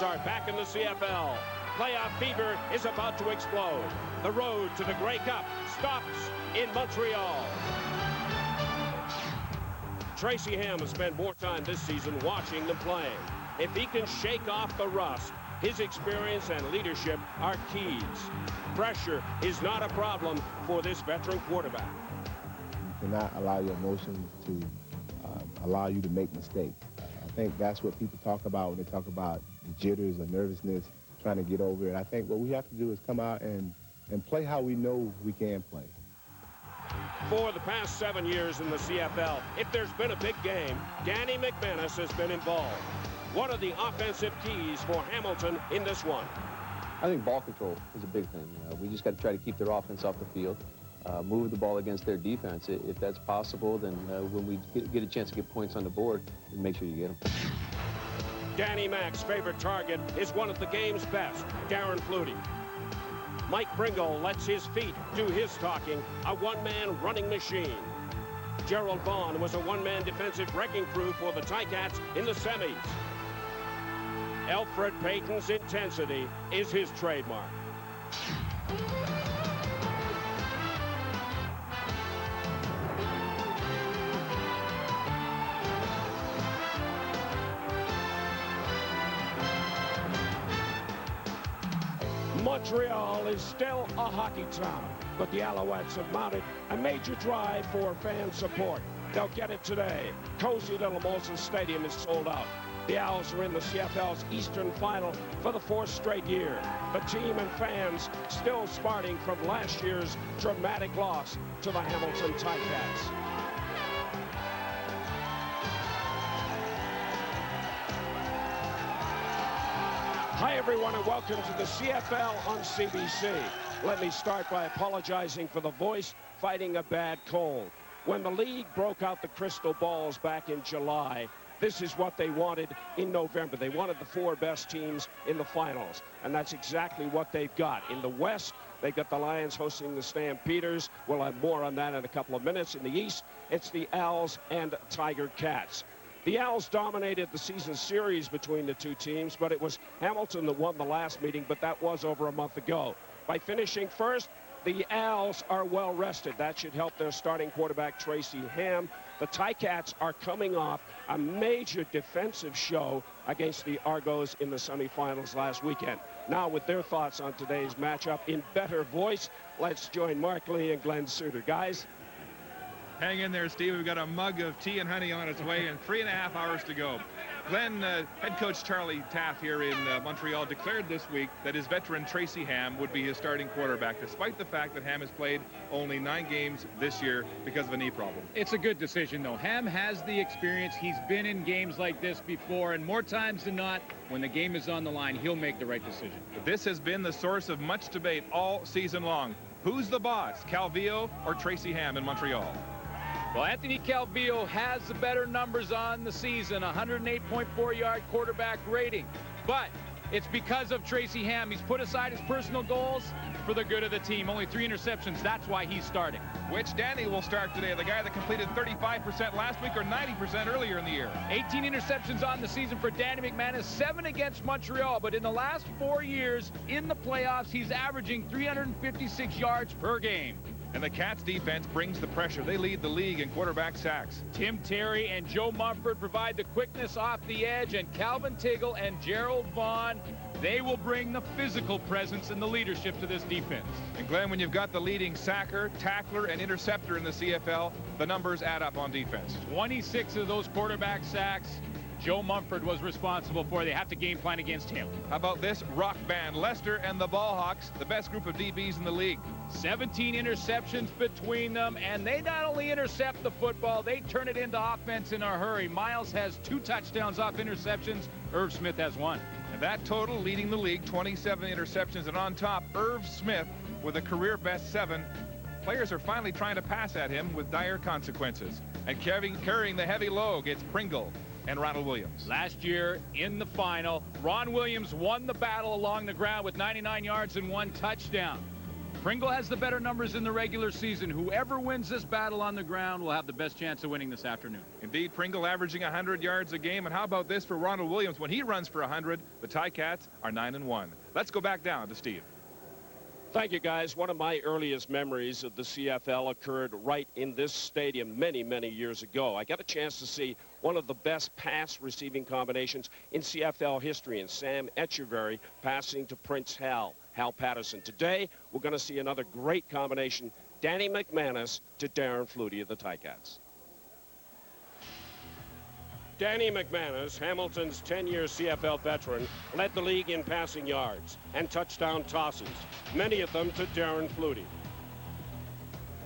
are back in the CFL. Playoff fever is about to explode. The road to the Grey Cup stops in Montreal. Tracy Ham has spent more time this season watching them play. If he can shake off the rust, his experience and leadership are keys. Pressure is not a problem for this veteran quarterback. You cannot allow your emotions to allow you to make mistakes. I think that's what people talk about when they talk about the jitters or nervousness, trying to get over it. I think what we have to do is come out and play how we know we can play. For the past 7 years in the CFL, if there's been a big game, Danny McManus has been involved. What are the offensive keys for Hamilton in this one? I think ball control is a big thing. We just got to try to keep their offense off the field, move the ball against their defense. If that's possible, then when we get a chance to get points on the board, make sure you get them. Danny Mac's favorite target is one of the game's best, Darren Flutie. Mike Pringle lets his feet do his talking, a one-man running machine. Gerald Vaughn was a one-man defensive wrecking crew for the Ticats in the semis. Alfred Payton's intensity is his trademark. Montreal is still a hockey town, but the Alouettes have mounted a major drive for fan support. They'll get it today. Cozy little Molson Stadium is sold out. The Owls are in the CFL's Eastern Final for the 4th straight year. The team and fans still smarting from last year's dramatic loss to the Hamilton Ticats. Hi, everyone, and welcome to the CFL on CBC. Let me start by apologizing for the voice fighting a bad cold. When the league broke out the crystal balls back in July, this is what they wanted in November. They wanted the 4 best teams in the finals, and that's exactly what they've got. In the West, they've got the Lions hosting the Stampeders. We'll have more on that in a couple of minutes. In the East, it's the Owls and Tiger Cats. The Owls dominated the season series between the two teams, but it was Hamilton that won the last meeting, but that was over a month ago. By finishing first, the Owls are well rested. That should help their starting quarterback, Tracy Ham. The Ticats are coming off a major defensive show against the Argos in the semifinals last weekend. Now, with their thoughts on today's matchup in better voice, let's join Mark Lee and Glenn Suter. Guys? Hang in there, Steve. We've got a mug of tea and honey on its way and 3.5 hours to go. Glenn, head coach Charlie Taff here in Montreal declared this week that his veteran Tracy Ham would be his starting quarterback, despite the fact that Ham has played only 9 games this year because of a knee problem. It's a good decision, though. Ham has the experience. He's been in games like this before, and more times than not, when the game is on the line, he'll make the right decision. This has been the source of much debate all season long. Who's the boss, Calvillo or Tracy Ham in Montreal? Well, Anthony Calvillo has the better numbers on the season, 108.4-yard quarterback rating. But it's because of Tracy Ham. He's put aside his personal goals for the good of the team. Only 3 interceptions. That's why he's starting. Which Danny will start today, the guy that completed 35% last week or 90% earlier in the year. 18 interceptions on the season for Danny McManus, 7 against Montreal. But in the last 4 years in the playoffs, he's averaging 356 yards per game. And the Cats defense brings the pressure. They lead the league in quarterback sacks. Tim Terry and Joe Mumford provide the quickness off the edge, and Calvin Tiggle and Gerald Vaughn, they will bring the physical presence and the leadership to this defense. And Glenn, when you've got the leading sacker, tackler, and interceptor in the CFL, the numbers add up on defense. 26 of those quarterback sacks Joe Mumford was responsible for. They have to game plan against him. How about this rock band? Lester and the Ballhawks, the best group of DBs in the league. 17 interceptions between them, and they not only intercept the football, they turn it into offense in a hurry. Miles has 2 touchdowns off interceptions. Irv Smith has 1. And that total leading the league, 27 interceptions, and on top, Irv Smith with a career best 7. Players are finally trying to pass at him with dire consequences. And carrying the heavy load gets Pringle and Ronald Williams. Last year in the final, Ron Williams won the battle along the ground with 99 yards and 1 touchdown. Pringle has the better numbers in the regular season. Whoever wins this battle on the ground will have the best chance of winning this afternoon. Indeed, Pringle averaging 100 yards a game. And how about this for Ronald Williams? When he runs for 100, the Ticats are 9-1. Let's go back down to Steve. Thank you, guys. One of my earliest memories of the CFL occurred right in this stadium many, many years ago. I got a chance to see one of the best pass receiving combinations in CFL history, and Sam Etcheverry passing to Prince Hal Patterson. Today, we're going to see another great combination, Danny McManus to Darren Flutie of the Ticats. Danny McManus, Hamilton's 10-year CFL veteran, led the league in passing yards and touchdown tosses, many of them to Darren Flutie.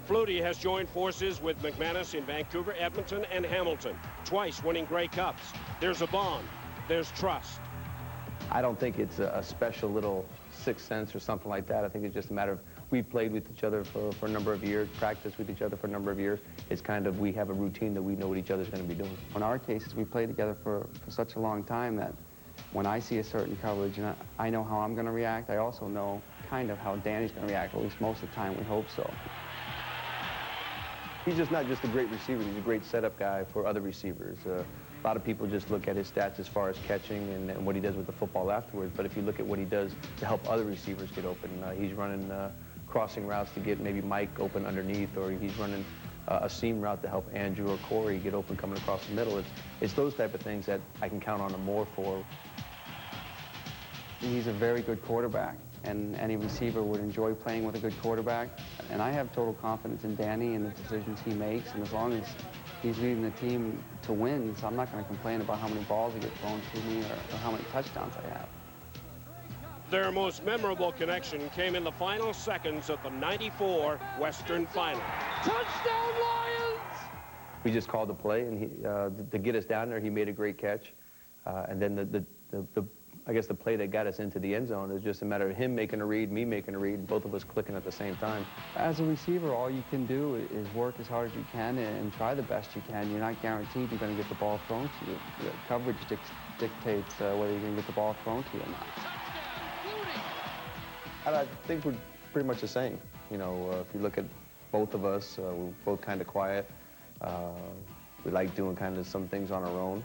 Flutie has joined forces with McManus in Vancouver, Edmonton, and Hamilton, twice winning Grey Cups. There's a bond. There's trust. I don't think it's a special little sixth sense or something like that. I think it's just a matter of we played with each other for a number of years, practiced with each other for a number of years. It's kind of we have a routine that we know what each other's going to be doing. In our cases, we played together for such a long time that when I see a certain coverage and I know how I'm going to react, I also know kind of how Danny's going to react, at least most of the time we hope so. He's just not just a great receiver, he's a great setup guy for other receivers. A lot of people just look at his stats as far as catching and what he does with the football afterwards, but if you look at what he does to help other receivers get open, he's running crossing routes to get maybe Mike open underneath, or he's running a seam route to help Andrew or Corey get open coming across the middle. It's those type of things that I can count on him more for. He's a very good quarterback, and any receiver would enjoy playing with a good quarterback. And I have total confidence in Danny and the decisions he makes, and as long as he's leading the team to win, so I'm not going to complain about how many balls he gets thrown to me or how many touchdowns I have. Their most memorable connection came in the final seconds of the '94 Western Final. Touchdown, Lions! We just called the play, and he, to get us down there, he made a great catch. And then I guess the play that got us into the end zone is just a matter of him making a read, me making a read, both of us clicking at the same time. As a receiver, all you can do is work as hard as you can and try the best you can. You're not guaranteed you're going to get the ball thrown to you. The coverage dictates whether you're going to get the ball thrown to you or not. I think we're pretty much the same. You know, if you look at both of us, we're both kind of quiet. We like doing kind of some things on our own.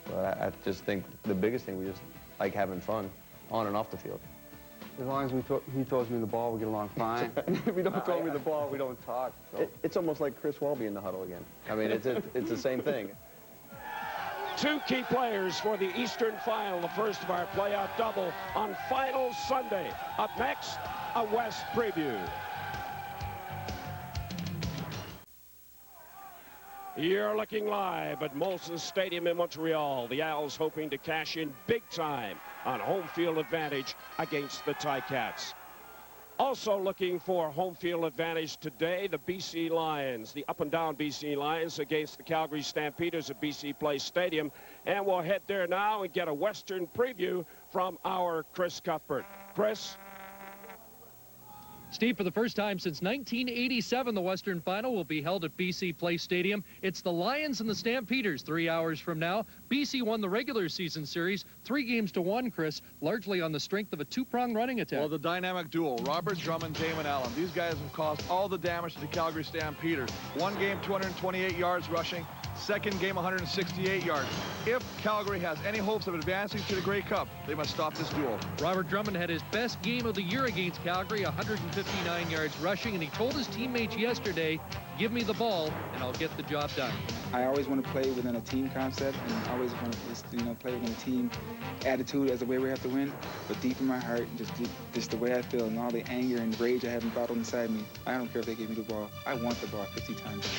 But I just think the biggest thing, we just like having fun on and off the field. As long as he throws me the ball, we get along fine. If he don't throw me the ball, we don't talk. So. It's almost like Chris Welby in the huddle again. I mean, it's the same thing. Two key players for the Eastern Final, the first of our playoff double on Final Sunday. Up next, a West preview. You're looking live at Molson Stadium in Montreal. The Owls hoping to cash in big time on home field advantage against the Ticats. Also looking for home field advantage today, the BC Lions, the up-and-down BC Lions against the Calgary Stampeders at BC Place Stadium. And we'll head there now and get a Western preview from our Chris Cuthbert. Chris? Steve, for the first time since 1987, the Western Final will be held at BC Place Stadium. It's the Lions and the Stampeders 3 hours from now. BC won the regular season series 3-1, Chris, largely on the strength of a two-pronged running attack. Well, the dynamic duo, Robert Drummond, Damon Allen. These guys have caused all the damage to the Calgary Stampeders. One game, 228 yards rushing. Second game, 168 yards. If Calgary has any hopes of advancing to the Grey Cup, they must stop this duo. Robert Drummond had his best game of the year against Calgary, 159 yards rushing, and he told his teammates yesterday, give me the ball and I'll get the job done. I always want to play within a team concept, and I always want to play within a team attitude as the way we have to win. But deep in my heart, just the way I feel and all the anger and rage I have bottled inside me, I don't care if they give me the ball. I want the ball 50 times.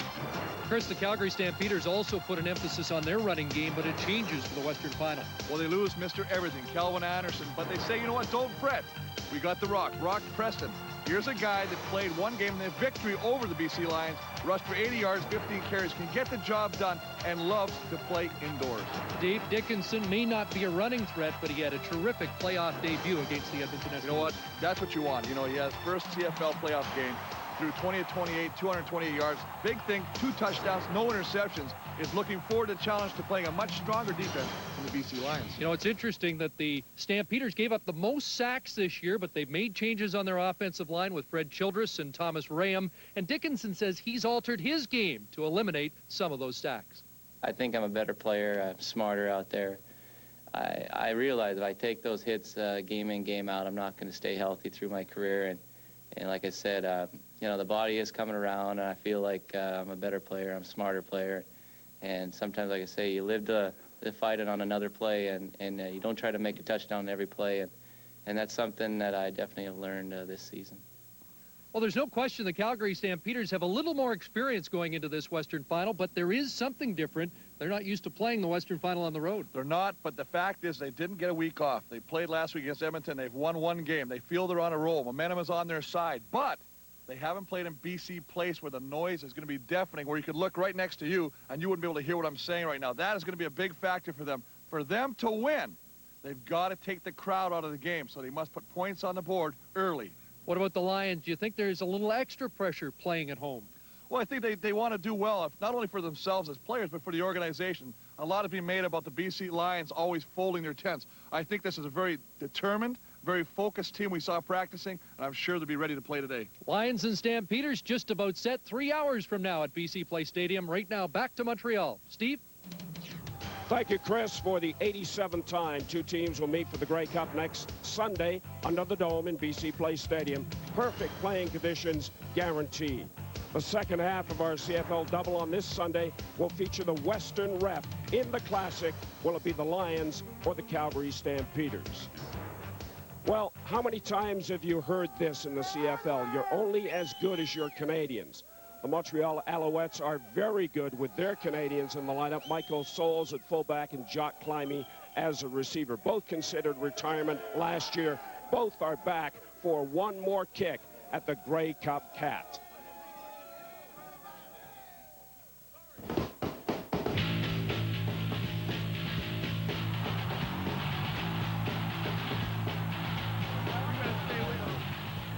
Chris, the Calgary Stampeders also put an emphasis on their running game, but it changes for the Western Final. Well, they lose Mr. Everything, Calvin Anderson, but they say, you know what, don't fret. We got the Rock Preston. Here's a guy that played one game in their victory over the BC Lions, rushed for 80 yards, 15 carries, can get the job done, and loves to play indoors. Dave Dickinson may not be a running threat, but he had a terrific playoff debut against the Edmonton Eskimos. You know what? That's what you want. You know, he has first CFL playoff game. threw 20 of 28, 228 yards. Big thing, 2 touchdowns, no interceptions. Is looking forward to the challenge to playing a much stronger defense than the BC Lions. You know, it's interesting that the Stampeders gave up the most sacks this year, but they've made changes on their offensive line with Fred Childress and Thomas Raham. And Dickinson says he's altered his game to eliminate some of those sacks. I think I'm a better player. I'm smarter out there. I realize if I take those hits game in, game out, I'm not going to stay healthy through my career. And like I said, you know, the body is coming around, and I feel like I'm a better player. I'm a smarter player. And sometimes, like I say, you live to fight it on another play, and you don't try to make a touchdown every play. And that's something that I definitely have learned this season. Well, there's no question the Calgary Stampeders have a little more experience going into this Western Final, but there is something different. They're not used to playing the Western Final on the road. They're not, but the fact is they didn't get a week off. They played last week against Edmonton. They've won 1 game. They feel they're on a roll. Momentum is on their side, but they haven't played in BC Place where the noise is going to be deafening, where you could look right next to you and you wouldn't be able to hear what I'm saying right now. That is going to be a big factor for them. For them to win, they've got to take the crowd out of the game, so they must put points on the board early. What about the Lions? Do you think there's a little extra pressure playing at home? Well, I think they want to do well, not only for themselves as players, but for the organization. A lot has been made about the BC Lions always folding their tents. I think this is a very determined, very focused team we saw practicing, and I'm sure they'll be ready to play today. Lions and Stampeders just about set 3 hours from now at BC Place Stadium. Right now, back to Montreal. Steve? Thank you, Chris. For the 87th time, 2 teams will meet for the Grey Cup next Sunday under the Dome in BC Place Stadium. Perfect playing conditions guaranteed. The second half of our CFL double on this Sunday will feature the Western rep in the Classic. Will it be the Lions or the Calgary Stampeders? Well, how many times have you heard this in the CFL? You're only as good as your Canadians. The Montreal Alouettes are very good with their Canadians in the lineup. Michael Souls at fullback and Jock Climie as a receiver. Both considered retirement last year. Both are back for one more kick at the Grey Cup Cat.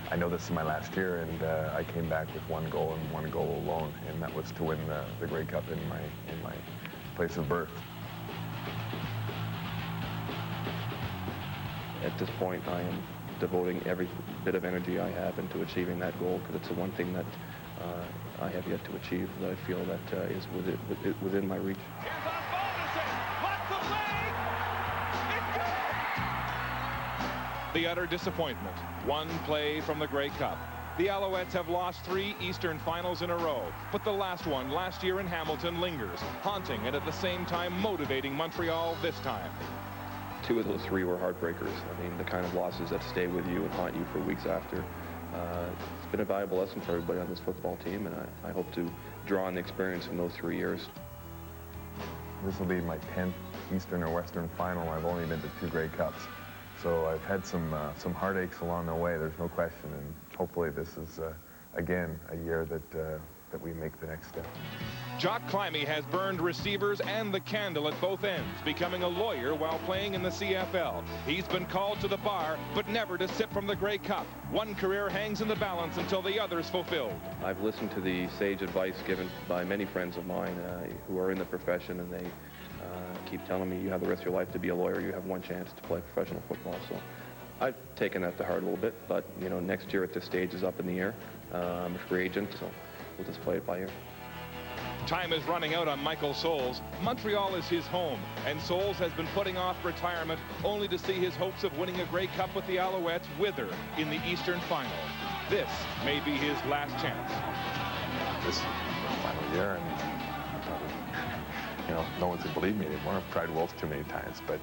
I know this is my last year, and I came back with 1 goal and 1 goal alone, and that was to win the Grey Cup in my place of birth. At this point, I am devoting every bit of energy I have into achieving that goal, because it's the one thing that I have yet to achieve that I feel that is within my reach. The utter disappointment. 1 play from the Grey Cup. The Alouettes have lost 3 Eastern Finals in a row, but the last one last year in Hamilton lingers, haunting and at the same time motivating Montreal this time. 2 of those 3 were heartbreakers. I mean, the kind of losses that stay with you and haunt you for weeks after. It's been a valuable lesson for everybody on this football team, and I hope to draw on the experience from those 3 years. This will be my 10th Eastern or Western Final. I've only been to 2 Grey Cups. So I've had some heartaches along the way, there's no question, and hopefully this is, again, a year that we make the next step. Jock Climie has burned receivers and the candle at both ends, becoming a lawyer while playing in the CFL. He's been called to the bar, but never to sip from the Grey Cup. One career hangs in the balance until the other's fulfilled. I've listened to the sage advice given by many friends of mine who are in the profession, and they keep telling me you have the rest of your life to be a lawyer. You have 1 chance to play professional football. So I've taken that to heart a little bit, but you know, next year at this stage is up in the air. I'm a free agent, so we'll just play it by ear. Time is running out on Michael Souls. Montreal is his home, and Souls has been putting off retirement only to see his hopes of winning a Grey Cup with the Alouettes wither in the Eastern Final. This may be his last chance. This is my final year, and you know, no one's believed me anymore. I've tried wolf too many times, but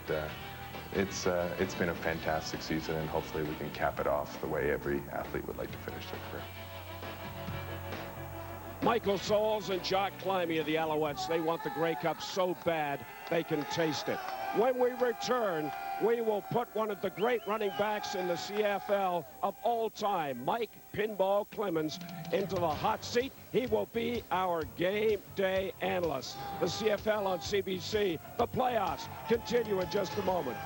it's been a fantastic season, and hopefully we can cap it off the way every athlete would like to finish their career. Michael Souls and Jock Climie of the Alouettes, they want the Grey Cup so bad they can taste it. When we return, we will put one of the great running backs in the CFL of all time, Mike Pinball Clemens, into the hot seat. He will be our game day analyst. The CFL on CBC. The playoffs continue in just a moment.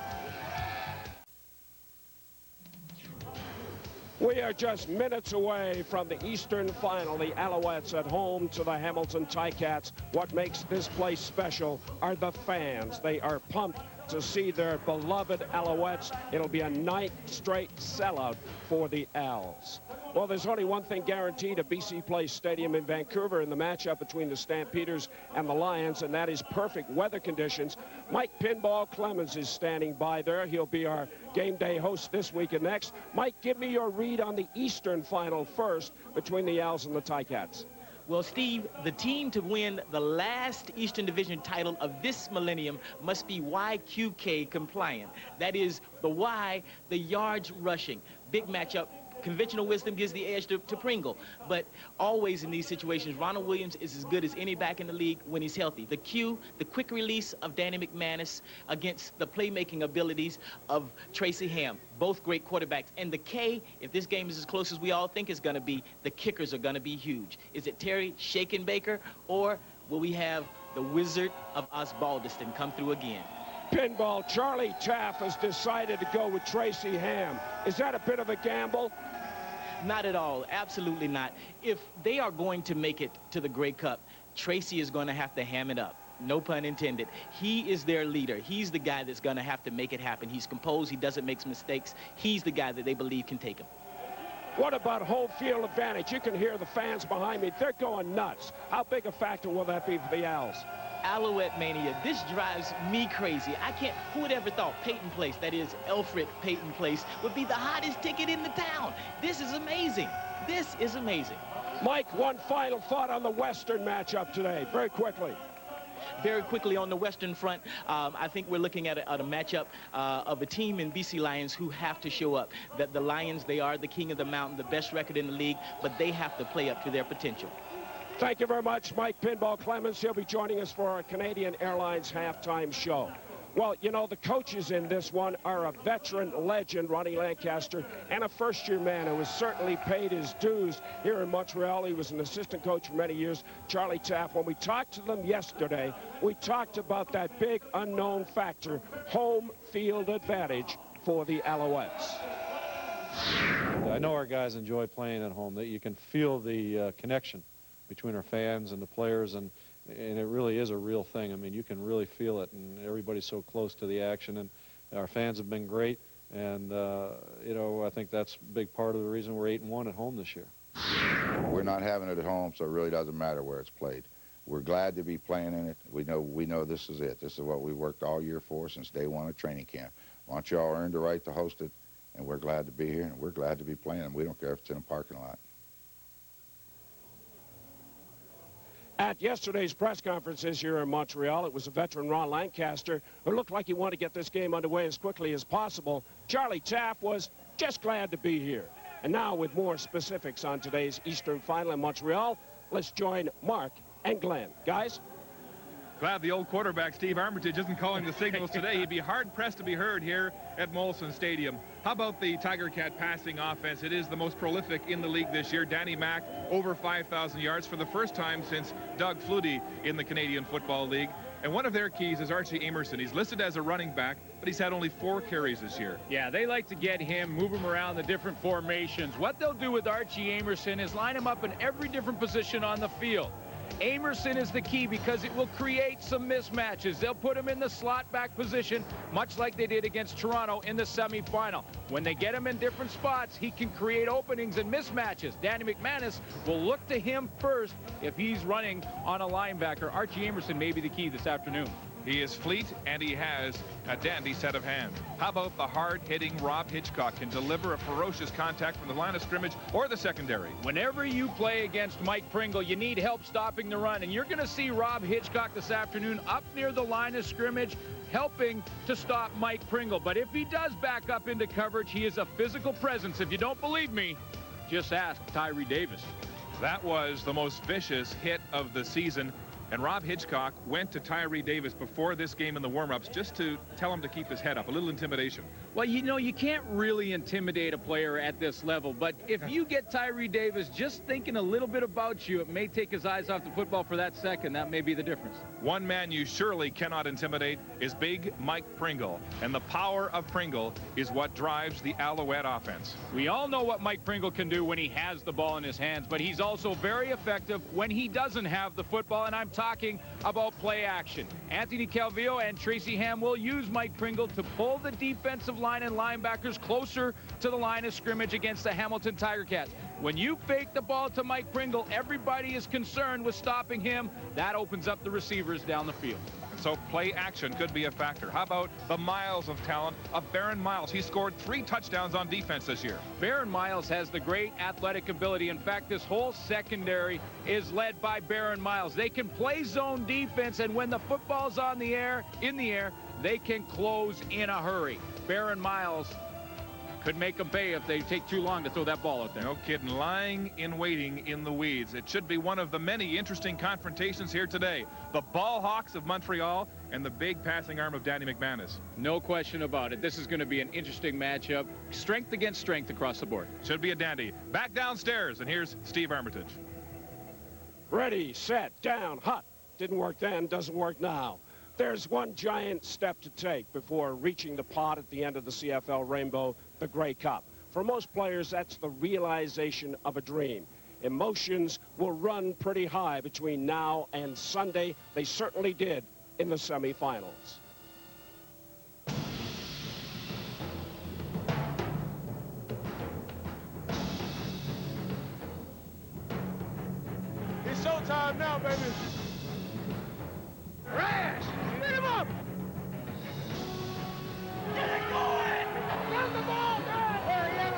We are just minutes away from the Eastern Final. The Alouettes at home to the Hamilton Ticats. What makes this place special are the fans. They are pumped to see their beloved Alouettes. It'll be a 9th straight sellout for the Als. Well, there's only one thing guaranteed at BC Place Stadium in Vancouver in the matchup between the Stampeders and the Lions, and that is perfect weather conditions. Mike Pinball Clemens is standing by there. He'll be our game day host this week and next. Mike, give me your read on the Eastern Final first between the Als and the Ticats. Well, Steve, the team to win the last Eastern Division title of this millennium must be YQK compliant. That is the Y, the yards rushing. Big matchup. Conventional wisdom gives the edge to Pringle, but always in these situations, Ronald Williams is as good as any back in the league when he's healthy. The Q, the quick release of Danny McManus against the playmaking abilities of Tracy Ham, both great quarterbacks. And the K, if this game is as close as we all think it's going to be, the kickers are going to be huge. Is it Terry Shakin Baker, or will we have the Wizard of Osbaldiston come through again? Pinball, Charlie Taff has decided to go with Tracy Ham. Is that a bit of a gamble? Not at all. Absolutely not. If they are going to make it to the Grey Cup, Tracy is going to have to ham it up. No pun intended. He is their leader. He's the guy that's going to have to make it happen. He's composed. He doesn't make mistakes. He's the guy that they believe can take him. What about home field advantage? You can hear the fans behind me. They're going nuts. How big a factor will that be for the Als? Alouette mania. This drives me crazy. Who would ever thought Peyton Place, that is Alfred Peyton Place, would be the hottest ticket in the town? This is amazing. This is amazing. Mike, one final thought on the Western matchup today, very quickly. Very quickly on the Western front, I think we're looking at a matchup of a team in BC Lions who have to show up. The Lions, they are the king of the mountain, the best record in the league, but they have to play up to their potential. Thank you very much, Mike Pinball Clemens. He'll be joining us for our Canadian Airlines halftime show. Well, you know, the coaches in this one are a veteran legend, Ronnie Lancaster, and a first-year man who has certainly paid his dues here in Montreal. He was an assistant coach for many years, Charlie Taff. When we talked to them yesterday, we talked about that big unknown factor, home field advantage for the Alouettes. I know our guys enjoy playing at home. That you can feel the connection between our fans and the players, and it really is a real thing. I mean, you can really feel it, and everybody's so close to the action, and our fans have been great, and you know, I think that's a big part of the reason we're 8-1 at home this year. We're not having it at home, so it really doesn't matter where it's played. We're glad to be playing in it. We know this is it. This is what we worked all year for since day one of training camp. Montreal earned the right to host it, and we're glad to be here, and we're glad to be playing. We don't care if it's in a parking lot. At yesterday's press conferences here in Montreal, it was a veteran Ron Lancaster who looked like he wanted to get this game underway as quickly as possible. Charlie Taff was just glad to be here. And now with more specifics on today's Eastern Final in Montreal, let's join Mark and Glenn. Guys? Glad the old quarterback, Steve Armitage, isn't calling the signals today. He'd be hard-pressed to be heard here at Molson Stadium. How about the Tiger Cat passing offense? It is the most prolific in the league this year. Danny Mack, over 5,000 yards for the first time since Darren Flutie in the Canadian Football League. And one of their keys is Archie Amerson. He's listed as a running back, but he's had only 4 carries this year. Yeah, they like to get him, move him around the different formations. What they'll do with Archie Amerson is line him up in every different position on the field. Amerson is the key because it will create some mismatches. They'll put him in the slot back position, much like they did against Toronto in the semifinal. When they get him in different spots, he can create openings and mismatches. Danny McManus will look to him first if he's running on a linebacker. Archie Amerson may be the key this afternoon. He is fleet, and he has a dandy set of hands. How about the hard-hitting Rob Hitchcock? Can deliver a ferocious contact from the line of scrimmage or the secondary. Whenever you play against Mike Pringle, you need help stopping the run, and you're going to see Rob Hitchcock this afternoon up near the line of scrimmage, helping to stop Mike Pringle. But if he does back up into coverage, he is a physical presence. If you don't believe me, just ask Tyree Davis. That was the most vicious hit of the season. And Rob Hitchcock went to Tyree Davis before this game in the warm-ups just to tell him to keep his head up, a little intimidation. Well, you know, you can't really intimidate a player at this level, but if you get Tyree Davis just thinking a little bit about you, it may take his eyes off the football for that second. That may be the difference. One man you surely cannot intimidate is big Mike Pringle, and the power of Pringle is what drives the Alouette offense. We all know what Mike Pringle can do when he has the ball in his hands, but he's also very effective when he doesn't have the football, and I'm talking about play action. Anthony Calvillo and Tracy Ham will use Mike Pringle to pull the defensive line and linebackers closer to the line of scrimmage against the Hamilton Tiger Cats. When you fake the ball to Mike Pringle, everybody is concerned with stopping him. That opens up the receivers down the field. And so play action could be a factor. How about the miles of talent of Baron Miles? He scored 3 touchdowns on defense this year. Baron Miles has the great athletic ability. In fact, this whole secondary is led by Baron Miles. They can play zone defense, and when the football's in the air, they can close in a hurry. Baron Miles could make them pay if they take too long to throw that ball out there. No kidding. Lying in waiting in the weeds. It should be one of the many interesting confrontations here today. The Ball Hawks of Montreal and the big passing arm of Danny McManus. No question about it. This is going to be an interesting matchup. Strength against strength across the board. Should be a dandy. Back downstairs, and here's Steve Armitage. Ready, set, down, hot. Didn't work then, doesn't work now. There's one giant step to take before reaching the pot at the end of the CFL Rainbow, the Grey Cup. For most players, that's the realization of a dream. Emotions will run pretty high between now and Sunday. They certainly did in the semifinals. It's showtime now, baby. Rash! Hit him up! Get it going! Run the ball, man! Hurry up!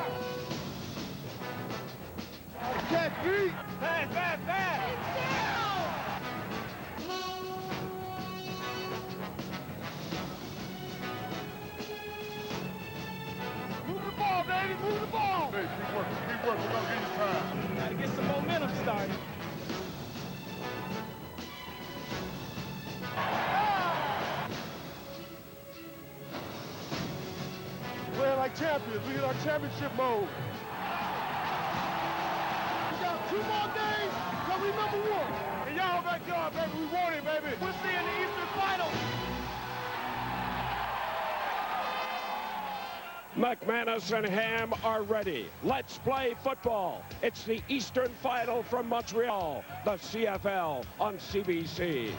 Catch feet! Fast, fast, fast! It's down! Move the ball, baby! Move the ball! Hey, keep working, keep working. We're gonna give you time. Gotta get some momentum started. Playing like champions. We in our championship mode. We got 2 more days till we number 1. And y'all backyard, baby. We want it, baby. We'll see you in the Eastern Finals. McManus and Ham are ready. Let's play football. It's the Eastern Final from Montreal, the CFL on CBC.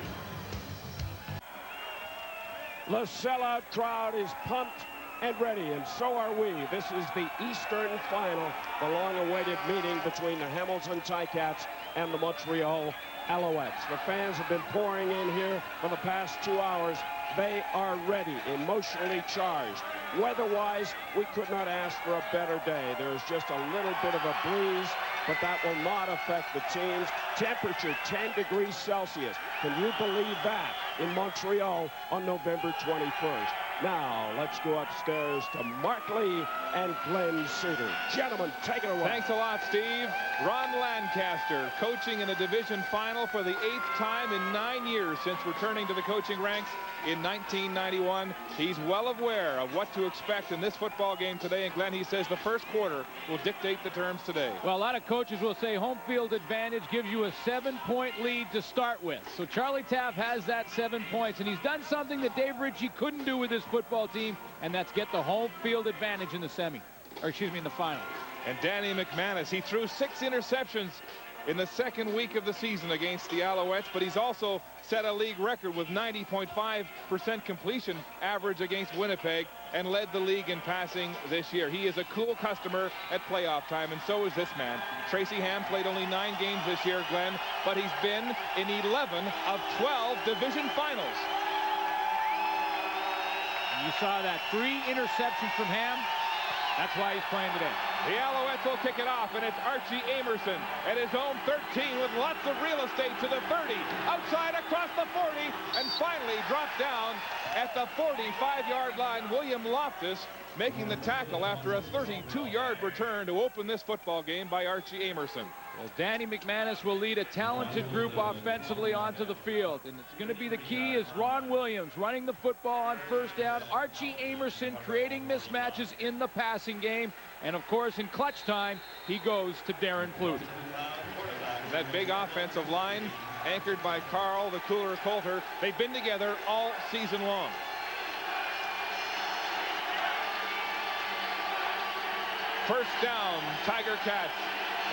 The sellout crowd is pumped and ready, and so are we. This is the Eastern Final, the long-awaited meeting between the Hamilton Ticats and the Montreal Alouettes. The fans have been pouring in here for the past 2 hours. They are ready, emotionally charged. Weather-wise, we could not ask for a better day. There's just a little bit of a breeze, but that will not affect the teams. Temperature 10 degrees Celsius. Can you believe that in Montreal on November 21st? Now, let's go upstairs to Mark Lee and Glenn Suter. Gentlemen, take it away. Thanks a lot, Steve. Ron Lancaster coaching in a division final for the 8th time in 9 years since returning to the coaching ranks in 1991. He's well aware of what to expect in this football game today. And Glenn, he says the first quarter will dictate the terms today. Well, a lot of coaches will say home field advantage gives you a 7-point lead to start with. So Charlie Taff has that 7 points, and he's done something that Dave Ritchie couldn't do with his football team, and that's get the home field advantage in the in the final. And Danny McManus, he threw 6 interceptions in the second week of the season against the Alouettes, but he's also set a league record with 90.5% completion average against Winnipeg and led the league in passing this year. He is a cool customer at playoff time, and so is this man. Tracy Ham played only 9 games this year, Glenn, but he's been in 11 of 12 division finals. You saw that 3 interceptions from Ham. That's why he's playing today. The Alouettes will kick it off, and it's Archie Amerson at his own 13 with lots of real estate to the 30, outside across the 40, and finally dropped down at the 45-yard line. William Loftus making the tackle after a 32-yard return to open this football game by Archie Amerson. Well, Danny McManus will lead a talented group offensively onto the field. And it's going to be the key is Ron Williams running the football on first down. Archie Amerson creating mismatches in the passing game. And, of course, in clutch time, he goes to Darren Flutie. That big offensive line anchored by Carl the Cooler Coulter. They've been together all season long. First down, Tiger Cats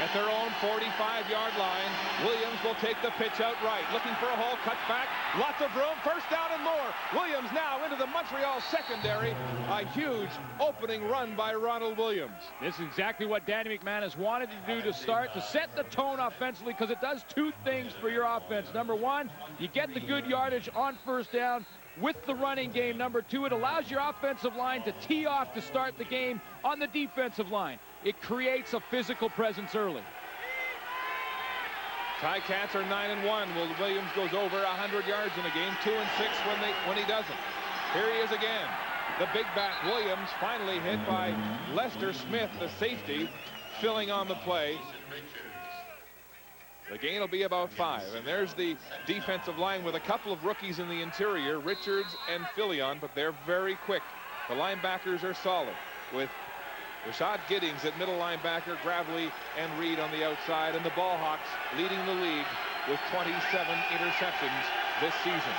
at their own 45-yard line. Williams will take the pitch out right, looking for a hole, cuts back, lots of room, first down and more. Williams now into the Montreal secondary. A huge opening run by Ronald Williams. This is exactly what Danny McManus wanted to do to start, to set the tone offensively, because it does two things for your offense. Number one, you get the good yardage on first down with the running game. Number two, it allows your offensive line to tee off to start the game on the defensive line. It creates a physical presence early. Ticats are 9-1. Well, Williams goes over 100 yards in a game, 2-6 when he doesn't. Here he is again. The big back Williams finally hit by Lester Smith, the safety, filling on the play. The gain will be about 5. And there's the defensive line with a couple of rookies in the interior, Richards and Filion, but they're very quick. The linebackers are solid with Rashad Giddings at middle linebacker, Gravely and Reed on the outside, and the Ballhawks leading the league with 27 interceptions this season.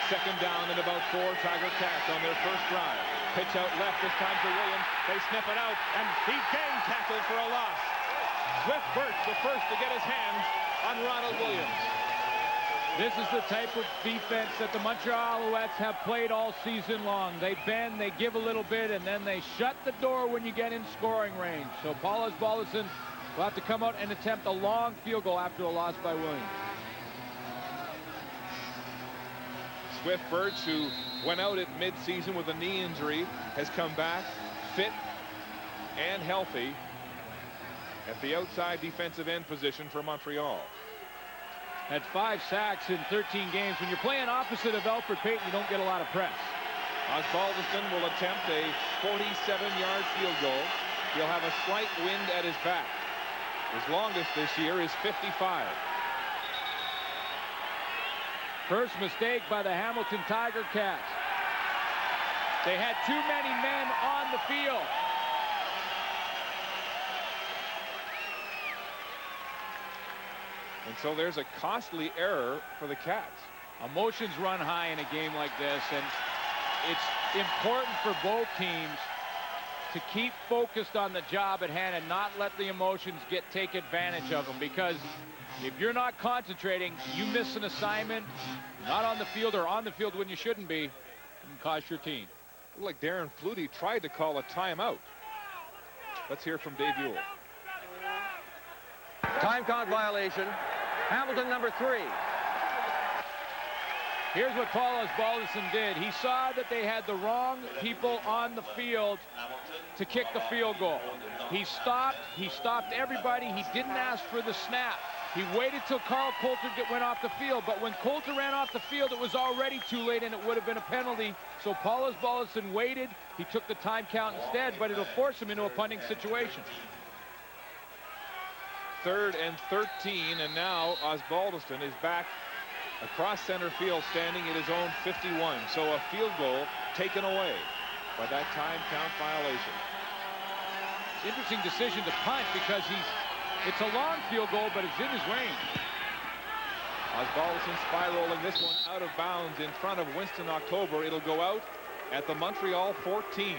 Second down and about 4. Tiger Cats on their first drive. Pitch out left this time to Williams. They sniff it out, and he gang tackled for a loss. Swift Birch the first to get his hands on Ronald Williams. This is the type of defense that the Montreal Alouettes have played all season long. They bend, they give a little bit, and then they shut the door when you get in scoring range. So Paul Osbaldiston will have to come out and attempt a long field goal after a loss by Williams. Swift Birch, who went out at midseason with a knee injury, has come back fit and healthy at the outside defensive end position for Montreal. Had 5 sacks in 13 games. When you're playing opposite of Alfred Payton, you don't get a lot of press. Osbaldiston will attempt a 47-yard field goal. He'll have a slight wind at his back. His longest this year is 55. First mistake by the Hamilton Tiger Cats. They had too many men on the field. And so there's a costly error for the Cats. Emotions run high in a game like this, and it's important for both teams to keep focused on the job at hand and not let the emotions take advantage of them, because if you're not concentrating, you miss an assignment, not on the field or on the field when you shouldn't be, it can cost your team. Looked like Darren Flutie tried to call a timeout. Let's hear from Dave Ewell. Time count violation. Hamilton number 3. Here's what Paul Osbaldiston did. He saw that they had the wrong people on the field to kick the field goal. He stopped everybody. He didn't ask for the snap. He waited till Carl Coulter went off the field, but when Coulter ran off the field, it was already too late, and it would have been a penalty. So Paul Osbaldiston waited. He took the time count instead, but it'll force him into a punting situation. 3rd and 13, and now Osbaldiston is back across center field, standing at his own 51. So a field goal taken away by that time count violation. It's an interesting decision to punt because it's a long field goal, but it's in his range. Osbaldiston spiraling this one out of bounds in front of Winston October. It'll go out at the Montreal 14.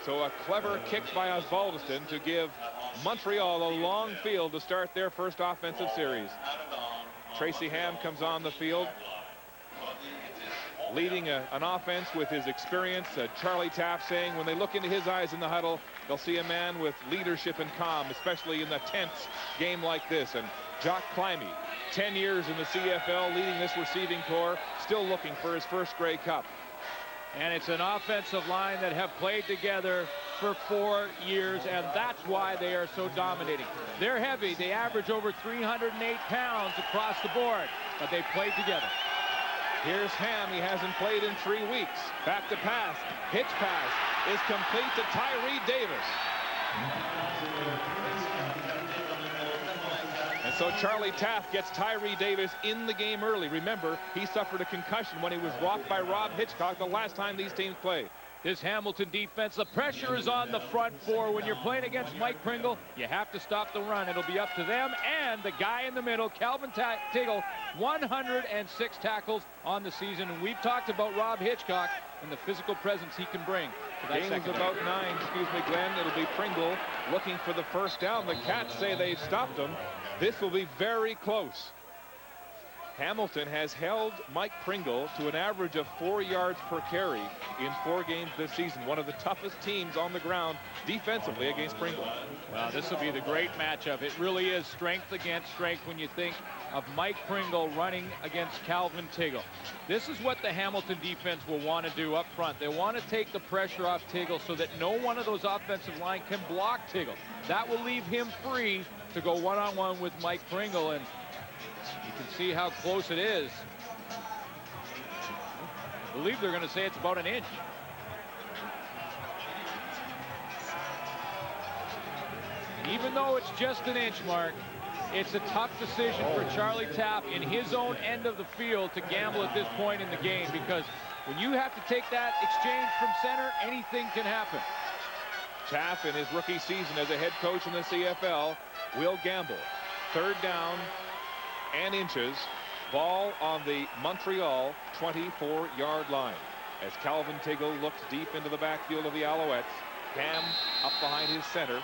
So a clever kick by Osbaldiston to give Montreal a long field to start their first offensive series. Tracy Ham comes on the field, leading an offense with his experience. Charlie Taft saying when they look into his eyes in the huddle, they'll see a man with leadership and calm, especially in the tense game like this. And Jock Climby, 10 years in the CFL, leading this receiving corps, still looking for his first Grey Cup. And it's an offensive line that have played together for 4 years, and that's why they are so dominating. They're heavy. They average over 308 pounds across the board, but they played together. Here's Ham. He hasn't played in 3 weeks. Back to pass. Hitch pass is complete to Tyree Davis. So Charlie Taft gets Tyree Davis in the game early. Remember, he suffered a concussion when he was rocked by Rob Hitchcock the last time these teams played. This Hamilton defense, the pressure is on the front four. When you're playing against Mike Pringle, you have to stop the run. It'll be up to them and the guy in the middle, Calvin Tiggle, 106 tackles on the season. And we've talked about Rob Hitchcock and the physical presence he can bring. Game is about 9, Glenn. It'll be Pringle looking for the first down. The Cats say they've stopped him. This will be very close. Hamilton has held Mike Pringle to an average of 4 yards per carry in 4 games this season. One of the toughest teams on the ground defensively against Pringle. Well, this will be the great matchup. It really is strength against strength when you think of Mike Pringle running against Calvin Tiggle. This is what the Hamilton defense will want to do up front. They want to take the pressure off Tiggle so that no one of those offensive line can block Tiggle. That will leave him free to go one-on-one with Mike Pringle, and you can see how close it is. I believe they're going to say it's about an inch. Even though it's just an inch, Mark, it's a tough decision for Charlie Tapp in his own end of the field to gamble at this point in the game, because when you have to take that exchange from center, anything can happen. Tapp, in his rookie season as a head coach in the CFL, will gamble. 3rd down and inches. Ball on the Montreal 24-yard line. As Calvin Tiggle looks deep into the backfield of the Alouettes. Ham up behind his center.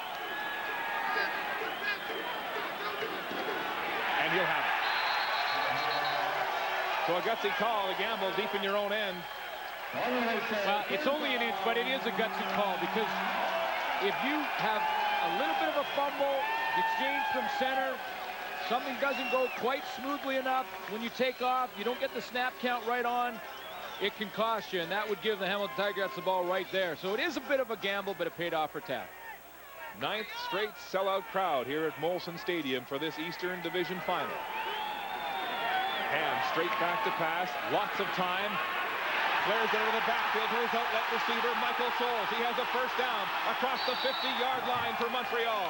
And he'll have it. So a gutsy call, a gamble deep in your own end. Well, it's only an inch, but it is a gutsy call, because if you have a little bit of a fumble, exchange from center, something doesn't go quite smoothly enough when you take off, you don't get the snap count right on, it can cost you, and that would give the Hamilton Tigers the ball right there. So it is a bit of a gamble, but it paid off for Taft. 9th straight sellout crowd here at Molson Stadium for this Eastern Division final. Ham straight back to pass, lots of time. Flares it over the backfield to his outlet receiver, Michael Scholes. He has a first down across the 50-yard line for Montreal.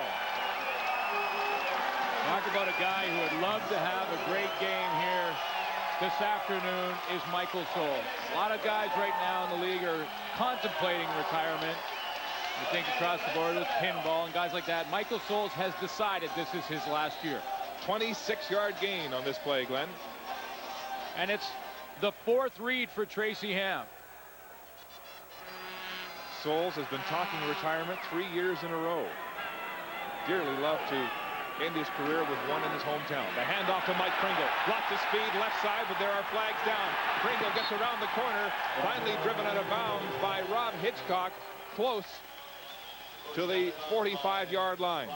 Talk about a guy who would love to have a great game here this afternoon is Michael Scholes. A lot of guys right now in the league are contemplating retirement. You think across the board with pinball and guys like that. Michael Scholes has decided this is his last year. 26-yard gain on this play, Glenn. And it's the 4th read for Tracy Ham. Scholes has been talking retirement 3 years in a row. Dearly loved to end his career with one in his hometown. The handoff to Mike Pringle. Lots of speed left side, but there are flags down. Pringle gets around the corner, finally driven out of bounds by Rob Hitchcock, close to the 45-yard line.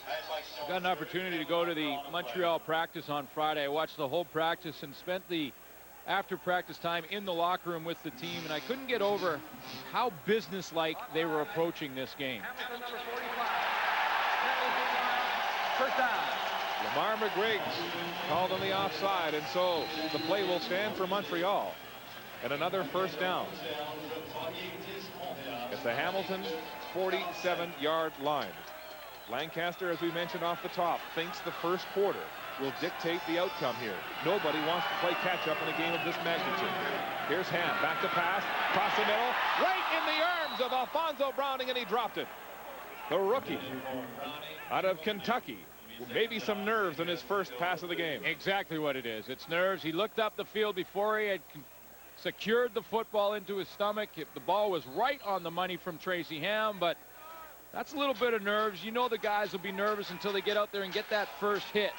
I got an opportunity to go to the Montreal practice on Friday. I watched the whole practice and spent the after practice time in the locker room with the team, and I couldn't get over how businesslike they were approaching this game. First down. Lamar McGriggs called on the offside, and so the play will stand for Montreal. And another first down. It's the Hamilton 47-yard line. Lancaster, as we mentioned off the top, thinks the first quarter will dictate the outcome here. Nobody wants to play catch-up in a game of this magnitude. Here's Ham, back to pass, across the middle, right in the arms of Alfonso Browning, and he dropped it. The rookie out of Kentucky. Maybe some nerves in his first pass of the game. Exactly what it is. It's nerves. He looked up the field before he had secured the football into his stomach. The ball was right on the money from Tracy Ham, but that's a little bit of nerves. You know the guys will be nervous until they get out there and get that first hit.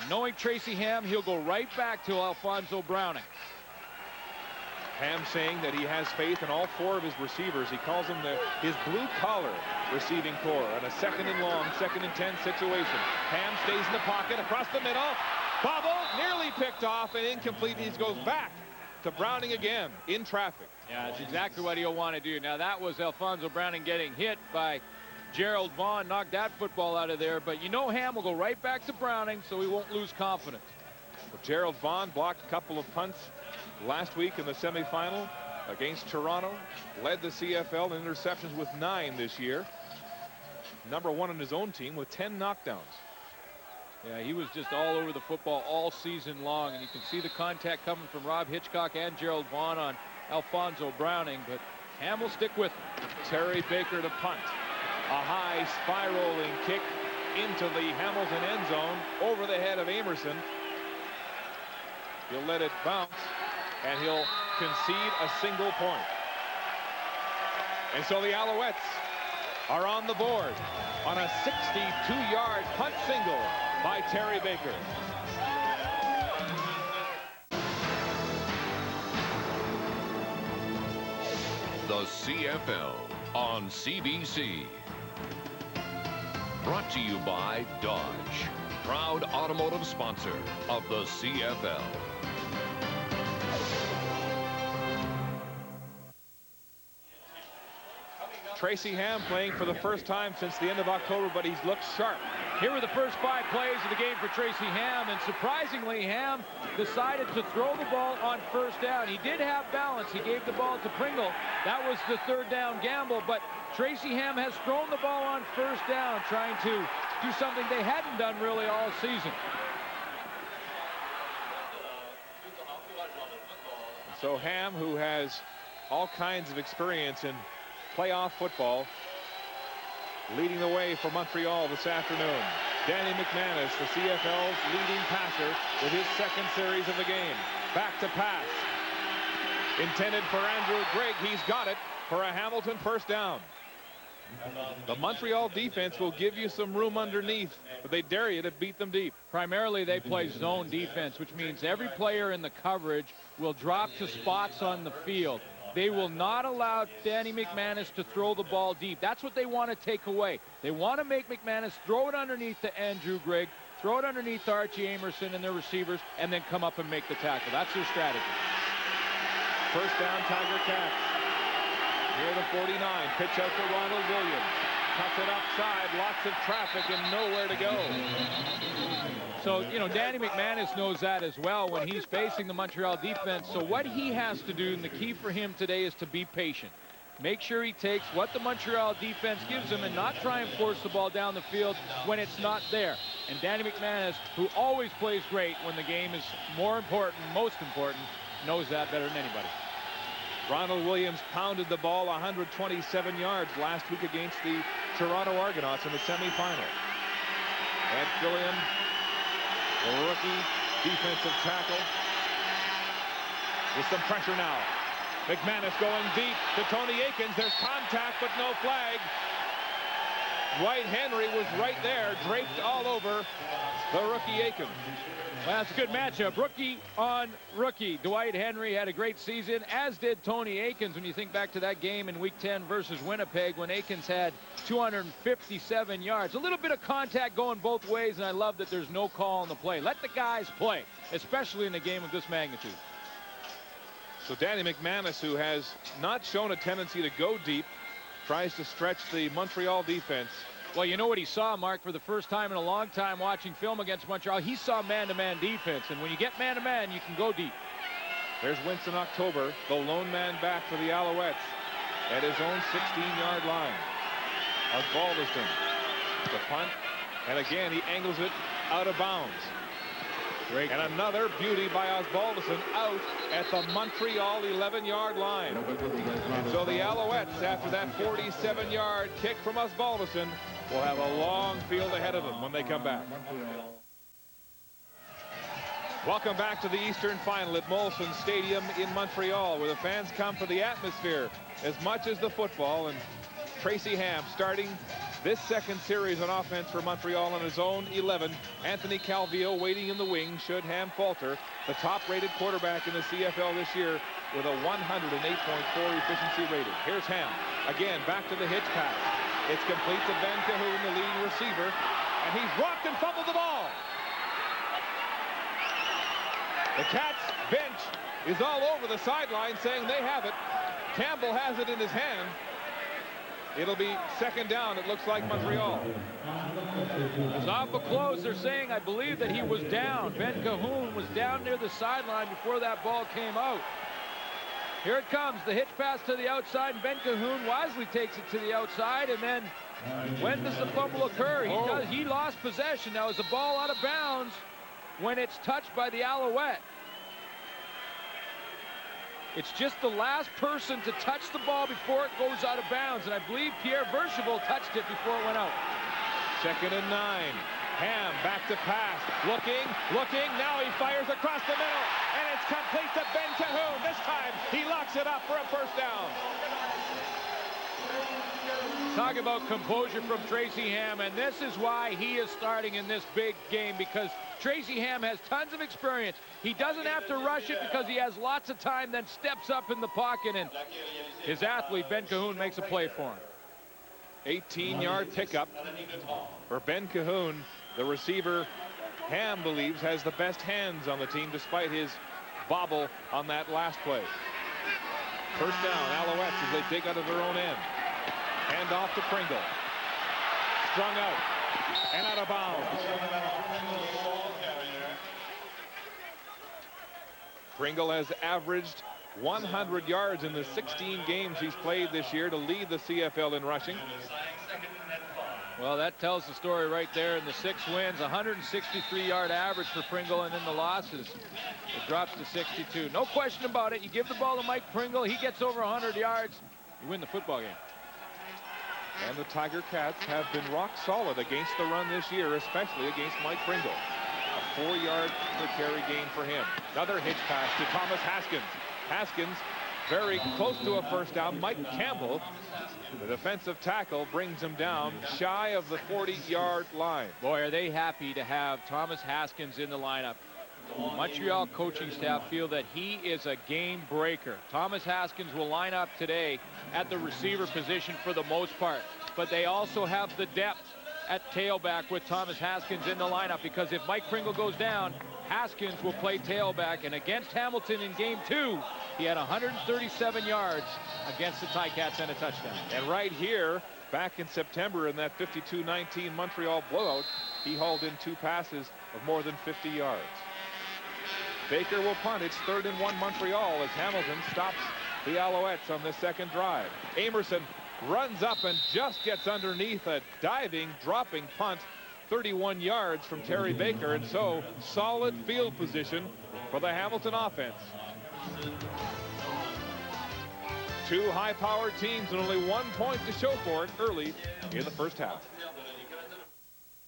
Knowing Tracy Ham, he'll go right back to Alfonso Browning. Ham saying that he has faith in all 4 of his receivers. He calls them his blue-collar receiving corps in a 2nd and long, 2nd and 10 situation. Ham stays in the pocket, across the middle. Bobble, nearly picked off and incomplete. He goes back to Browning again in traffic. Yeah, that's exactly what he'll want to do. Now, that was Alfonso Browning getting hit by Gerald Vaughn, knocked that football out of there. But you know Ham will go right back to Browning, so he won't lose confidence. Well, Gerald Vaughn blocked a couple of punts last week in the semifinal against Toronto. Led the CFL in interceptions with 9 this year. #1 on his own team with 10 knockdowns. Yeah, he was just all over the football all season long, and you can see the contact coming from Rob Hitchcock and Gerald Vaughn on Alfonso Browning, but Ham will stick with him. Terry Baker to punt. A high spiraling kick into the Hamilton end zone over the head of Amerson. He'll let it bounce, and he'll concede a single point. And so the Alouettes are on the board on a 62-yard punt single by Terry Baker. The CFL on CBC. Brought to you by Dodge, proud automotive sponsor of the CFL. Tracy Ham playing for the first time since the end of October, but he's looked sharp. Here were the first 5 plays of the game for Tracy Ham, and surprisingly, Ham decided to throw the ball on first down. He did have balance. He gave the ball to Pringle. That was the 3rd down gamble, but Tracy Ham has thrown the ball on first down, trying to do something they hadn't done really all season. So Ham, who has all kinds of experience in playoff football, leading the way for Montreal this afternoon. Danny McManus, the CFL's leading passer, with his 2nd series of the game. Back to pass. Intended for Andrew Grigg. He's got it for a Hamilton first down. The Montreal defense will give you some room underneath, but they dare you to beat them deep. Primarily, they play zone defense, which means every player in the coverage will drop to spots on the field. They will not allow Danny McManus to throw the ball deep. That's what they want to take away. They want to make McManus throw it underneath to Andrew Grigg, throw it underneath to Archie Amerson and their receivers, and then come up and make the tackle. That's their strategy. First down, Tiger Cats. Here to 49. Pitch out to Ronald Williams. Cuts it upside. Lots of traffic and nowhere to go. So, you know, Danny McManus knows that as well when he's facing the Montreal defense. So what he has to do, and the key for him today, is to be patient. Make sure he takes what the Montreal defense gives him and not try and force the ball down the field when it's not there. And Danny McManus, who always plays great when the game is more important, most important, knows that better than anybody. Ronald Williams pounded the ball 127 yards last week against the Toronto Argonauts in the semifinal. Ed Fillion, the rookie defensive tackle, with some pressure now. McManus going deep to Tony Akins. There's contact, but no flag. Dwight Henry was right there, draped all over the rookie Akins. Well, that's a good matchup. Rookie on rookie. Dwight Henry had a great season, as did Tony Akins. When you think back to that game in Week 10 versus Winnipeg, when Akins had 257 yards. A little bit of contact going both ways, and I love that there's no call on the play. Let the guys play, especially in a game of this magnitude. So Danny McManus, who has not shown a tendency to go deep, tries to stretch the Montreal defense. Well, you know what he saw, Mark, for the first time in a long time watching film against Montreal? He saw man-to-man defense, and when you get man-to-man, you can go deep. There's Winston October, the lone man back for the Alouettes at his own 16-yard line. Osbaldiston, the punt, and again, he angles it out of bounds. Great. And another beauty by Osbaldiston out at the Montreal 11-yard line. And so the Alouettes, after that 47-yard kick from Osbaldiston, will have a long field ahead of them when they come back. Welcome back to the Eastern Final at Molson Stadium in Montreal, where the fans come for the atmosphere as much as the football. And Tracy Ham starting this second series on offense for Montreal on his own 11. Anthony Calvillo waiting in the wing should Ham falter. The top-rated quarterback in the CFL this year with a 108.4 efficiency rating. Here's Ham. Again, back to the hitch pass. It's complete to Ben Cahoon, the leading receiver, and he's rocked and fumbled the ball. The Cats bench is all over the sideline saying they have it. Campbell has it in his hand. It'll be second down, it looks like Montreal. It's awful close. They're saying, I believe, that he was down. Ben Cahoon was down near the sideline before that ball came out. Here it comes, the hitch pass to the outside, and Ben Cahoon wisely takes it to the outside, and then When does the fumble occur? He lost possession. Now is the ball out of bounds when it's touched by the Alouette. It's just the last person to touch the ball before it goes out of bounds, and I believe Pierre Vercheval touched it before it went out. 2nd and 9. Ham back to pass. Looking. Now he fires across the middle, and it's complete to Ben Cahoon. This time he locks it up for a first down. Talk about composure from Tracy Ham, and this is why he is starting in this big game, because Tracy Ham has tons of experience. He doesn't have to rush it because he has lots of time, then steps up in the pocket, and his athlete, Ben Cahoon, makes a play for him. 18-yard pickup for Ben Cahoon. The receiver, Ham believes, has the best hands on the team despite his bobble on that last play. First down, Alouettes as they dig out of their own end. Hand off to Pringle. Strung out and out of bounds. Pringle has averaged 100 yards in the 16 games he's played this year to lead the CFL in rushing. Well, that tells the story right there. In the 6 wins, 163-yard average for Pringle, and in the losses, it drops to 62. No question about it. You give the ball to Mike Pringle, he gets over 100 yards, you win the football game. And the Tiger Cats have been rock solid against the run this year, especially against Mike Pringle. A 4-yard per carry gain for him. Another hitch pass to Thomas Haskins. Haskins very close to a first down. Mike Campbell, the defensive tackle, brings him down shy of the 40-yard line. Boy, are they happy to have Thomas Haskins in the lineup. Montreal coaching staff feel that he is a game breaker. Thomas Haskins will line up today at the receiver position for the most part, but they also have the depth at tailback with Thomas Haskins in the lineup, because if Mike Pringle goes down, Haskins will play tailback. And against Hamilton in game 2, he had 137 yards against the Ticats and a touchdown. And right here, back in September in that 52-19 Montreal blowout, he hauled in 2 passes of more than 50 yards. Baker will punt. It's 3rd and 1 Montreal as Hamilton stops the Alouettes on the 2nd drive. Amerson runs up and just gets underneath a diving, dropping punt, 31 yards from Terry Baker, and so solid field position for the Hamilton offense. 2 high-powered teams and only 1 point to show for it early in the first half.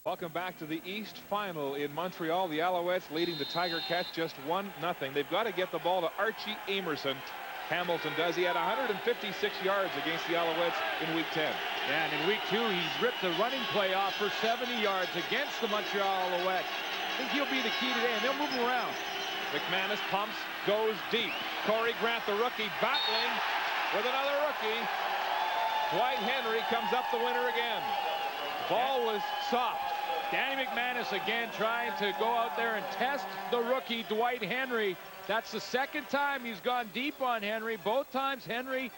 Welcome back to the East Final in Montreal. The Alouettes leading the Tiger Cats just 1-0. They've got to get the ball to Archie Amerson. Hamilton does. He had 156 yards against the Alouettes in Week 10. Yeah, and in Week 2, he's ripped a running play off for 70 yards against the Montreal Alouettes. I think he'll be the key today, and they'll move him around. McManus pumps, goes deep. Corey Grant, the rookie, battling with another rookie. Dwight Henry comes up the winner again. Ball was soft. Danny McManus again trying to go out there and test the rookie, Dwight Henry. That's the 2nd time he's gone deep on Henry. Both times Henry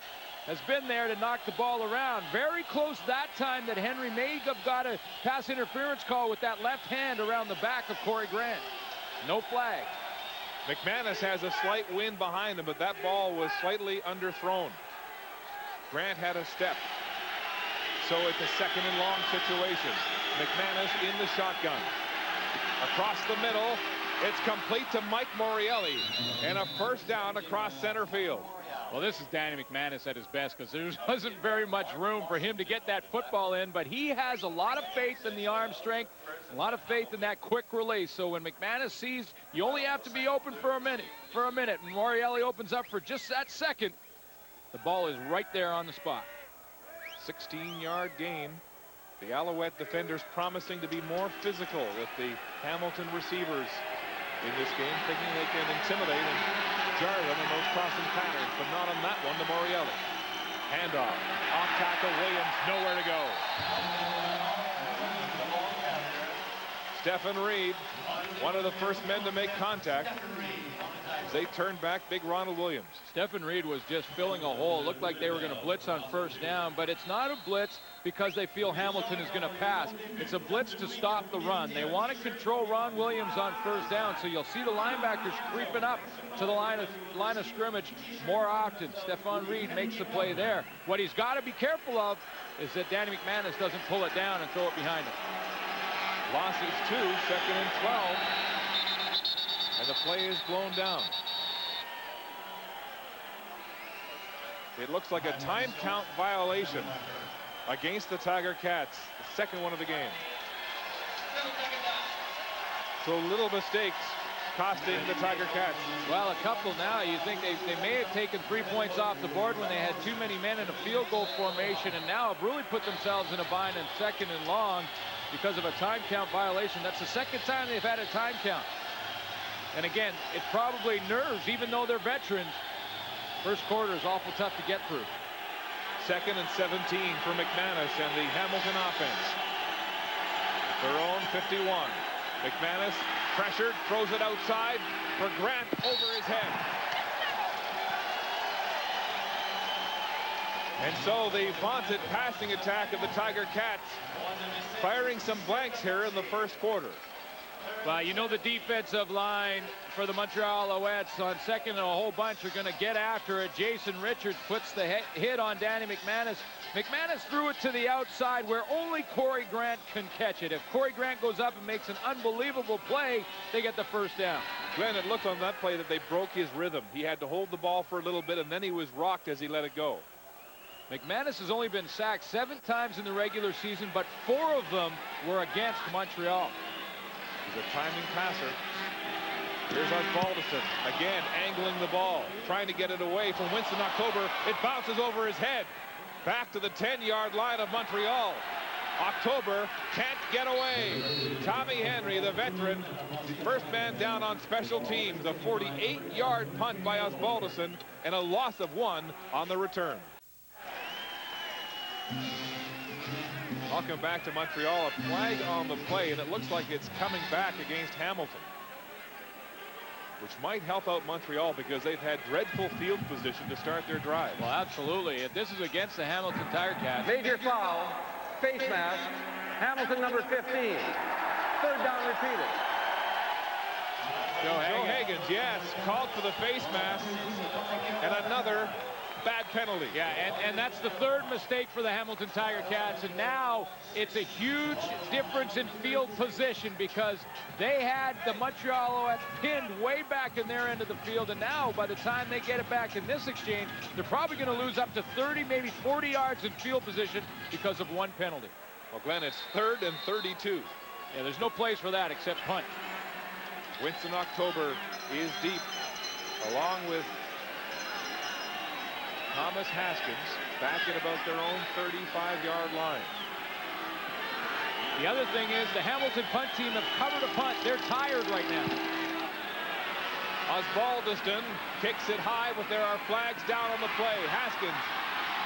has been there to knock the ball around. Very close that time that Henry may have got a pass interference call with that left hand around the back of Corey Grant. No flag. McManus has a slight wind behind him, but that ball was slightly underthrown. Grant had a step. So it's a 2nd and long situation. McManus in the shotgun. Across the middle, it's complete to Mike Morreale, and a first down across center field. Well, this is Danny McManus at his best, because there wasn't very much room for him to get that football in, but he has a lot of faith in the arm strength, a lot of faith in that quick release. So when McManus sees you only have to be open for a minute, and Morreale opens up for just that second, the ball is right there on the spot. 16-yard gain. The Alouette defenders promising to be more physical with the Hamilton receivers in this game, thinking they can intimidate and jar them in those crossing patterns, but not on that one to Morreale. Handoff. Off tackle, Williams, nowhere to go. Stephen Reed, one of the first men to make contact. As they turn back, big Ronald Williams. Stephen Reed was just filling a hole. It looked like they were going to blitz on first down, but it's not a blitz. because they feel Hamilton is going to pass. It's a blitz to stop the run. They want to control Ron Williams on first down, so you'll see the linebackers creeping up to the line of scrimmage more often. Stephon Reed makes the play there. What he's got to be careful of is that Danny McManus doesn't pull it down and throw it behind him. Losses 2, 2nd and 12. And the play is blown down. It looks like a time count violation against the Tiger Cats, the second one of the game. So little mistakes costing the Tiger Cats. Well, a couple now. You think they may have taken 3 points off the board when they had too many men in a field goal formation, and now have really put themselves in a bind in 2nd and long because of a time count violation. That's the second time they've had a time count. And again, it's probably nerves, even though they're veterans. First quarter is awful tough to get through. 2nd and 17 for McManus and the Hamilton offense. Their own 51. McManus pressured, throws it outside for Grant over his head. And so the vaunted passing attack of the Tiger Cats firing some blanks here in the first quarter. Well, you know the defensive line for the Montreal Alouettes on second and a whole bunch are going to get after it. Jason Richards puts the hit on Danny McManus. McManus threw it to the outside where only Corey Grant can catch it. If Corey Grant goes up and makes an unbelievable play, they get the first down. Glenn, it looked on that play that they broke his rhythm. He had to hold the ball for a little bit, and then he was rocked as he let it go. McManus has only been sacked 7 times in the regular season, but 4 of them were against Montreal. He's a timing passer. Here's Osbaldiston again angling the ball, trying to get it away from Winston October. It bounces over his head. Back to the 10-yard line of Montreal. October can't get away. Tommy Henry, the veteran, first man down on special teams. A 48-yard punt by Osbaldiston and a loss of 1 on the return. Welcome back to Montreal. A flag on the play, and it looks like it's coming back against Hamilton, which might help out Montreal because they've had dreadful field position to start their drive. Well, absolutely. If this is against the Hamilton Tiger Cats. Major foul, face mask, Hamilton number 15. 3rd down repeated. Joe Higgins, yes, called for the face mask, and another bad penalty. Yeah, and that's the 3rd mistake for the Hamilton Tiger Cats, and now it's a huge difference in field position because they had the Montreal Alouettes pinned way back in their end of the field, and now by the time they get it back in this exchange, they're probably going to lose up to 30, maybe 40 yards in field position because of 1 penalty. Well, Glenn, it's 3rd and 32. Yeah, there's no place for that except punt. Winston October is deep, along with Thomas Haskins back at about their own 35-yard line. The other thing is the Hamilton punt team have covered a punt. They're tired right now. Osbaldiston kicks it high, but there are flags down on the play. Haskins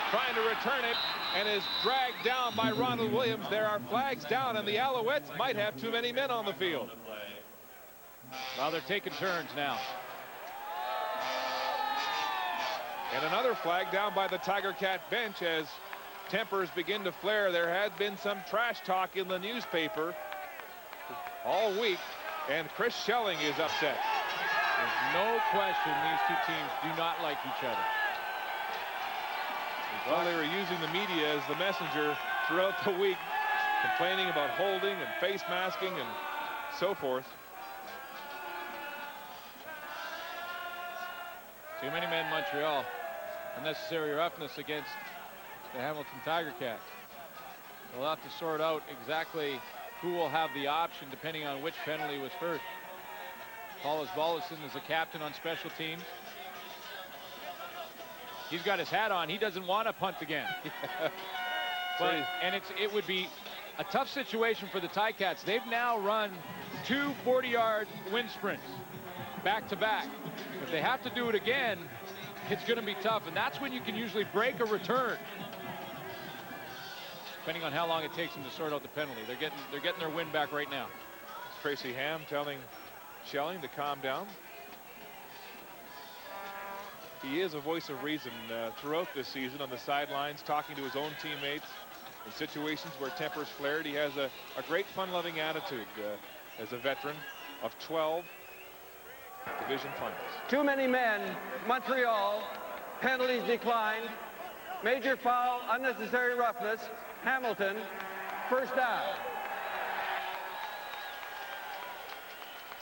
trying to return it and is dragged down by Ronald Williams. There are flags down, and the Alouettes might have too many men on the field. Well, they're taking turns now. And another flag down by the Tiger Cat bench as tempers begin to flare. There had been some trash talk in the newspaper all week, and Chris Schelling is upset. There's no question these 2 teams do not like each other. Well, they were using the media as the messenger throughout the week, complaining about holding and face masking and so forth. Too many men, Montreal. Unnecessary roughness against the Hamilton Tiger Cats. We'll have to sort out exactly who will have the option depending on which penalty was first. Paul Osbaldiston is the captain on special teams. He's got his hat on. He doesn't want to punt again. And it would be a tough situation for the Ticats. They've now run 2 40-yard wind sprints back to back. If they have to do it again, it's going to be tough, and that's when you can usually break a return, depending on how long it takes them to sort out the penalty. They're getting their win back right now. It's Tracy Ham telling Schelling to calm down. He is a voice of reason throughout this season on the sidelines, talking to his own teammates, In situations where tempers flared, he has a great fun-loving attitude as a veteran of 12 division finals. Too many men, Montreal. Penalties declined. Major foul, unnecessary roughness. Hamilton, first down.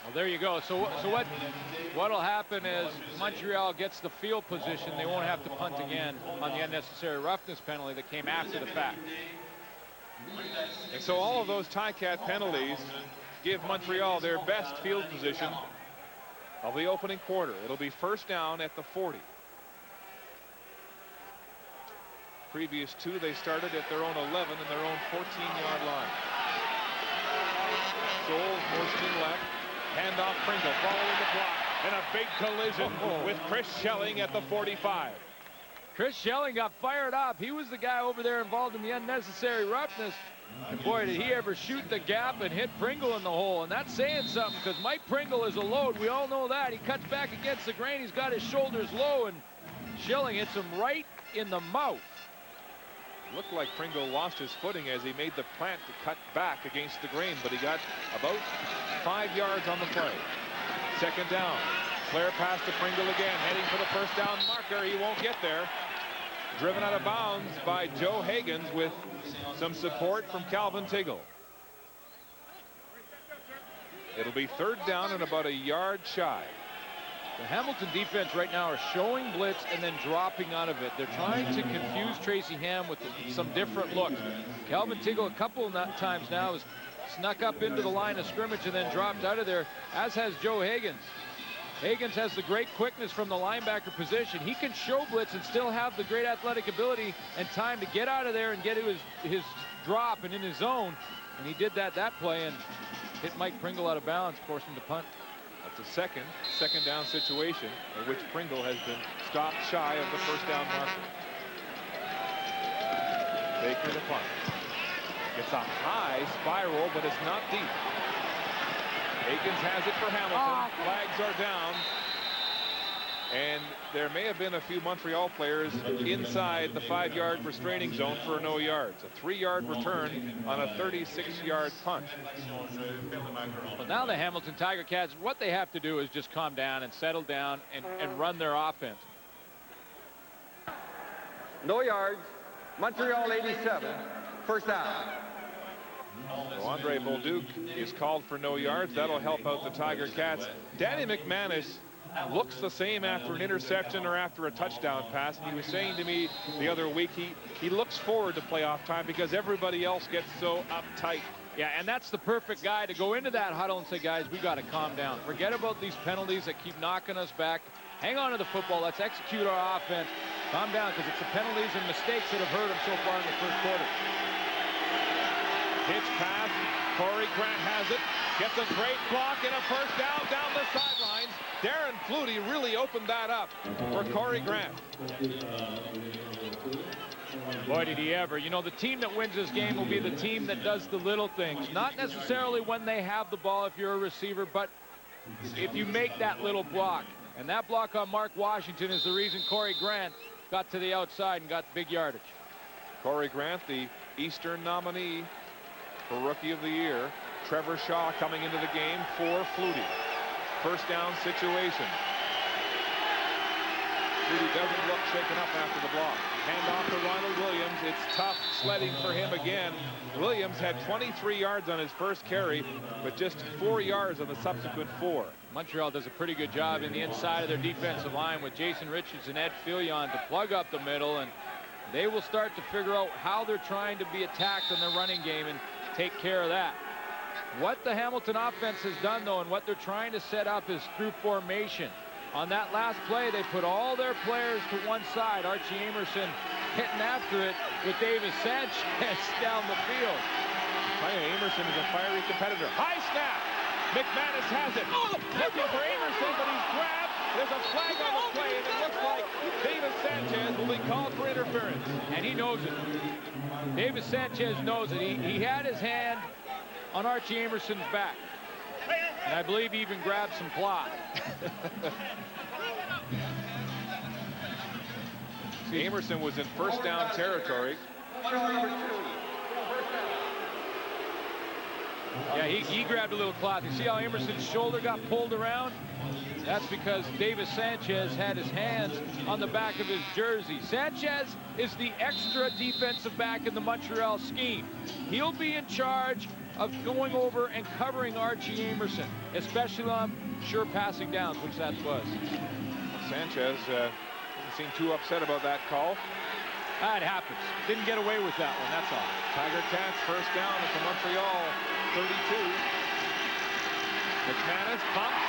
Well, there you go. So what'll happen is Montreal gets the field position. They won't have to punt again on the unnecessary roughness penalty that came after the fact. And so all of those Ticat penalties give Montreal their best field position of the opening quarter. It'll be first down at the 40. Previous two, they started at their own 11 and their own 14-yard line. Scholes motioning left. Handoff Pringle following the block. And a big collision with Chris Schelling at the 45. Chris Schelling got fired up. He was the guy over there involved in the unnecessary roughness. And boy, did he ever shoot the gap and hit Pringle in the hole. And that's saying something, because Mike Pringle is a load. We all know that. He cuts back against the grain. He's got his shoulders low, and Schelling hits him right in the mouth. Looked like Pringle lost his footing as he made the plant to cut back against the grain, but he got about 5 yards on the play. Second down. Flair pass to Pringle again, heading for the first down marker. He won't get there. Driven out of bounds by Joe Higgins with some support from Calvin Tiggle. It'll be third down and about a yard shy. The Hamilton defense right now are showing blitz and then dropping out of it. They're trying to confuse Tracy Ham with some different looks. Calvin Tiggle a couple of times now has snuck up into the line of scrimmage and then dropped out of there, as has Joe Higgins. Higgins has the great quickness from the linebacker position. He can show blitz and still have the great athletic ability and time to get out of there and get to his drop and in his zone. And he did that play and hit Mike Pringle out of bounds, forced him to punt. That's a second down situation in which Pringle has been stopped shy of the first down marker. Baker to punt. It's a high spiral, but it's not deep. Aikens has it for Hamilton. Flags are down. And there may have been a few Montreal players inside the 5-yard restraining zone for no yards. A 3-yard return on a 36-yard punt. Well, now the Hamilton Tiger Cats, what they have to do is just calm down and settle down and run their offense. No yards. Montreal 87. First down. So Andre Bolduc is called for no yards. That'll help out the Tiger Cats. Danny McManus looks the same after an interception or after a touchdown pass. And he was saying to me the other week he looks forward to playoff time because everybody else gets so uptight. Yeah, and that's the perfect guy to go into that huddle and say, guys, we got to calm down. Forget about these penalties that keep knocking us back. Hang on to the football. Let's execute our offense. Calm down, because it's the penalties and mistakes that have hurt him so far in the first quarter. Pitch pass. Corey Grant has it. Gets a great block and a first down the sidelines. Darren Flutie really opened that up for Corey Grant. Boy, did he ever. You know, the team that wins this game will be the team that does the little things. Not necessarily when they have the ball if you're a receiver, but if you make that little block. And that block on Mark Washington is the reason Corey Grant got to the outside and got big yardage. Corey Grant, the Eastern nominee for Rookie of the Year. Trevor Shaw coming into the game for Flutie. First down situation. Flutie doesn't look shaken up after the block. Hand off to Ronald Williams. It's tough sledding for him again. Williams had 23 yards on his first carry, but just 4 yards on the subsequent 4. Montreal does a pretty good job in the inside of their defensive line with Jason Richards and Ed Fillion to plug up the middle, and they will start to figure out how they're trying to be attacked in their running game and take care of that. What the Hamilton offense has done, though, and what they're trying to set up is through formation. On that last play, they put all their players to one side. Archie Amerson hitting after it with Davis Sanchez down the field. Amerson is a fiery competitor. High snap. McManus has it. Looking for Amerson, but he's grabbed. There's a flag on the play, and it looks like Davis Sanchez will be called for interference. And he knows it. Davis Sanchez knows it. He had his hand on Archie Amerson's back. And I believe he even grabbed some ply. Amerson was in first down territory. Yeah, he grabbed a little cloth. You see how Emerson's shoulder got pulled around? That's because Davis Sanchez had his hands on the back of his jersey. Sanchez is the extra defensive back in the Montreal scheme. He'll be in charge of going over and covering Archie Emerson, especially on sure passing downs, which that was. Sanchez doesn't seem too upset about that call. It happens. Didn't get away with that one, that's all. Tiger Cats first down at the Montreal 32. McManus pumps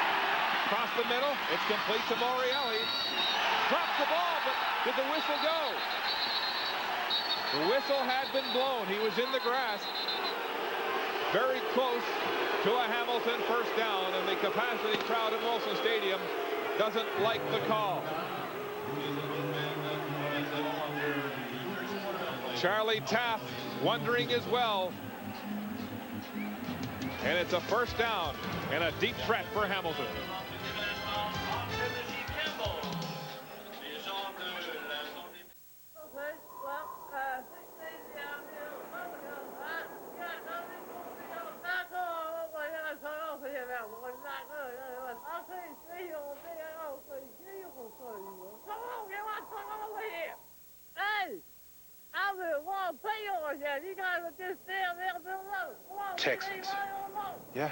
across the middle. It's complete to Morreale. Drops the ball, but did the whistle go? The whistle had been blown. He was in the grass. Very close to a Hamilton first down, and the capacity crowd at Molson Stadium doesn't like the call. Charlie Taft wondering as well. And it's a first down and a deep threat for Hamilton. Texans. Yeah.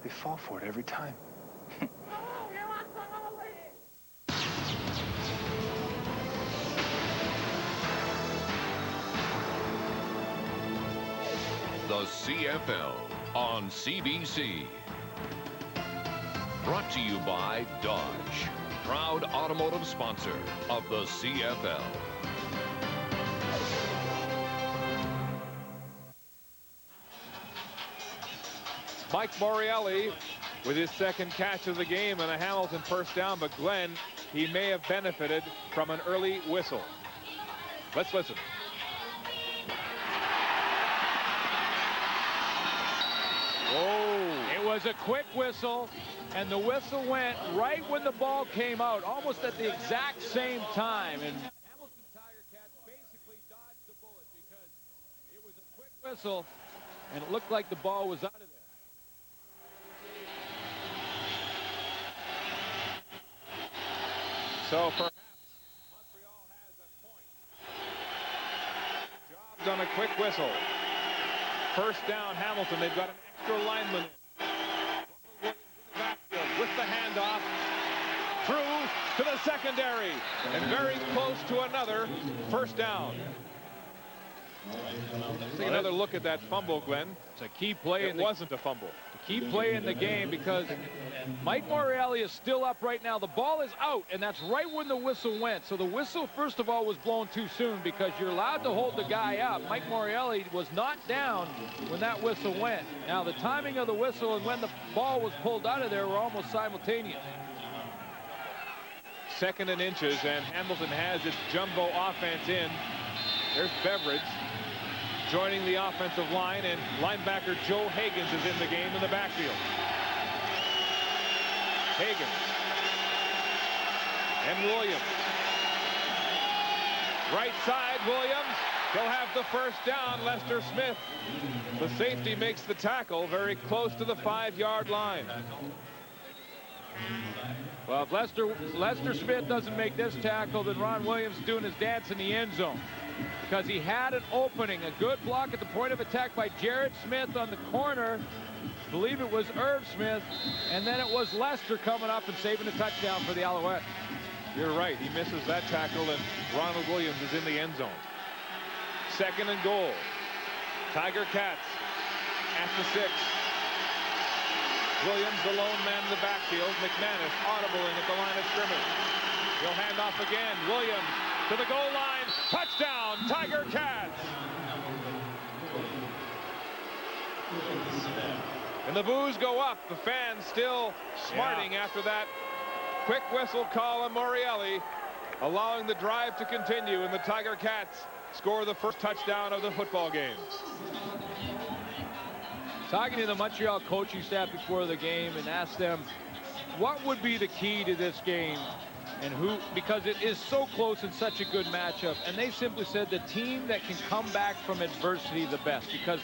They fall for it every time. The CFL on CBC. Brought to you by Dodge, proud automotive sponsor of the CFL. Mike Morreale with his second catch of the game and a Hamilton first down, but Glenn, he may have benefited from an early whistle. Let's listen. Oh, it was a quick whistle, and the whistle went right when the ball came out, almost at the exact same time. And Hamilton Tiger Cats basically dodged the bullet because it was a quick whistle, and it looked like the ball was out of there. So perhaps Montreal has a point. Jobs on a quick whistle. First down, Hamilton. They've got an extra lineman in the backfield with the handoff. Through to the secondary. And very close to another first down. Take another look at that fumble, Glenn. It's a key play. It wasn't a fumble. A key play in the game because Mike Morreale is still up right now. The ball is out, and that's right when the whistle went. So the whistle, first of all, was blown too soon because you're allowed to hold the guy up. Mike Morreale was not down when that whistle went. Now, the timing of the whistle and when the ball was pulled out of there were almost simultaneous. Second and inches, and Hamilton has its jumbo offense in. There's Beveridge joining the offensive line, and linebacker Joe Higgins is in the game in the backfield. Higgins and Williams. Right side, Williams. He'll have the first down. Lester Smith, the safety, makes the tackle very close to the 5-yard line. Well, if Lester Smith doesn't make this tackle, then Ron Williams is doing his dance in the end zone. Because he had an opening, a good block at the point of attack by Jared Smith on the corner. I believe it was Irv Smith, and then it was Lester coming up and saving a touchdown for the Alouettes. You're right, he misses that tackle, and Ronald Williams is in the end zone. Second and goal. Tiger Cats at the 6. Williams, the lone man in the backfield. McManus audibling at the line of scrimmage. He'll hand off again. Williams to the goal line. Touchdown, Tiger Cats. And the boos go up. The fans still smarting after that quick whistle call on Morreale, allowing the drive to continue, and the Tiger Cats score the first touchdown of the football game. Talking to the Montreal coaching staff before the game and asked them what would be the key to this game and who, because it is so close and such a good matchup, and they simply said the team that can come back from adversity the best, because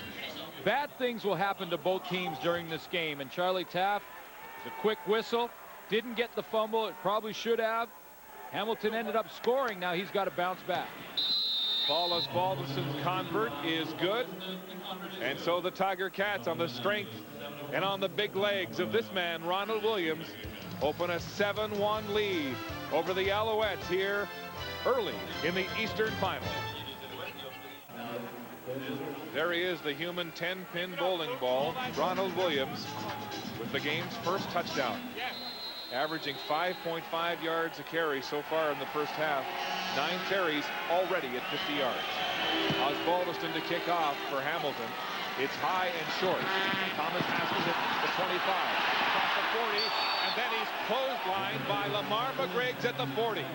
bad things will happen to both teams during this game. And Charlie Taft, was a quick whistle, didn't get the fumble. It probably should have. Hamilton ended up scoring. Now he's got to bounce back. Paulus Balduson's convert is good. And so the Tiger Cats, on the strength and on the big legs of this man, Ronald Williams, open a 7-1 lead over the Alouettes here early in the Eastern Final. There he is, the human 10-pin bowling ball, Ronald Williams, with the game's first touchdown. Averaging 5.5 yards a carry so far in the first half. 9 carries already at 50 yards. Osbaldiston to kick off for Hamilton. It's high and short. Thomas Haskins at the 25. Across the 40, and then he's clotheslined by Lamar McGriggs at the 40.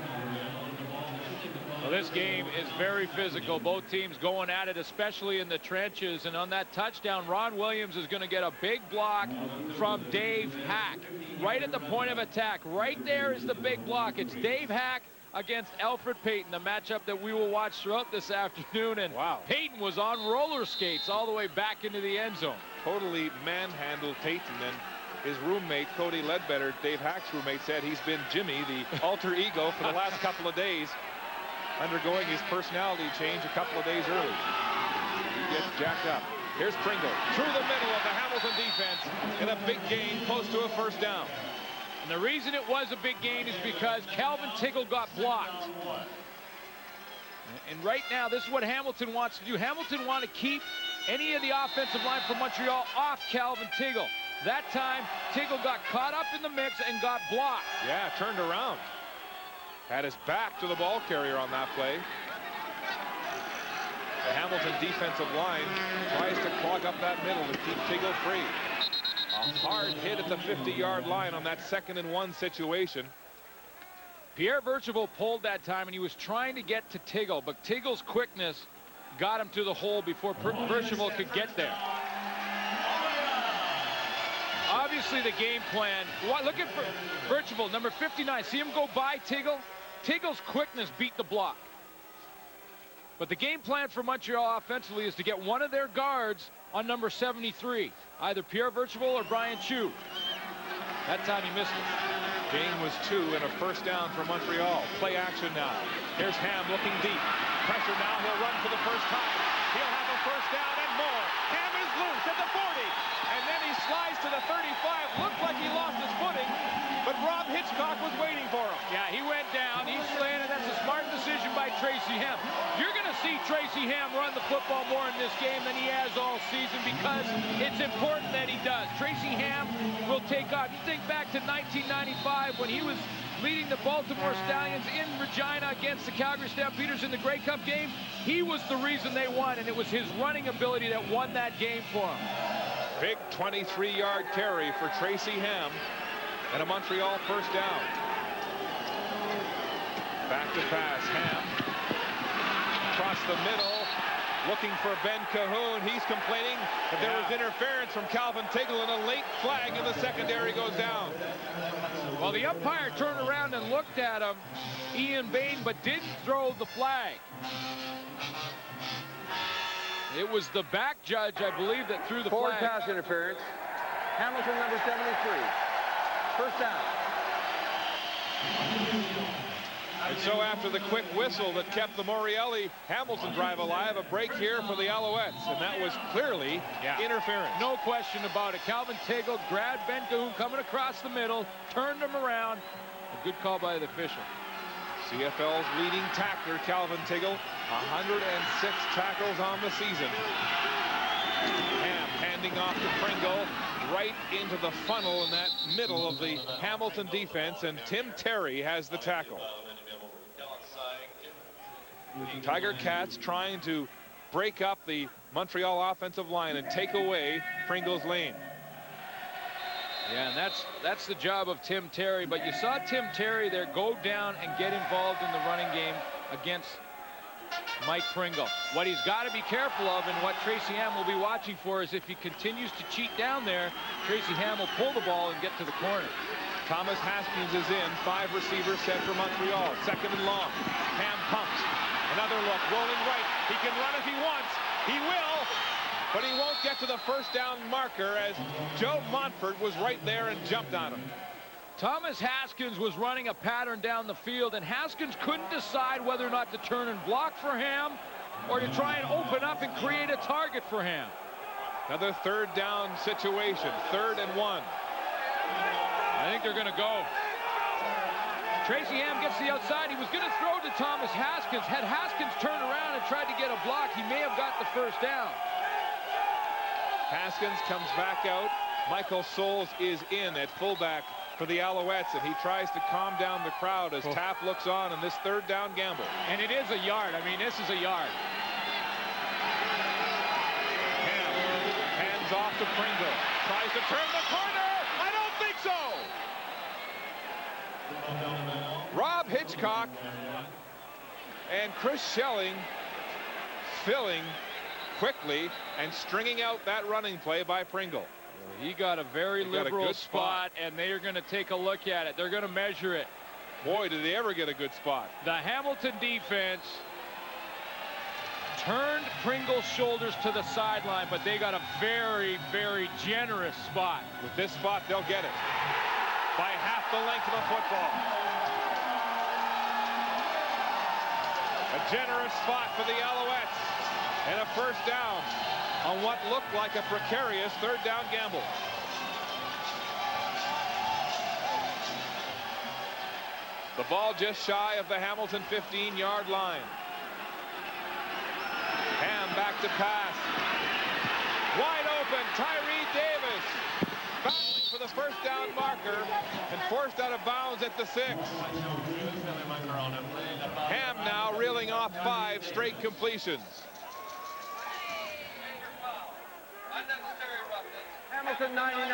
Well, this game is very physical. Both teams going at it, especially in the trenches. And on that touchdown, Ron Williams is going to get a big block from Dave Hack. Right at the point of attack. Right there is the big block. It's Dave Hack against Alfred Payton, the matchup that we will watch throughout this afternoon. And wow, Payton was on roller skates all the way back into the end zone. Totally manhandled Payton, and his roommate, Cody Ledbetter, Dave Hack's roommate, said he's been Jimmy, the alter ego, for the last couple of days, undergoing his personality change a couple of days early. He gets jacked up. Here's Pringle through the middle of the Hamilton defense in a big gain, close to a first down. And the reason it was a big gain is because Calvin Tiggle got blocked. And right now, this is what Hamilton wants to do. Hamilton want to keep any of the offensive line from Montreal off Calvin Tiggle. That time, Tiggle got caught up in the mix and got blocked. Yeah, turned around. Had his back to the ball carrier on that play. The Hamilton defensive line tries to clog up that middle to keep Tiggle free. A hard hit at the 50-yard line on that 2nd and 1 situation. Pierre Vercheval pulled that time, and he was trying to get to Tiggle, but Tiggle's quickness got him to the hole before Vercheval could get there. Obviously, the game plan. Look at Vercheval, number 59. See him go by Tiggle? Tiggle's quickness beat the block. But the game plan for Montreal offensively is to get one of their guards on number 73, either Pierre Vercheval or Brian Chew. That time he missed it. Gain was 2 and a first down for Montreal. Play action now. Here's Ham looking deep. Pressure now. He'll run for the first time. He'll have a first down and more. Ham is loose at the 40. And then he slides to the 35. Looked like he lost his footing, but Rob Hitchcock was waiting for him. Yeah, he went down. He slanted. That's a smart decision by Tracy Ham. You're going to see Tracy Ham run the football more in this game than he has all season because it's important that he does. Tracy Ham will take off. You think back to 1995 when he was leading the Baltimore Stallions in Regina against the Calgary Stampeders in the Grey Cup game. He was the reason they won, and it was his running ability that won that game for him. Big 23-yard carry for Tracy Ham and a Montreal first down. Back to pass. Ham across the middle, looking for Ben Cahoon. He's complaining that there was interference from Calvin Tiggle, and a late flag in the secondary goes down. Well, the umpire turned around and looked at him, Ian Bain, but didn't throw the flag. It was the back judge, I believe, that threw the Forward flag. pass interference. Hamilton, number 73. First down. And so after the quick whistle that kept the Morreale-Hamilton drive alive, a break here for the Alouettes, and that was clearly interference. No question about it. Calvin Tiggle grabbed Ben Cahoon coming across the middle, turned him around. A good call by the official. CFL's leading tackler, Calvin Tiggle, 106 tackles on the season. Ham handing off to Pringle, right into the funnel in that middle of the Hamilton defense, and Tim Terry has the tackle. Tiger Cats trying to break up the Montreal offensive line and take away Pringle's lane. Yeah, and that's the job of Tim Terry. But you saw Tim Terry there go down and get involved in the running game against Mike Pringle. What he's got to be careful of, and what Tracy Ham will be watching for, is if he continues to cheat down there, Tracy Ham will pull the ball and get to the corner. Thomas Haskins is in. 5 receivers set for Montreal. 2nd and long. Ham pumps. Another look, rolling right. He can run if he wants. He will. but he won't get to the first down marker as Joe Montfort was right there and jumped on him. Thomas Haskins was running a pattern down the field, and Haskins couldn't decide whether or not to turn and block for Ham or to try and open up and create a target for Ham. Another third down situation, 3rd and 1. I think they're going to go. Tracy Ham gets the outside. He was going to throw to Thomas Haskins. Had Haskins turned around and tried to get a block, he may have got the first down. Haskins comes back out. Michael Souls is in at fullback for the Alouettes, and he tries to calm down the crowd as Tapp looks on in this 3rd down gamble. And it is a yard. I mean, this is a yard. Ham hands off to Pringle. Tries to turn the corner. I don't think so. Rob Hitchcock and Chris Schelling filling quickly and stringing out that running play by Pringle. He got a very liberal spot, and they are going to take a look at it. They're going to measure it. Boy, did they ever get a good spot. The Hamilton defense turned Pringle's shoulders to the sideline, but they got a very, very generous spot. With this spot, they'll get it by half the length of the football. A generous spot for the Alouettes and a first down on what looked like a precarious 3rd down gamble. The ball just shy of the Hamilton 15-yard line. Ham back to pass. Wide open, Tyree Davis battling for the first down marker and forced out of bounds at the 6. Ham now reeling off 5 straight completions. Hamilton 99.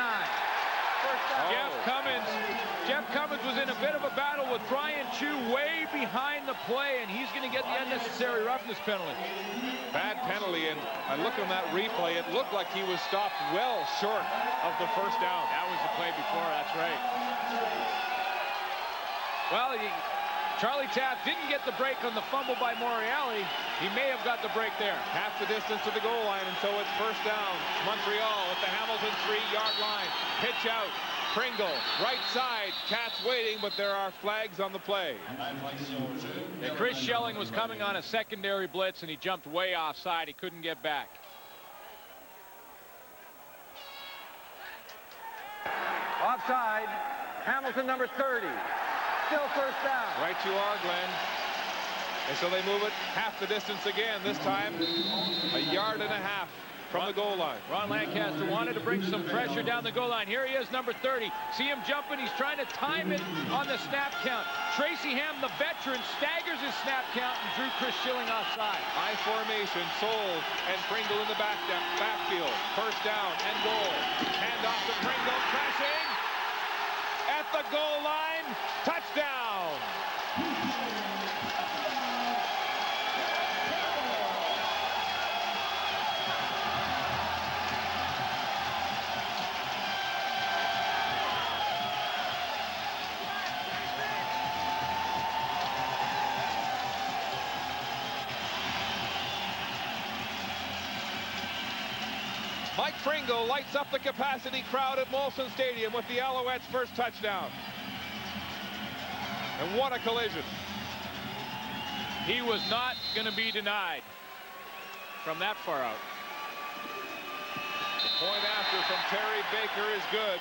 Jeff Cummins was in a bit of a battle with Brian Chu way behind the play, and he's going to get the unnecessary roughness penalty. Bad penalty, and I looked on that replay. It looked like he was stopped well short of the first down. That was the play before, that's right. Well, Charlie Taft didn't get the break on the fumble by Montreal. He may have got the break there. Half the distance to the goal line, and so it's first down. Montreal at the Hamilton 3-yard line. Pitch out. Pringle, right side. Cats waiting, but there are flags on the play. And Chris Schelling was coming on a secondary blitz, and he jumped way offside. He couldn't get back. Offside. Hamilton number 30. Still first down. Right you are, Glenn. And so they move it half the distance again. This time, a yard and a half from the goal line. Ron Lancaster wanted to bring some pressure down the goal line. Here he is, number 30. See him jumping. He's trying to time it on the snap count. Tracy Ham, the veteran, staggers his snap count and drew Chris Schelling offside. High formation, Souls and Pringle in the backfield. First down and goal. Hand off to Pringle, crashing at the goal line. Touchdown. Mike Pringle lights up the capacity crowd at Molson Stadium with the Alouettes' first touchdown. And what a collision. He was not going to be denied from that far out. The point after from Terry Baker is good.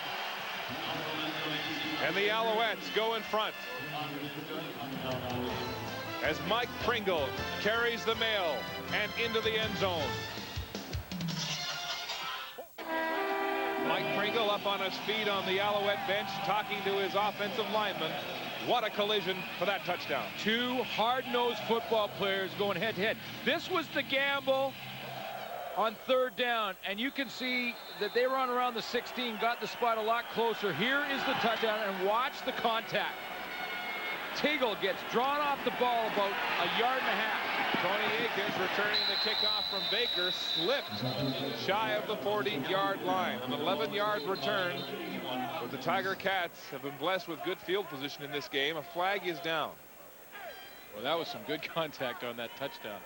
And the Alouettes go in front as Mike Pringle carries the mail and into the end zone. Mike Pringle up on his feet on the Alouette bench talking to his offensive lineman. What a collision for that touchdown. Two hard-nosed football players going head-to-head. This was the gamble on third down, and you can see that they run around the 16, got the spot a lot closer. Here is the touchdown, and watch the contact. Tiggle gets drawn off the ball about a yard and a half. Tony Akins returning the kickoff from Baker slipped shy of the 40-yard line. An 11-yard return. But the Tiger Cats have been blessed with good field position in this game. A flag is down. Well, that was some good contact on that touchdown.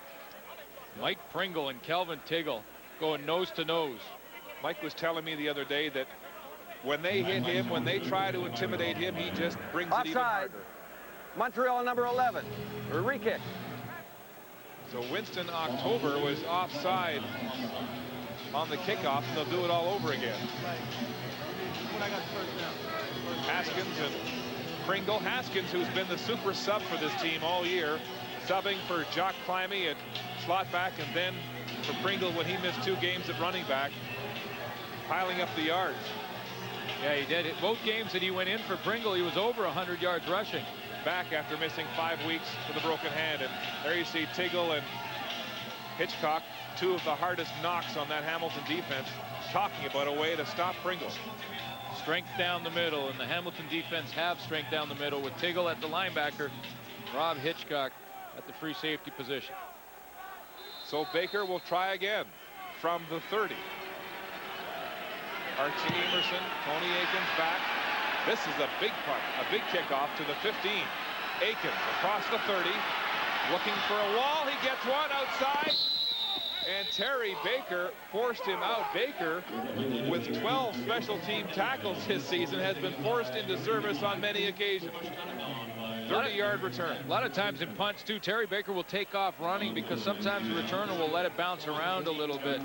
Mike Pringle and Kelvin Tiggle going nose to nose. Mike was telling me the other day that when they hit him, when they try to intimidate him, he just brings it even harder. Montreal number 11. Re-kick. So Winston October was offside on the kickoff, and they'll do it all over again. Haskins and Pringle. Haskins, who's been the super sub for this team all year, subbing for Jock Climby at slot back, and then for Pringle when he missed 2 games at running back, piling up the yards. Yeah, he did. Both games that he went in for Pringle, he was over 100 yards rushing. Back after missing 5 weeks with a broken hand. And there you see Tiggle and Hitchcock, 2 of the hardest knocks on that Hamilton defense, talking about a way to stop Pringle. Strength down the middle, and the Hamilton defense have strength down the middle with Tiggle at the linebacker, Rob Hitchcock at the free safety position. So Baker will try again from the 30. Archie Emerson, Tony Aikens back. This is a big punt, a big kickoff to the 15. Aikens across the 30, looking for a wall. He gets one outside, and Terry Baker forced him out. Baker, with 12 special team tackles this season, has been forced into service on many occasions. 30-yard return. A lot of times in punts, too, Terry Baker will take off running because sometimes the returner will let it bounce around a little bit.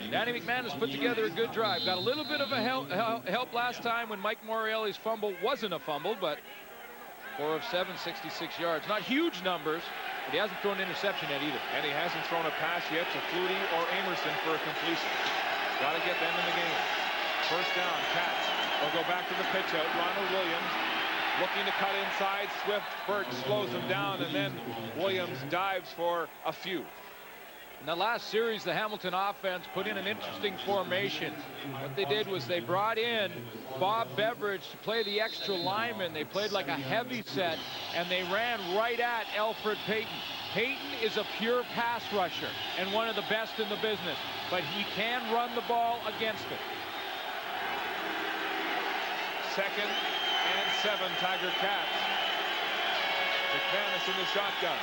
Danny McManus put together a good drive. Got a little bit of a help last time when Mike Morreale's fumble wasn't a fumble, but 4 of 7, 66 yards. Not huge numbers, but he hasn't thrown an interception yet either. And he hasn't thrown a pass yet to Flutie or Amerson for a completion. Got to get them in the game. First down, Cats. They'll go back to the pitch out. Ronald Williams looking to cut inside. Swift Burt slows him down, and then Williams dives for a few. In the last series, the Hamilton offense put in an interesting formation. What they did was they brought in Bob Beveridge to play the extra lineman. They played like a heavy set, and they ran right at Alfred Payton. Payton is a pure pass rusher and one of the best in the business, but he can run the ball against it. 2nd and 7, Tiger Cats. McManus in the shotgun.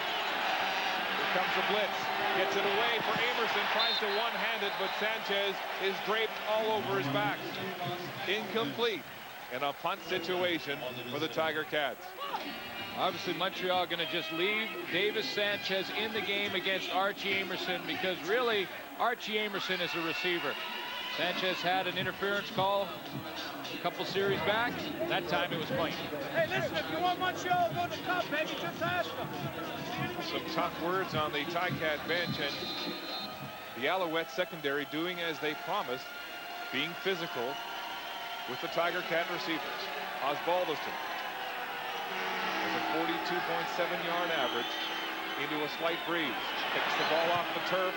Here comes a blitz. Gets it away for Amerson. Tries to one-hand it, but Sanchez is draped all over his back. Incomplete in a punt situation for the Tiger Cats. Obviously, Montreal going to just leave Davis Sanchez in the game against Archie Amerson because really, Archie Amerson is a receiver. Sanchez had an interference call a couple series back. That time it was clean. Hey, listen, if you want Montreal to go to the cup, baby, just ask them. Some tough words on the Ticat bench, and the Alouette secondary doing as they promised, being physical with the Tiger Cat receivers. Osbaldiston has a 42.7-yard average into a slight breeze. Picks the ball off the turf.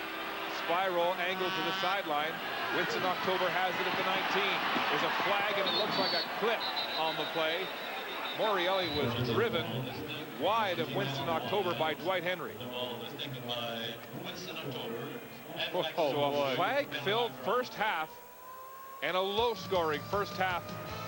Spiral angle to the sideline. Winston October has it at the 19. There's a flag, and it looks like a clip on the play. Morreale was driven wide of Winston October by Dwight Henry. So a flag-filled first half and a low-scoring first half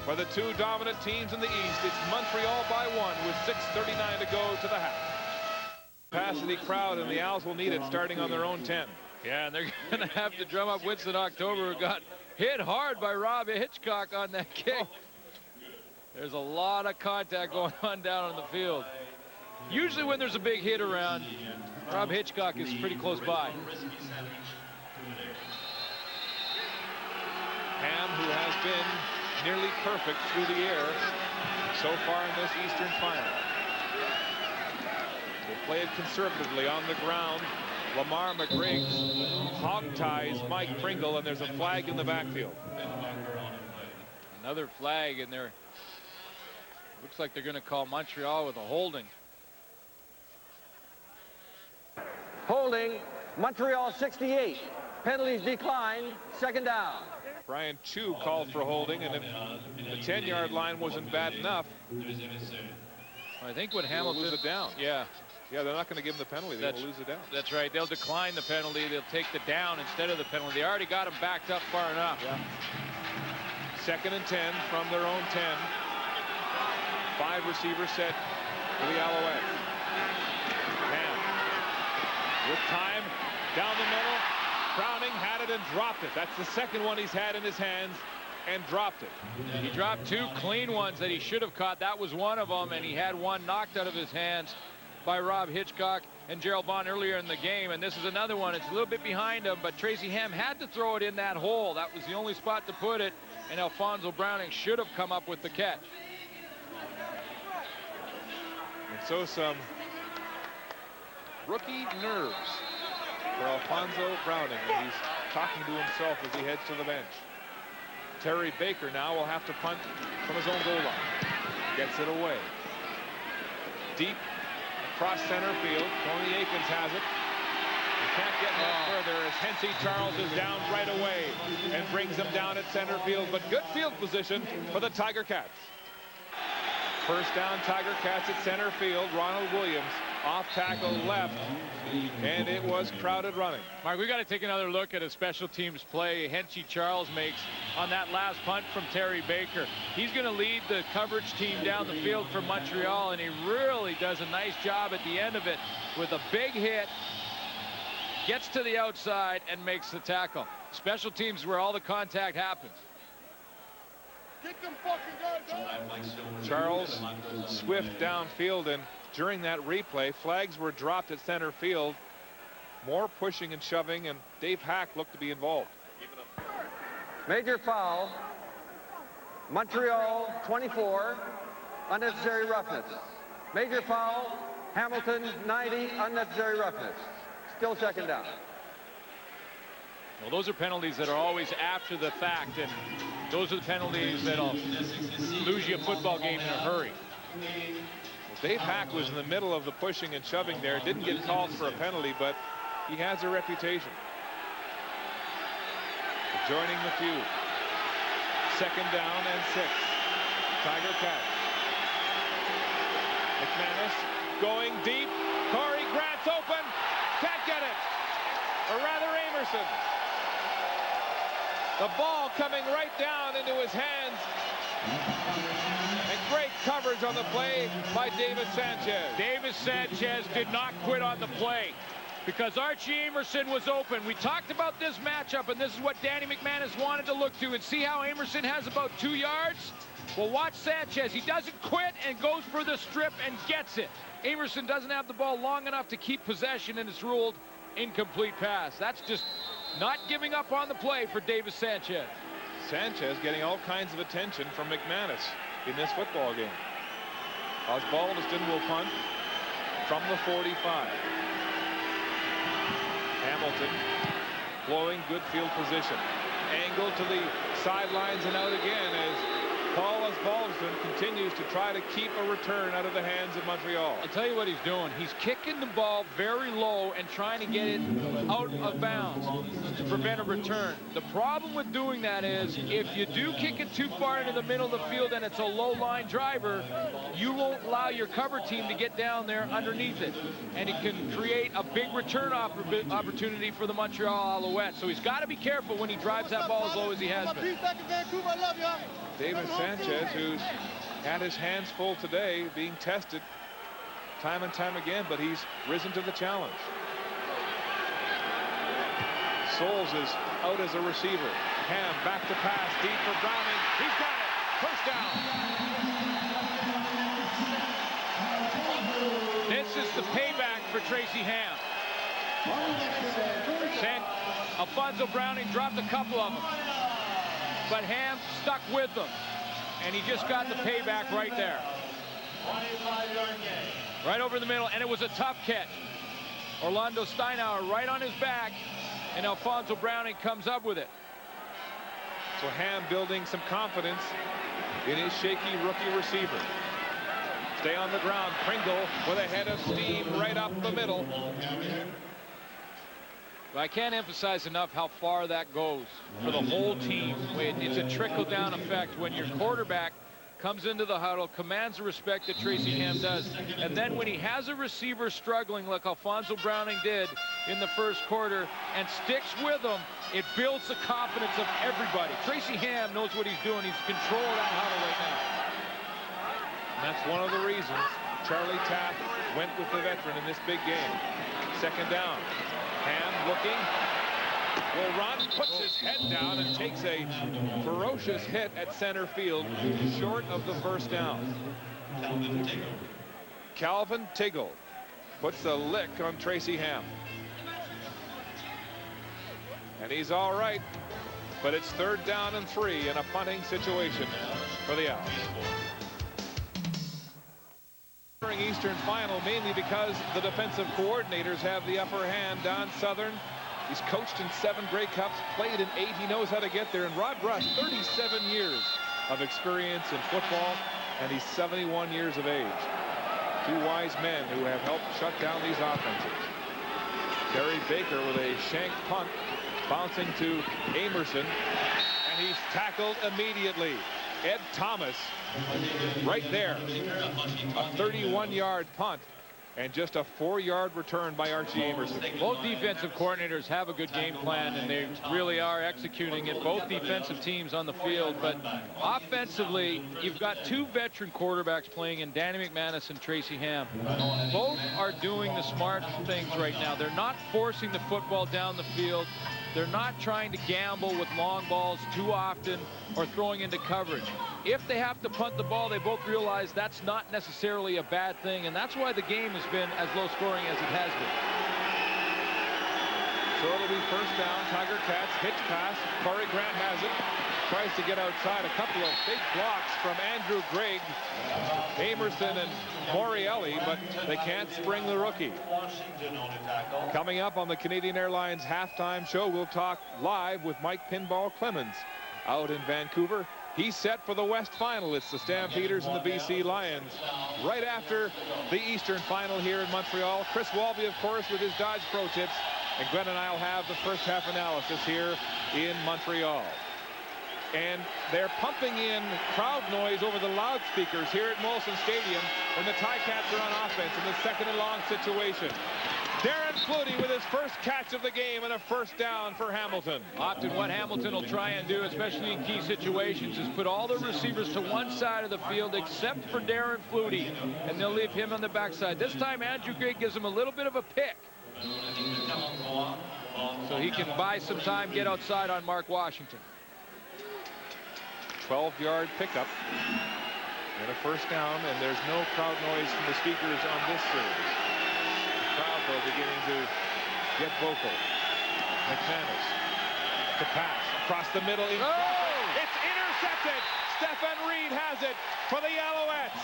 by the 2 dominant teams in the East. It's Montreal by 1 with 6:39 to go to the half. Capacity crowd, and the Owls will need it starting on their own 10. Yeah, and they're going to have to drum up Winston October, who got hit hard by Rob Hitchcock on that kick. There's a lot of contact going on down on the field. Usually when there's a big hit around, Rob Hitchcock is pretty close by. Ham, who has been nearly perfect through the air so far in this Eastern Final. Will play it conservatively on the ground. Lamar McGriggs hog-ties Mike Pringle, and there's a flag in the backfield. Another flag in there. Looks like they're going to call Montreal with a holding. Holding, Montreal 68. Penalties declined, 2nd down. Brian Chu called for holding, and if the 10-yard line wasn't bad enough, I think what Hamilton lose it down. Yeah. Yeah, they're not going to give him the penalty. They'll lose it down. That's right. They'll decline the penalty. They'll take the down instead of the penalty. They already got him backed up far enough. Yeah. 2nd and 10 from their own 10. 5 receivers set for the Alouettes. Ham with time down the middle. Browning had it and dropped it. That's the second one he's had in his hands and dropped it. He dropped 2 clean ones that he should have caught. That was one of them, and he had one knocked out of his hands by Rob Hitchcock and Gerald Vaughn earlier in the game. And this is another one. It's a little bit behind him, but Tracy Ham had to throw it in that hole. That was the only spot to put it, and Alfonso Browning should have come up with the catch. And so some rookie nerves for Alfonso Browning, and he's talking to himself as he heads to the bench. Terry Baker now will have to punt from his own goal line. Gets it away. Deep across center field. Tony Aikens has it. He can't get much further as Hency Charles is down right away and brings him down at center field. But good field position for the Tiger Cats. First down, Tiger Cats at center field. Ronald Williams off tackle left, and it was crowded running. Mark, we got to take another look at a special teams play Hency Charles makes on that last punt from Terry Baker. He's going to lead the coverage team down the field for Montreal, and he really does a nice job at the end of it with a big hit, gets to the outside and makes the tackle. Special teams where all the contact happens. Get them fucking guys out. Charles swift downfield, and during that replay, flags were dropped at center field. More pushing and shoving, and Dave Hack looked to be involved. Major foul. Montreal 24. Unnecessary roughness. Major foul. Hamilton 90. Unnecessary roughness. Still second down. Well, those are penalties that are always after the fact, and those are the penalties that'll lose you a football game in a hurry. Well, Dave Hack was in the middle of the pushing and shoving there. Didn't get called for a penalty, but he has a reputation. Joining the feud. Second down and 6. Tiger Cats. McManus going deep. Corey Grant's open. Can't get it. Or rather, Amerson. The ball coming right down into his hands. And great coverage on the play by David Sanchez. David Sanchez did not quit on the play because Archie Amerson was open. We talked about this matchup, and this is what Danny McManus wanted to look to, and see how Amerson has about 2 yards? Well, watch Sanchez. He doesn't quit and goes for the strip and gets it. Amerson doesn't have the ball long enough to keep possession, and it's ruled incomplete pass. That's just not giving up on the play for Davis Sanchez. Sanchez getting all kinds of attention from McManus in this football game. Osbaldiston will punt from the 45. Hamilton blowing good field position. Angle to the sidelines and out again as Paul Osbaldiston continues to try to keep a return out of the hands of Montreal. I'll tell you what he's doing. He's kicking the ball very low and trying to get it out of bounds to prevent a return. The problem with doing that is if you do kick it too far into the middle of the field and it's a low line driver, you won't allow your cover team to get down there underneath it. And it can create a big return opportunity for the Montreal Alouettes. So he's got to be careful when he drives that ball as low as he has been. David Sanchez, who's had his hands full today, being tested time and time again, but he's risen to the challenge. Souls is out as a receiver. Ham back to pass, deep for Browning. He's got it. First down. This is the payback for Tracy Ham. Alfonso Browning dropped a couple of them, but Ham stuck with them, and he just got the payback right there. Right over the middle, and it was a tough catch. Orlando Steinauer right on his back, and Alfonso Browning comes up with it. So Ham building some confidence in his shaky rookie receiver. Stay on the ground. Pringle with a head of steam right up the middle. I can't emphasize enough how far that goes for the whole team. It's a trickle-down effect when your quarterback comes into the huddle, commands the respect that Tracy Ham does, and then when he has a receiver struggling like Alfonso Browning did in the first quarter and sticks with him, it builds the confidence of everybody. Tracy Ham knows what he's doing. He's in control of that huddle right now. And that's one of the reasons Charlie Taft went with the veteran in this big game. Second down. Ham looking. will run, puts his head down, and takes a ferocious hit at center field, short of the first down. Calvin Tiggle puts a lick on Tracy Ham. And he's all right, but it's 3rd down and 3 in a punting situation for the Owls. Eastern final, mainly because the defensive coordinators have the upper hand. Don Southern, he's coached in 7 Grey Cups, played in 8. He knows how to get there. And Rod Russ, 37 years of experience in football, and he's 71 years of age. 2 wise men who have helped shut down these offenses. Terry Baker with a shank punt, bouncing to Amerson, and he's tackled immediately. Ed Thomas right there. A 31-yard punt and just a 4-yard return by Archie Amerson. Both defensive coordinators have a good game plan, and they really are executing it. Both defensive teams on the field, but offensively, you've got 2 veteran quarterbacks playing in Danny McManus and Tracy Ham. Both are doing the smart things right now. They're not forcing the football down the field. They're not trying to gamble with long balls too often or throwing into coverage. If they have to punt the ball, they both realize that's not necessarily a bad thing, and that's why the game has been as low scoring as it has been. So it'll be 1st down. Tiger Cats, hitch pass. Corey Grant has it. Tries to get outside. A couple of big blocks from Andrew Gregg, Amerson, and Morielli, but they can't spring the rookie. Coming up on the Canadian Airlines halftime show, we'll talk live with Mike Pinball Clemens out in Vancouver. He's set for the West final. It's the Stampeders and the BC Lions right after the Eastern final here in Montreal. Chris Walby, of course, with his Dodge Pro Tips, and Glenn and I'll have the first half analysis here in Montreal. And they're pumping in crowd noise over the loudspeakers here at Molson Stadium when the Ticats are on offense in the 2nd and long situation. Darren Flutie with his first catch of the game and a 1st down for Hamilton. Often what Hamilton will try and do, especially in key situations, is put all the receivers to one side of the field except for Darren Flutie, and they'll leave him on the backside. This time Andrew Gregg gives him a little bit of a pick, so he can buy some time, get outside on Mark Washington. 12-yard pickup and a 1st down, and there's no crowd noise from the speakers on this series. The crowd, though, beginning to get vocal. McManus to pass across the middle. It's intercepted. Stephen Reed has it for the Alouettes.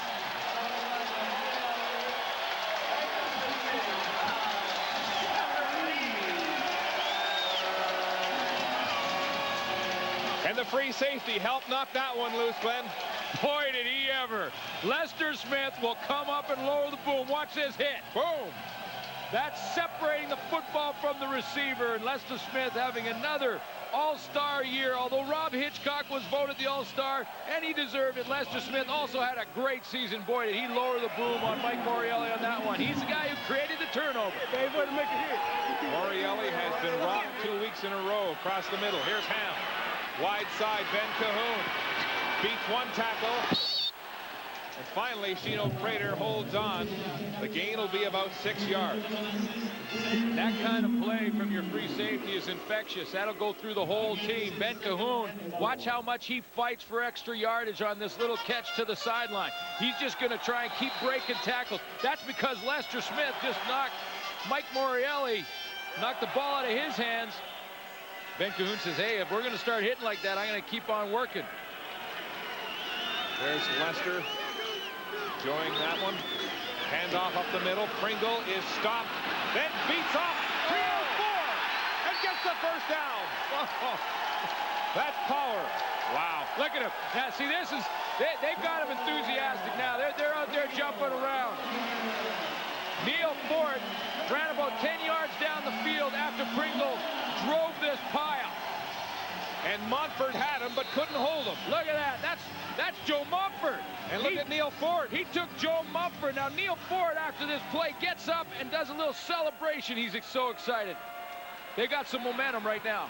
And the free safety helped knock that one loose, Glenn. Boy, did he ever. Lester Smith will come up and lower the boom. Watch this hit. Boom. That's separating the football from the receiver. And Lester Smith having another all-star year. Although Rob Hitchcock was voted the all-star, and he deserved it, Lester Smith also had a great season. Boy, did he lower the boom on Mike Morielli on that one. He's the guy who created the turnover. Morielli has been rocked 2 weeks in a row across the middle. Here's Ham. Wide side, Ben Cahoon beats 1 tackle. And finally, Shino Prater holds on. The gain will be about 6 yards. That kind of play from your free safety is infectious. That'll go through the whole team. Ben Cahoon, watch how much he fights for extra yardage on this little catch to the sideline. He's just going to try and keep breaking tackles. That's because Lester Smith just knocked Mike Morielli, knocked the ball out of his hands. Ben Cahoon says, hey, if we're going to start hitting like that, I'm going to keep on working. There's Lester enjoying that one. Handoff up the middle. Pringle is stopped, then beats off 3 or 4 and gets the 1st down. Oh, that's power. Wow. Look at him. Now, see, this is, they've got him enthusiastic now. They're out there jumping around. Neil Ford ran about 10 yards down the field after Pringle drove this pile. And Montford had him but couldn't hold him. Look at that. That's Joe Mumford. And look at Neil Ford. He took Joe Mumford. Now Neil Ford, after this play, gets up and does a little celebration. He's so excited. They got some momentum right now.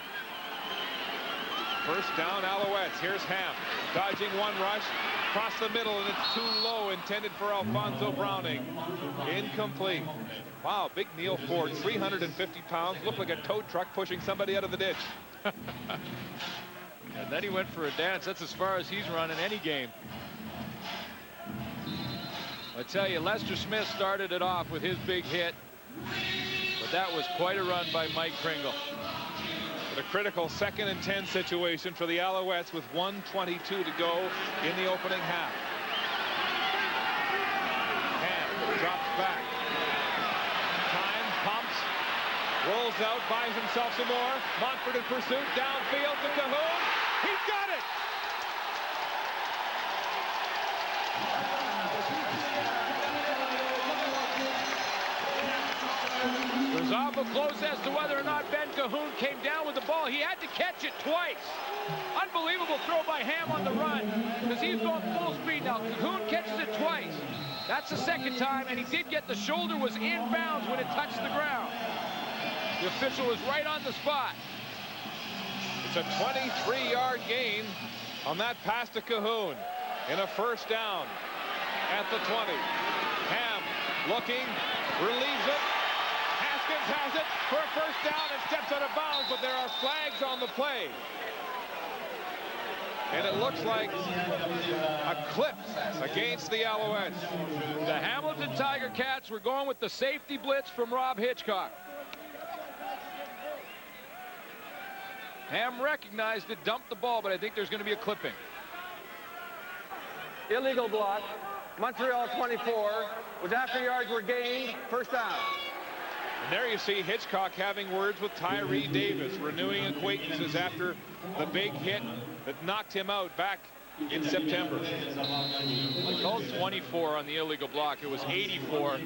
1st down, Alouettes. Here's Ham dodging 1 rush. Across the middle, and it's too low, intended for Alfonso Browning. Incomplete. Wow, big Neil Ford, 350 pounds, looked like a tow truck pushing somebody out of the ditch. And then he went for a dance. That's as far as he's run in any game. I tell you, Lester Smith started it off with his big hit, but that was quite a run by Mike Kringle. A critical 2nd and 10 situation for the Alouettes with 1:22 to go in the opening half. Ham drops back. Time, pumps, rolls out, buys himself some more. Montford in pursuit, downfield to Cahoon. He's got it! It was awful close as to whether or not Ben Cahoon came down with the ball. He had to catch it twice. Unbelievable throw by Ham on the run because he's going full speed now. Cahoon catches it twice. That's the 2nd time, and he did get the shoulder was inbounds when it touched the ground. The official was right on the spot. It's a 23-yard gain on that pass to Cahoon in a 1st down at the 20. Ham looking, relieves it. Has it for a 1st down and steps out of bounds, but there are flags on the play. And it looks like a clip against the Alouettes. The Hamilton Tiger Cats were going with the safety blitz from Rob Hitchcock. Ham recognized it, dumped the ball, but I think there's going to be a clipping. Illegal block. Montreal 24 was after yards were gained. 1st down. And there you see Hitchcock having words with Tyree Davis, renewing acquaintances after the big hit that knocked him out back in September. They called 24 on the illegal block. It was 84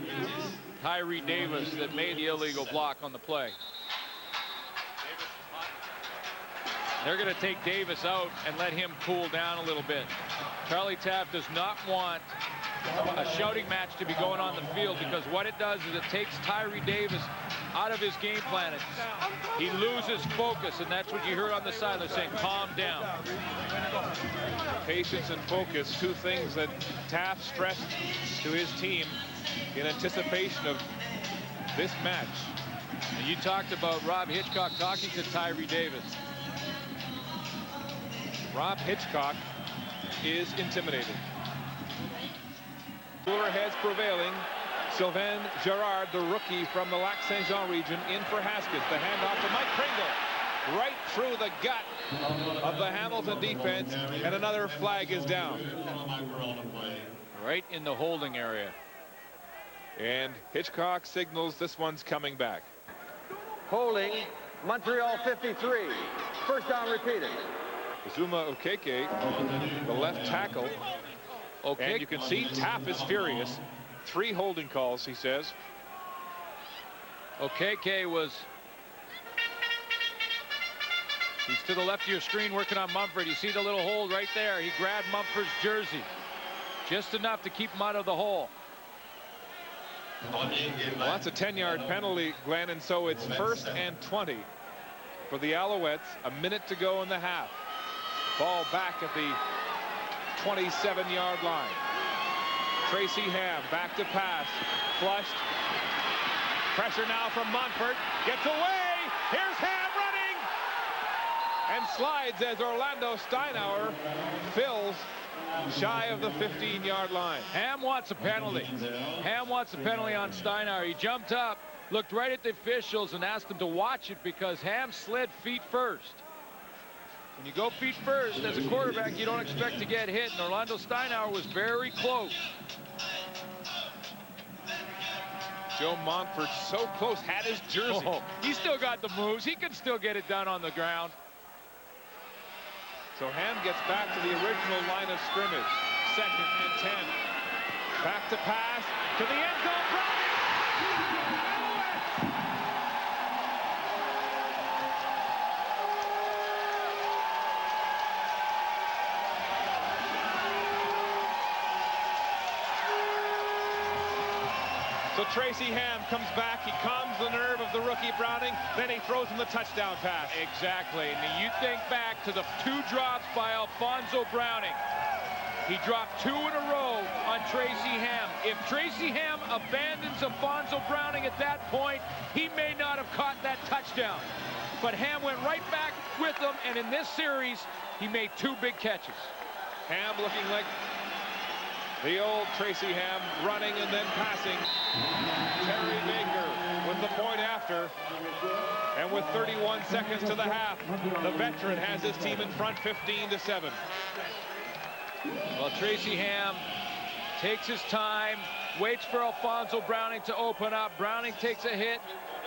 Tyree Davis that made the illegal block on the play. They're going to take Davis out and let him cool down a little bit. Charlie Taft does not want a shouting match to be going on the field, because what it does is it takes Tyree Davis out of his game plan. He loses focus, and that's what you heard on the side. They're saying, calm down. Patience and focus, 2 things that Taft stressed to his team in anticipation of this match. And you talked about Rob Hitchcock talking to Tyree Davis. Rob Hitchcock is intimidated. Cooler heads prevailing. Sylvain Gerard, the rookie from the Lac Saint Jean region, in for Haskins. The handoff to Mike Kringle, right through the gut of the Hamilton defense, and another flag is down. Right in the holding area. And Hitchcock signals this one's coming back. Holding, Montreal 53. 1st down repeated. Zuma Okeke, the left tackle. And you can see Taft is furious. 3 holding calls, he says. Okeke was... He's to the left of your screen working on Mumford. You see the little hold right there. He grabbed Mumford's jersey. Just enough to keep him out of the hole. Well, that's a 10-yard penalty, Glenn, and so it's 1st and 20 for the Alouettes. A minute to go in the half. Ball back at the 27-yard line. Tracy Ham back to pass. Flushed. Pressure now from Montford. Gets away. Here's Ham running. And slides as Orlando Steinauer fills shy of the 15-yard line. Ham wants a penalty. Ham wants a penalty on Steinauer. He jumped up, looked right at the officials, and asked them to watch it because Ham slid feet first. When you go feet first, as a quarterback, you don't expect to get hit, and Orlando Steinauer was very close. Joe Montford so close, had his jersey. Oh, he still got the moves. He can still get it done on the ground. So Ham gets back to the original line of scrimmage. 2nd and 10. Back to pass to the end zone. So Tracy Ham comes back. He calms the nerve of the rookie Browning. Then he throws him the touchdown pass. Exactly. And you think back to the 2 drops by Alfonso Browning. He dropped 2 in a row on Tracy Ham. If Tracy Ham abandons Alfonso Browning at that point, he may not have caught that touchdown. But Ham went right back with him, and in this series, he made 2 big catches. Ham looking like the old Tracy Ham, running and then passing. Terry Baker with the point after. And with 31 seconds to the half, the veteran has his team in front 15-7. Well, Tracy Ham takes his time, waits for Alfonso Browning to open up. Browning takes a hit.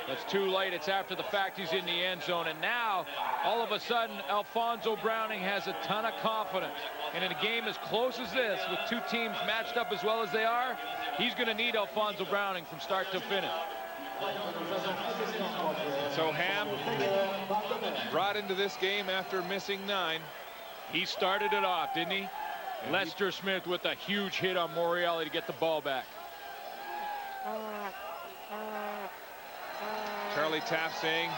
That's too late. It's after the fact he's in the end zone. And now, all of a sudden, Alfonso Browning has a ton of confidence. And in a game as close as this, with 2 teams matched up as well as they are, he's going to need Alfonso Browning from start to finish. So Ham brought into this game after missing 9. He started it off, didn't he? Lester Smith with a huge hit on Montreal to get the ball back. Charlie Taft saying,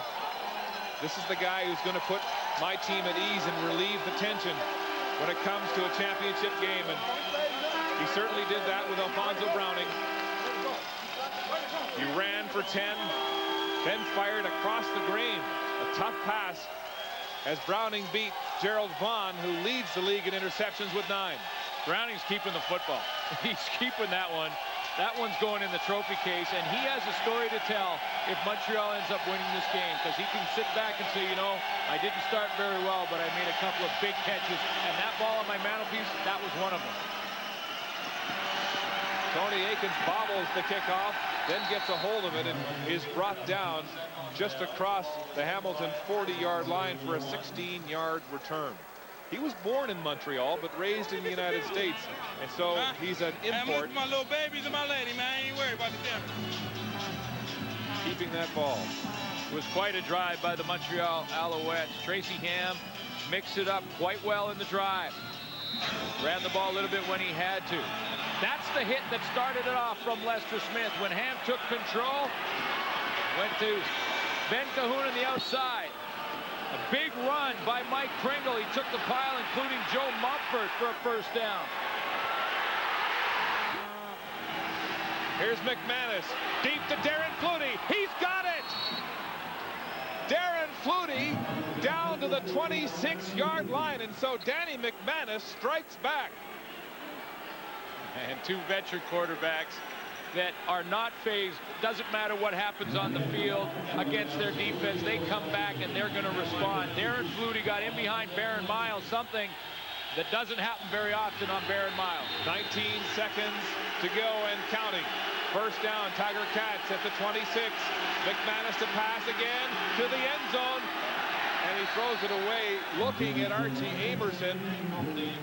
this is the guy who's going to put my team at ease and relieve the tension when it comes to a championship game. And he certainly did that with Alfonso Browning. He ran for 10, then fired across the green. A tough pass as Browning beat Gerald Vaughn, who leads the league in interceptions with 9. Browning's keeping the football. He's keeping that one. That one's going in the trophy case, and he has a story to tell if Montreal ends up winning this game, because he can sit back and say, you know, I didn't start very well, but I made a couple of big catches, and that ball on my mantelpiece, that was one of them. Tony Akins bobbles the kickoff, then gets a hold of it and is brought down just across the Hamilton 40-yard line for a 16-yard return. He was born in Montreal, but raised in the United States, and so he's an import. My little babies and my lady, man, I ain't worried about the damage. Keeping that ball. It was quite a drive by the Montreal Alouettes. Tracy Ham mixed it up quite well in the drive. Ran the ball a little bit when he had to. That's the hit that started it off from Lester Smith. When Ham took control, went to Ben Cahoon on the outside. A big run by Mike Pringle. He took the pile, including Joe Mumford, for a first down. Here's McManus, deep to Darren Flutie. He's got it! Darren Flutie down to the 26-yard line, and so Danny McManus strikes back. And 2 veteran quarterbacks that are not phased. Doesn't matter what happens on the field against their defense. They come back and they're going to respond. Darren Flutie got in behind Baron Miles, something that doesn't happen very often on Baron Miles. 19 seconds to go and counting. First down, Tiger Cats at the 26. McManus to pass again to the end zone. And he throws it away, looking at Archie Amerson,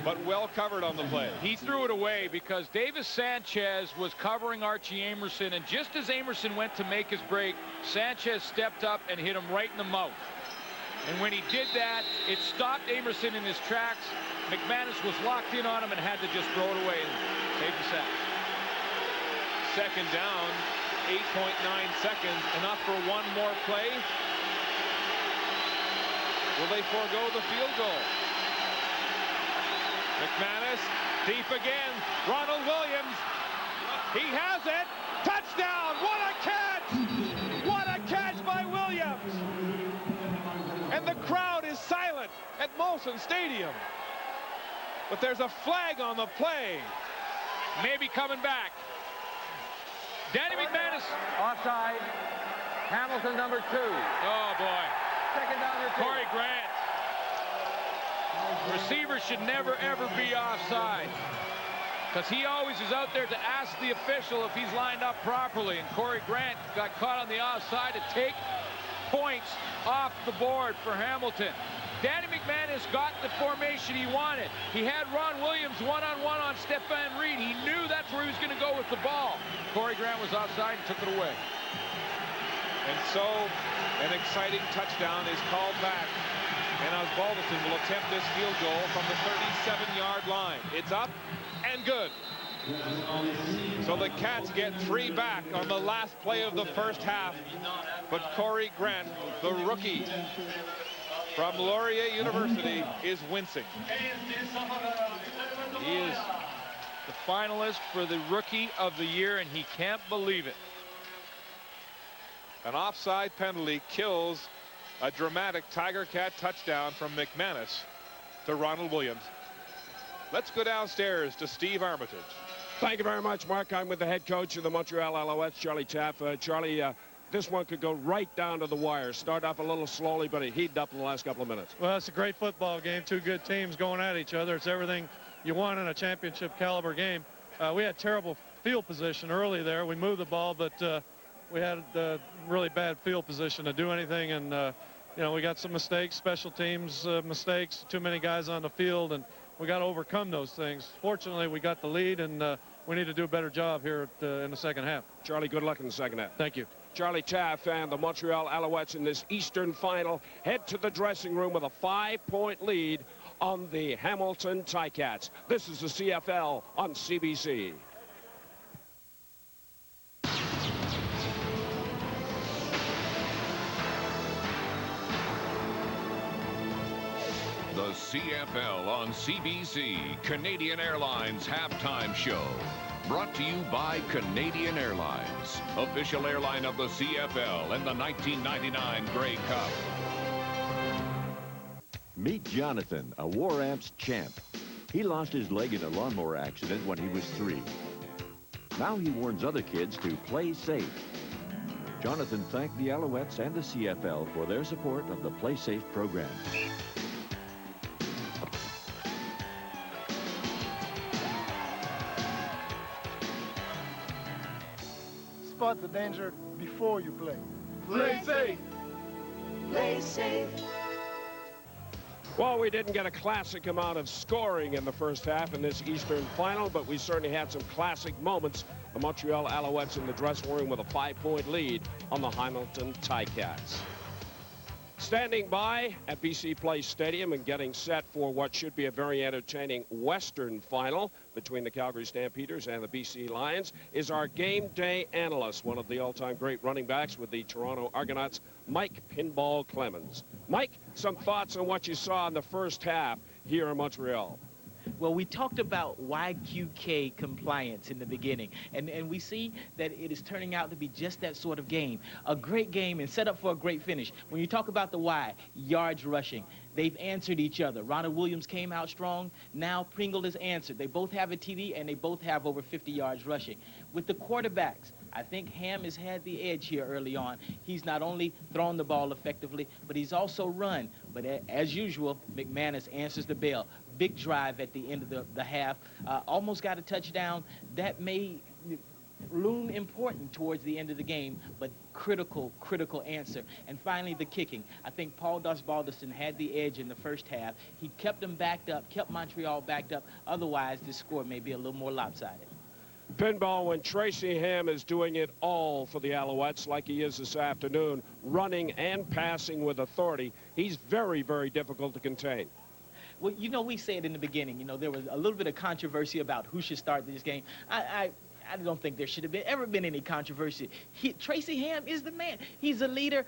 but well covered on the play. He threw it away because Davis Sanchez was covering Archie Amerson, and just as Amerson went to make his break, Sanchez stepped up and hit him right in the mouth. And when he did that, it stopped Amerson in his tracks. McManus was locked in on him and had to just throw it away and save the sack. Second down, 8.9 seconds, enough for one more play. Will they forego the field goal? McManus, deep again. Ronald Williams. He has it. Touchdown. What a catch. What a catch by Williams. And the crowd is silent at Molson Stadium. But there's a flag on the play. Maybe coming back. Danny McManus. Offside. Hamilton, number 2. Oh, boy. Second down or 2. Corey Grant. Receiver should never, ever be offside, because he always is out there to ask the official if he's lined up properly. And Corey Grant got caught on the offside to take points off the board for Hamilton. Danny McManus got the formation he wanted. He had Ron Williams one-on-one on Stephon Reed. He knew that's where he was going to go with the ball. Corey Grant was offside and took it away. And so an exciting touchdown is called back. And Osbaldiston will attempt this field goal from the 37-yard line. It's up and good. So the Cats get 3 back on the last play of the first half. But Corey Grant, the rookie from Laurier University, is wincing. He is the finalist for the Rookie of the Year, and he can't believe it. An offside penalty kills a dramatic Tiger Cat touchdown from McManus to Ronald Williams. Let's go downstairs to Steve Armitage. Thank you very much, Mark. I'm with the head coach of the Montreal Alouettes, Charlie Taff. Charlie, this one could go right down to the wire. Start off a little slowly, but it heated up in the last couple of minutes. Well, it's a great football game. Two good teams going at each other. It's everything you want in a championship caliber game. We had terrible field position early there. We moved the ball, but we had really bad field position to do anything. And, you know, we got some mistakes, special teams mistakes, too many guys on the field, and we got to overcome those things. Fortunately, we got the lead, and we need to do a better job here in the second half. Charlie, good luck in the second half. Thank you. Charlie Taff and the Montreal Alouettes in this Eastern Final head to the dressing room with a 5-point lead on the Hamilton Ticats. This is the CFL on CBC. The CFL on CBC, Canadian Airlines halftime show. Brought to you by Canadian Airlines, official airline of the CFL and the 1999 Grey Cup. Meet Jonathan, a War Amps champ. He lost his leg in a lawnmower accident when he was 3. Now he warns other kids to play safe. Jonathan thanked the Alouettes and the CFL for their support of the Play Safe program. Spot the danger before you play. Play safe. Play safe. Well, we didn't get a classic amount of scoring in the first half in this Eastern Final, but we certainly had some classic moments. The Montreal Alouettes in the dressing room with a 5-point lead on the Hamilton Ticats. Standing by at BC Place Stadium and getting set for what should be a very entertaining Western Final between the Calgary Stampeders and the BC Lions is our game day analyst, one of the all-time great running backs with the Toronto Argonauts, Mike Pinball Clemens. Mike, some thoughts on what you saw in the first half here in Montreal? Well, we talked about YQK compliance in the beginning, and we see that it is turning out to be just that sort of game. A great game and set up for a great finish. When you talk about the Y, yards rushing, they've answered each other. Ronald Williams came out strong. Now Pringle has answered. They both have a TD, and they both have over 50 yards rushing. With the quarterbacks, I think Ham has had the edge here early on. He's not only thrown the ball effectively, but he's also run. But as usual, McManus answers the bell. Big drive at the end of the half. Almost got a touchdown. That may loom important towards the end of the game, but critical answer. And finally, the kicking. I think Paul Balderson had the edge in the first half. He kept them backed up, kept Montreal backed up. Otherwise, this score may be a little more lopsided. Pinball, when Tracy Ham is doing it all for the Alouettes like he is this afternoon, running and passing with authority, he's very, very difficult to contain. Well, you know, we said in the beginning, you know, there was a little bit of controversy about who should start this game. I don't think there should have ever been any controversy. Tracy Ham is the man. He's a leader.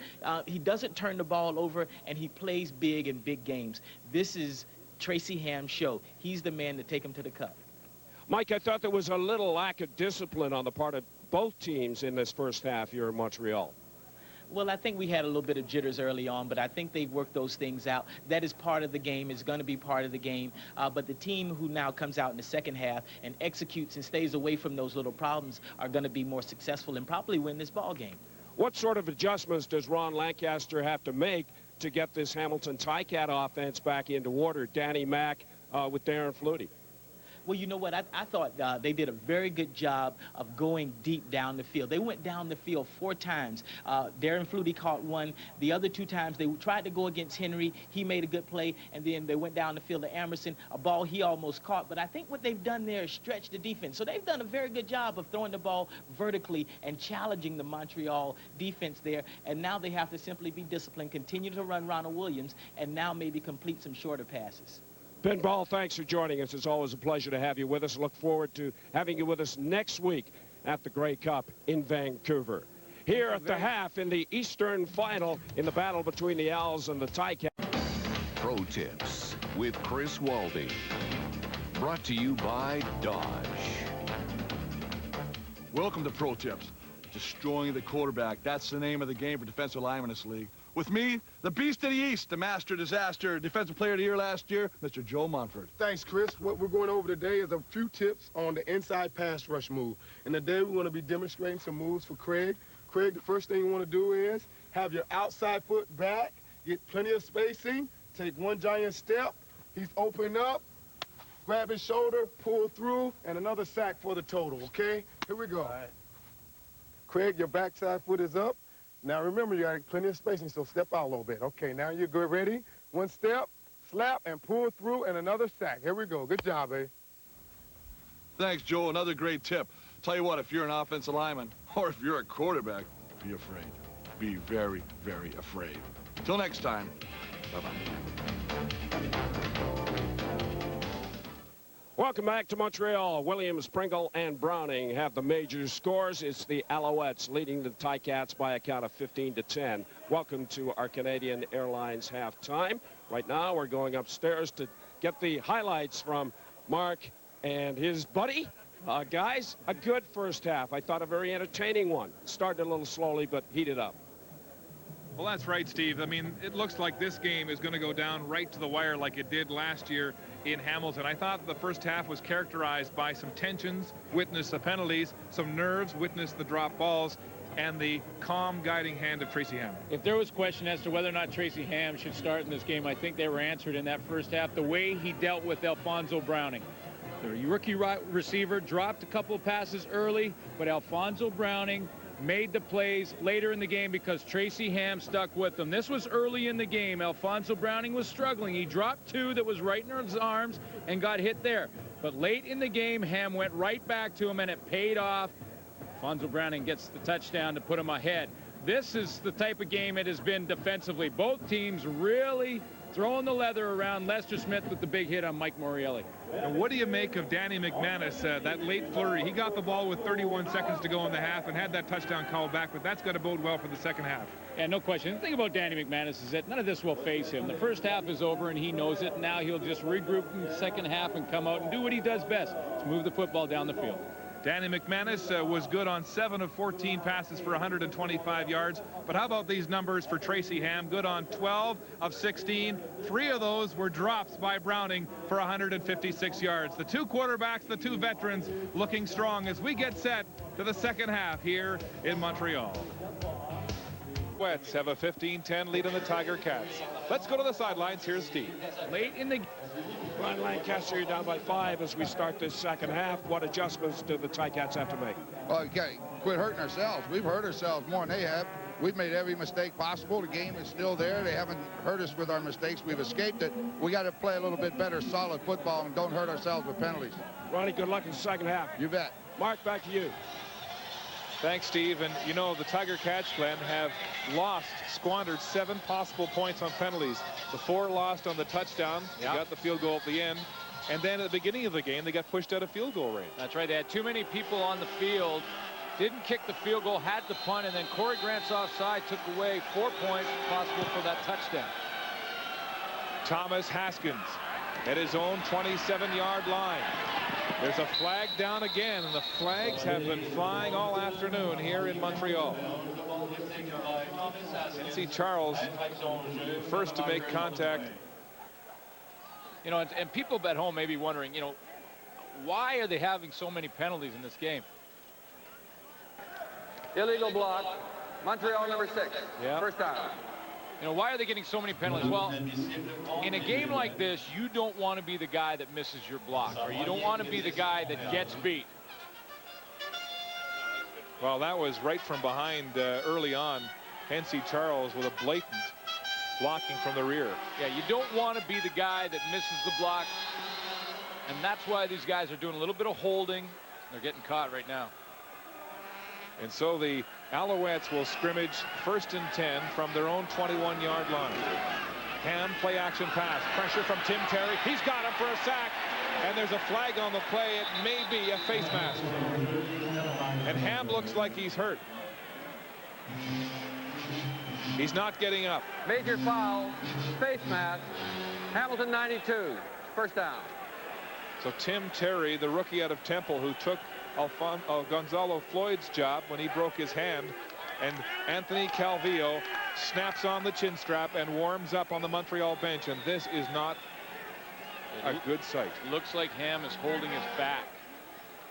He doesn't turn the ball over, and he plays big in big games. This is Tracy Ham's show. He's the man to take him to the cup. Mike, I thought there was a little lack of discipline on the part of both teams in this first half here in Montreal. Well, I think we had a little bit of jitters early on, but I think they've worked those things out. That is part of the game. It's going to be part of the game. But the team who now comes out in the second half and executes and stays away from those little problems are going to be more successful and probably win this ball game. What sort of adjustments does Ron Lancaster have to make to get this Hamilton Ticat offense back into order? Danny Mack with Darren Flutie. Well, you know what? I thought they did a very good job of going deep down the field. They went down the field 4 times. Darren Flutie caught one. The other 2 times they tried to go against Henry. He made a good play, and then they went down the field to Emerson, a ball he almost caught. But I think what they've done there is stretch the defense. So they've done a very good job of throwing the ball vertically and challenging the Montreal defense there. And now they have to simply be disciplined, continue to run Ronald Williams, and now maybe complete some shorter passes. Pinball, thanks for joining us. It's always a pleasure to have you with us. Look forward to having you with us next week at the Grey Cup in Vancouver. Here at the half in the Eastern Final in the battle between the Owls and the Ticats. Pro Tips with Chris Waldy. Brought to you by Dodge. Welcome to Pro Tips. Destroying the quarterback. That's the name of the game for defensive linemen in this league. With me, the Beast of the East, the Master Disaster, Defensive Player of the Year last year, Mr. Joe Montford. Thanks, Chris. What we're going over today is a few tips on the inside pass rush move. And today we're going to be demonstrating some moves for Craig. Craig, the first thing you want to do is have your outside foot back, get plenty of spacing, take one giant step. He's open up, grab his shoulder, pull through, and another sack for the total, okay? Here we go. All right. Craig, your backside foot is up. Now remember, you got plenty of spacing, so step out a little bit. Okay, now you're good, ready? One step, slap, and pull through, and another sack. Here we go. Good job, eh? Thanks, Joe. Another great tip. Tell you what, if you're an offensive lineman, or if you're a quarterback, be afraid. Be very, very afraid. Till next time, bye-bye. Welcome back to Montreal. Williams, Pringle, and Browning have the major scores. It's the Alouettes leading the Ticats by a count of 15-10. Welcome to our Canadian Airlines halftime. Right now, we're going upstairs to get the highlights from Mark and his buddy. Guys, a good first half. I thought a very entertaining one. Started a little slowly, but heated up. Well, that's right, Steve. I mean, it looks like this game is going to go down right to the wire like it did last year in Hamilton. I thought the first half was characterized by some tensions, witness the penalties, some nerves, witness the drop balls, and the calm guiding hand of Tracy Ham. If there was question as to whether or not Tracy Ham should start in this game, I think they were answered in that first half. The way he dealt with Alfonso Browning. The rookie receiver dropped a couple of passes early, but Alfonso Browning made the plays later in the game because Tracy Ham stuck with them. This was early in the game. Alfonso Browning was struggling. He dropped two that was right in his arms and got hit there. But late in the game, Ham went right back to him, and it paid off. Alfonso Browning gets the touchdown to put him ahead. This is the type of game it has been defensively. Both teams really throwing the leather around. Lester Smith with the big hit on Mike Morreale. And what do you make of Danny McManus, that late flurry? He got the ball with 31 seconds to go in the half and had that touchdown called back, but that's going to bode well for the second half. Yeah, no question. The thing about Danny McManus is that none of this will face him. The first half is over, and he knows it. Now he'll just regroup in the second half and come out and do what he does best, to move the football down the field. Danny McManus was good on 7 of 14 passes for 125 yards. But how about these numbers for Tracy Ham? Good on 12 of 16. 3 of those were drops by Browning for 156 yards. The two quarterbacks, the two veterans, looking strong as we get set to the second half here in Montreal. Alouettes have a 15-10 lead on the Tiger Cats. Let's go to the sidelines. Here's Steve. Late in the Brian Lancaster, you're down by 5 as we start this second half. What adjustments do the Ticats have to make? Well, you can't quit hurting ourselves. We've hurt ourselves more than they have. We've made every mistake possible. The game is still there. They haven't hurt us with our mistakes. We've escaped it. We got to play a little bit better, solid football, and don't hurt ourselves with penalties. Ronnie, good luck in the second half. You bet. Mark, back to you. Thanks, Steve. And, you know, the Tiger Cats, Glenn, have squandered 7 possible points on penalties. The 4 lost on the touchdown. They got the field goal at the end. And then at the beginning of the game, they got pushed out of field goal range. That's right. They had too many people on the field. Didn't kick the field goal, had the punt, and then Corey Grant's offside took away 4 points possible for that touchdown. Thomas Haskins at his own 27-yard line. There's a flag down again, and the flags have been flying all afternoon here in Montreal. NC Charles, first to make contact. You know, and people at home may be wondering, you know, why are they having so many penalties in this game? Illegal block. Montreal number 6. Yeah. First down. You know, why are they getting so many penalties? Well, in a game like this, you don't want to be the guy that misses your block, or you don't want to be the guy that gets beat. Well, that was right from behind early on. NC Charles with a blatant blocking from the rear. Yeah, you don't want to be the guy that misses the block, and that's why these guys are doing a little bit of holding. They're getting caught right now. And so the Alouettes will scrimmage 1st and 10 from their own 21-yard line. Ham play action pass. Pressure from Tim Terry. He's got him for a sack. And there's a flag on the play. It may be a face mask. And Ham looks like he's hurt. He's not getting up. Major foul. Face mask. Hamilton 92. First down. So Tim Terry, the rookie out of Temple, who took Gonzalo Floyd's job when he broke his hand, and Anthony Calvillo snaps on the chin strap and warms up on the Montreal bench, and this is not a good sight. Looks like Ham is holding his back.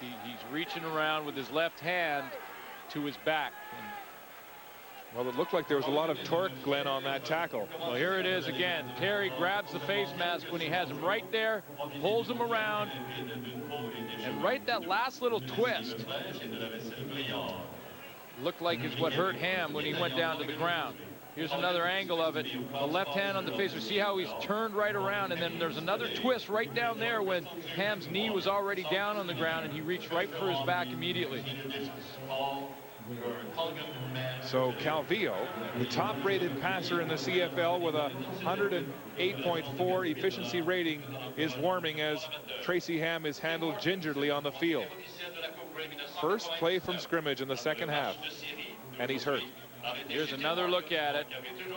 He's reaching around with his left hand to his back. Well, it looked like there was a lot of torque, Glenn, on that tackle. Well, here it is again. Terry grabs the face mask when he has him right there, pulls him around, and right that last little twist looked like is what hurt Ham when he went down to the ground. Here's another angle of it. The left hand on the face. We see how he's turned right around, and then there's another twist right down there when Ham's knee was already down on the ground, and he reached right for his back immediately. So Calvillo, the top-rated passer in the CFL with a 108.4 efficiency rating, is warming as Tracy Ham is handled gingerly on the field. First play from scrimmage in the second half, and he's hurt. Here's another look at it.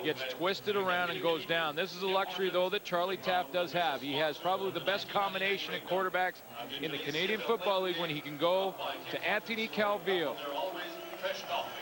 Gets twisted around and goes down. This is a luxury, though, that Charlie Taft does have. He has probably the best combination at quarterbacks in the Canadian Football League when he can go to Anthony Calvillo.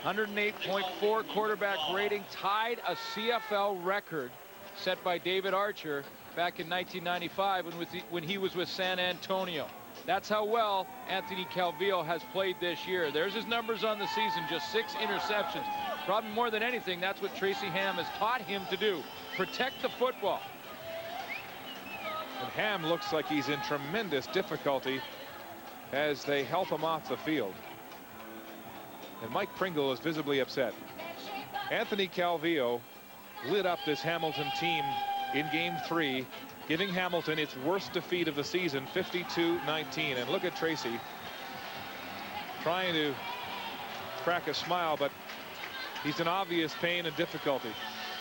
108.4 quarterback rating, tied a CFL record set by David Archer back in 1995 when he was with San Antonio. That's how well Anthony Calvillo has played this year. There's his numbers on the season, just 6 interceptions. Probably more than anything, that's what Tracy Ham has taught him to do, protect the football. And Ham looks like he's in tremendous difficulty as they help him off the field. And Mike Pringle is visibly upset. Anthony Calvillo lit up this Hamilton team in Game 3, giving Hamilton its worst defeat of the season, 52-19. And look at Tracy trying to crack a smile, but he's in obvious pain and difficulty.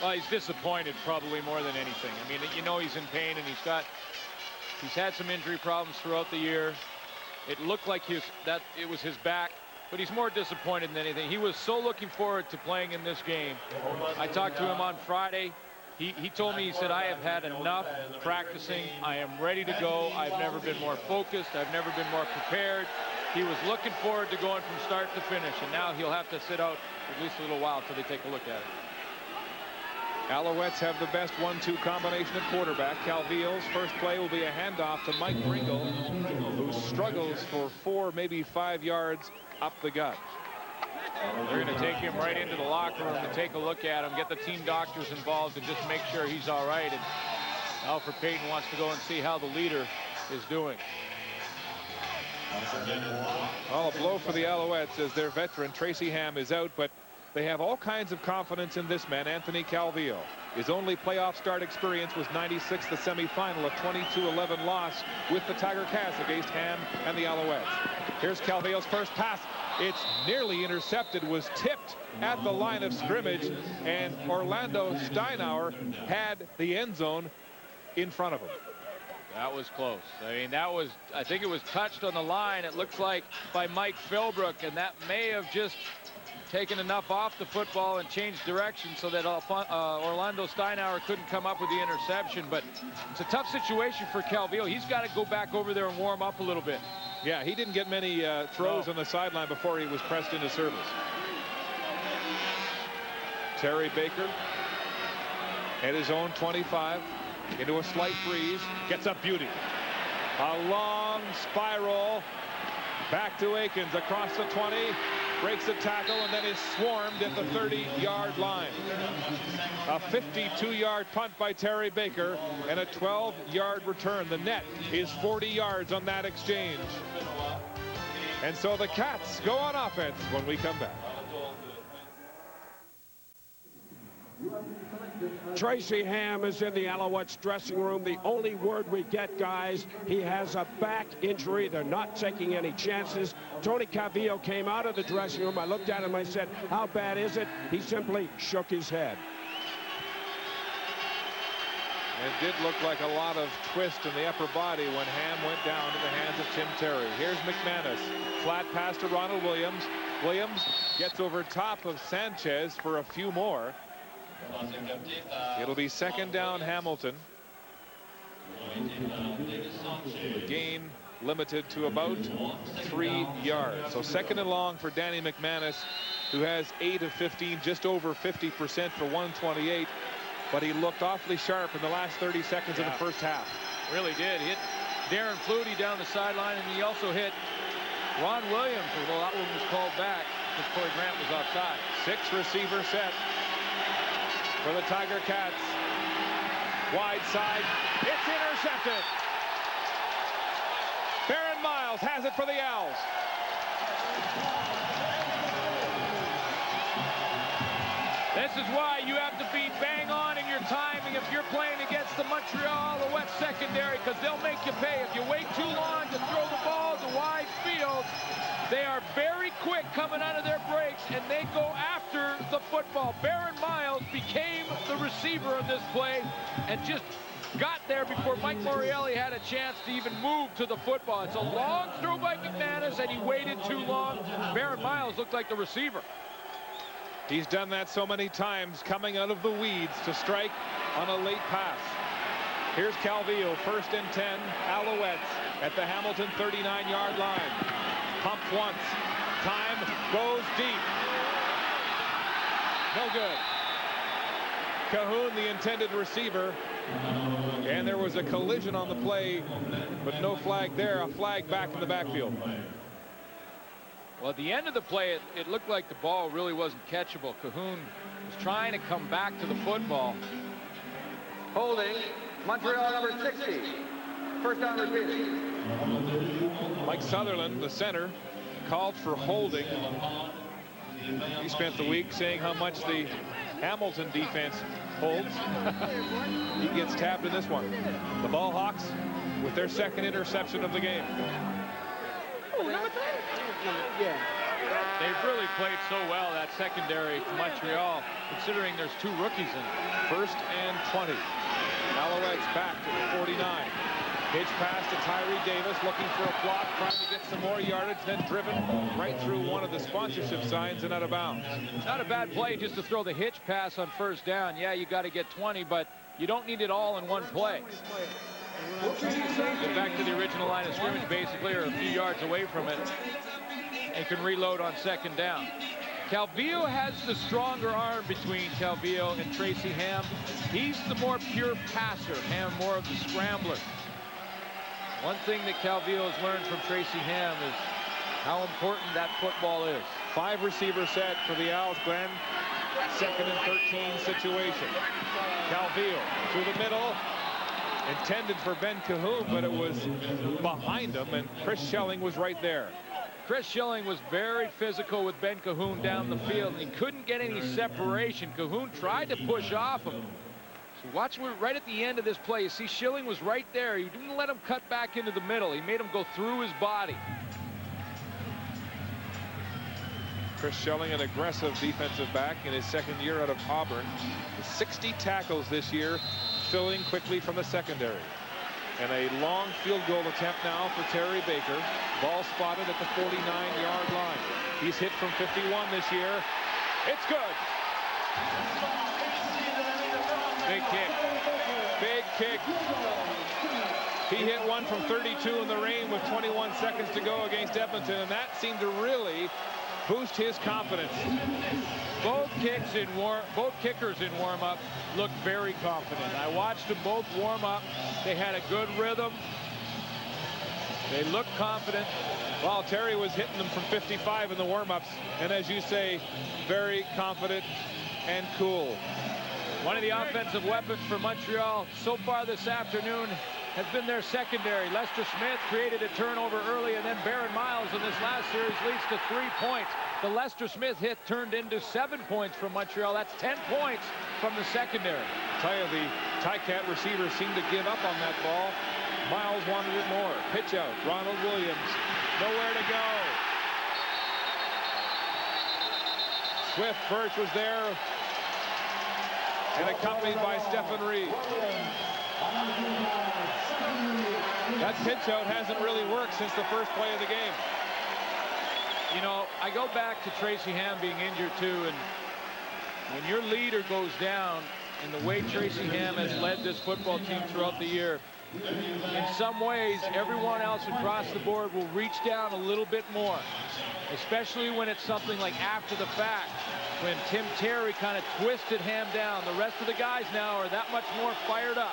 Well, he's disappointed probably more than anything. I mean, you know he's in pain, and he's had some injury problems throughout the year. It looked like it was his back, but he's more disappointed than anything. He was so looking forward to playing in this game. I talked to him on Friday. He told me, he said, I have had enough practicing. I am ready to go. I've never been more focused. I've never been more prepared. He was looking forward to going from start to finish, and now he'll have to sit out at least a little while until they take a look at it. Alouettes have the best 1-2 combination at quarterback. Calvillo's first play will be a handoff to Mike Pringle, who struggles for 4, maybe 5 yards up the gut. They're going to take him right into the locker room to take a look at him, get the team doctors involved, and just make sure he's all right. And Alfred Payton wants to go and see how the leader is doing. Well, a blow for the Alouettes as their veteran Tracy Ham is out, but they have all kinds of confidence in this man, Anthony Calvillo. His only playoff start experience was '96, the semifinal, a 22-11 loss with the Tiger Cats against Ham and the Alouettes. Here's Calvillo's first pass. It's nearly intercepted, was tipped at the line of scrimmage, and Orlando Steinauer had the end zone in front of him. That was close. I mean, I think it was touched on the line, it looks like, by Mike Philbrook, and that may have just taken enough off the football and changed direction so that Orlando Steinauer couldn't come up with the interception. But it's a tough situation for Calvillo. He's got to go back over there and warm up a little bit. Yeah, he didn't get many throws on the sideline before he was pressed into service. Terry Baker at his own 25 into a slight breeze, gets up beauty. A long spiral back to Akins across the 20, breaks a tackle, and then is swarmed at the 30-yard line. A 52-yard punt by Terry Baker and a 12-yard return. The net is 40 yards on that exchange. And so the Cats go on offense when we come back. Tracy Ham is in the Alouettes dressing room. The only word we get, guys, he has a back injury. They're not taking any chances. Tony Calvillo came out of the dressing room. I looked at him, I said, how bad is it? He simply shook his head. It did look like a lot of twist in the upper body when Ham went down to the hands of Tim Terry. Here's McManus. Flat pass to Ronald Williams. Williams gets over top of Sanchez for a few more. It'll be second down Hamilton. The gain limited to about 3 yards. So second and long for Danny McManus, who has 8 of 15, just over 50% for 128. But he looked awfully sharp in the last 30 seconds of the first half. Really did. Hit Darren Flutie down the sideline, and he also hit Ron Williams, although that one was called back because Corey Grant was outside. 6 receiver set for the Tiger Cats. Wide side. It's intercepted. Barron Miles has it for the Owls. This is why you have to be bang on in your timing if you're playing against the Montreal Alouettes secondary, because they'll make you pay. If you wait too long to throw the ball to wide field, they are very quick coming out of their breaks, and they go after the football. Barron Miles became the receiver on this play and just got there before Mike Morreale had a chance to even move to the football. It's a long throw by McManus, and he waited too long. Barron Miles looked like the receiver. He's done that so many times, coming out of the weeds to strike on a late pass. Here's Calvillo, 1st and 10, Alouettes at the Hamilton 39-yard line. Pumped once. Time goes deep. No good. Cahoon, the intended receiver. And there was a collision on the play, but no flag there. A flag back in the backfield. Well, at the end of the play, it looked like the ball really wasn't catchable. Cahoon was trying to come back to the football. Holding, Montreal number 60. First down repeated. Mike Sutherland, the center, called for holding. He spent the week saying how much the Hamilton defense holds. He gets tapped in this one. The Ball Hawks with their 2nd interception of the game. They've really played so well, that secondary for Montreal, considering there's 2 rookies in it. 1st and 20. Alouettes back to the 49. Pitch pass to Tyree Davis, looking for a block, trying to get some more yardage, then driven right through one of the sponsorship signs and out of bounds. Not a bad play just to throw the hitch pass on 1st down. Yeah, you got to get 20, but you don't need it all in one play. Get back to the original line of scrimmage, basically, or a few yards away from it, and can reload on 2nd down. Calvillo has the stronger arm between Calvillo and Tracy Ham. He's the more pure passer, Ham more of the scrambler. One thing that Calvillo has learned from Tracy Ham is how important that football is. 5 receiver set for the Owls, Glenn. 2nd and 13 situation. Calvillo through the middle. Intended for Ben Cahoon, but it was behind him, and Chris Schelling was right there. Chris Schelling was very physical with Ben Cahoon down the field. He couldn't get any separation. Cahoon tried to push off him. So watch right at the end of this play. You see Schelling was right there. He didn't let him cut back into the middle. He made him go through his body. Chris Schelling, an aggressive defensive back in his 2nd year out of Auburn. 60 tackles this year, filling quickly from the secondary. And a long field goal attempt now for Terry Baker. Ball spotted at the 49-yard line. He's hit from 51 this year. It's good. Big kick. Big kick. He hit one from 32 in the rain with 21 seconds to go against Edmonton, and that seemed to really boost his confidence. Both kickers in warm-up looked very confident. I watched them both warm up. They had a good rhythm. They looked confident. While Terry was hitting them from 55 in the warm-ups, and as you say, very confident and cool. One of the offensive weapons for Montreal so far this afternoon has been their secondary. Lester Smith created a turnover early, and then Barron Miles in this last series leads to 3 points. The Lester Smith hit turned into 7 points from Montreal. That's 10 points from the secondary. I tell you, the Ticat receivers seemed to give up on that ball. Miles wanted it more. Pitch out. Ronald Williams. Nowhere to go. Swift Birch was there, and accompanied by Stephen Reed. That pitch out hasn't really worked since the first play of the game. You know, I go back to Tracy Ham being injured too, and when your leader goes down, and the way Tracy Ham has led this football team throughout the year, in some ways, everyone else across the board will reach down a little bit more, especially when it's something like after the fact, when Tim Terry kind of twisted Ham down. The rest of the guys now are that much more fired up.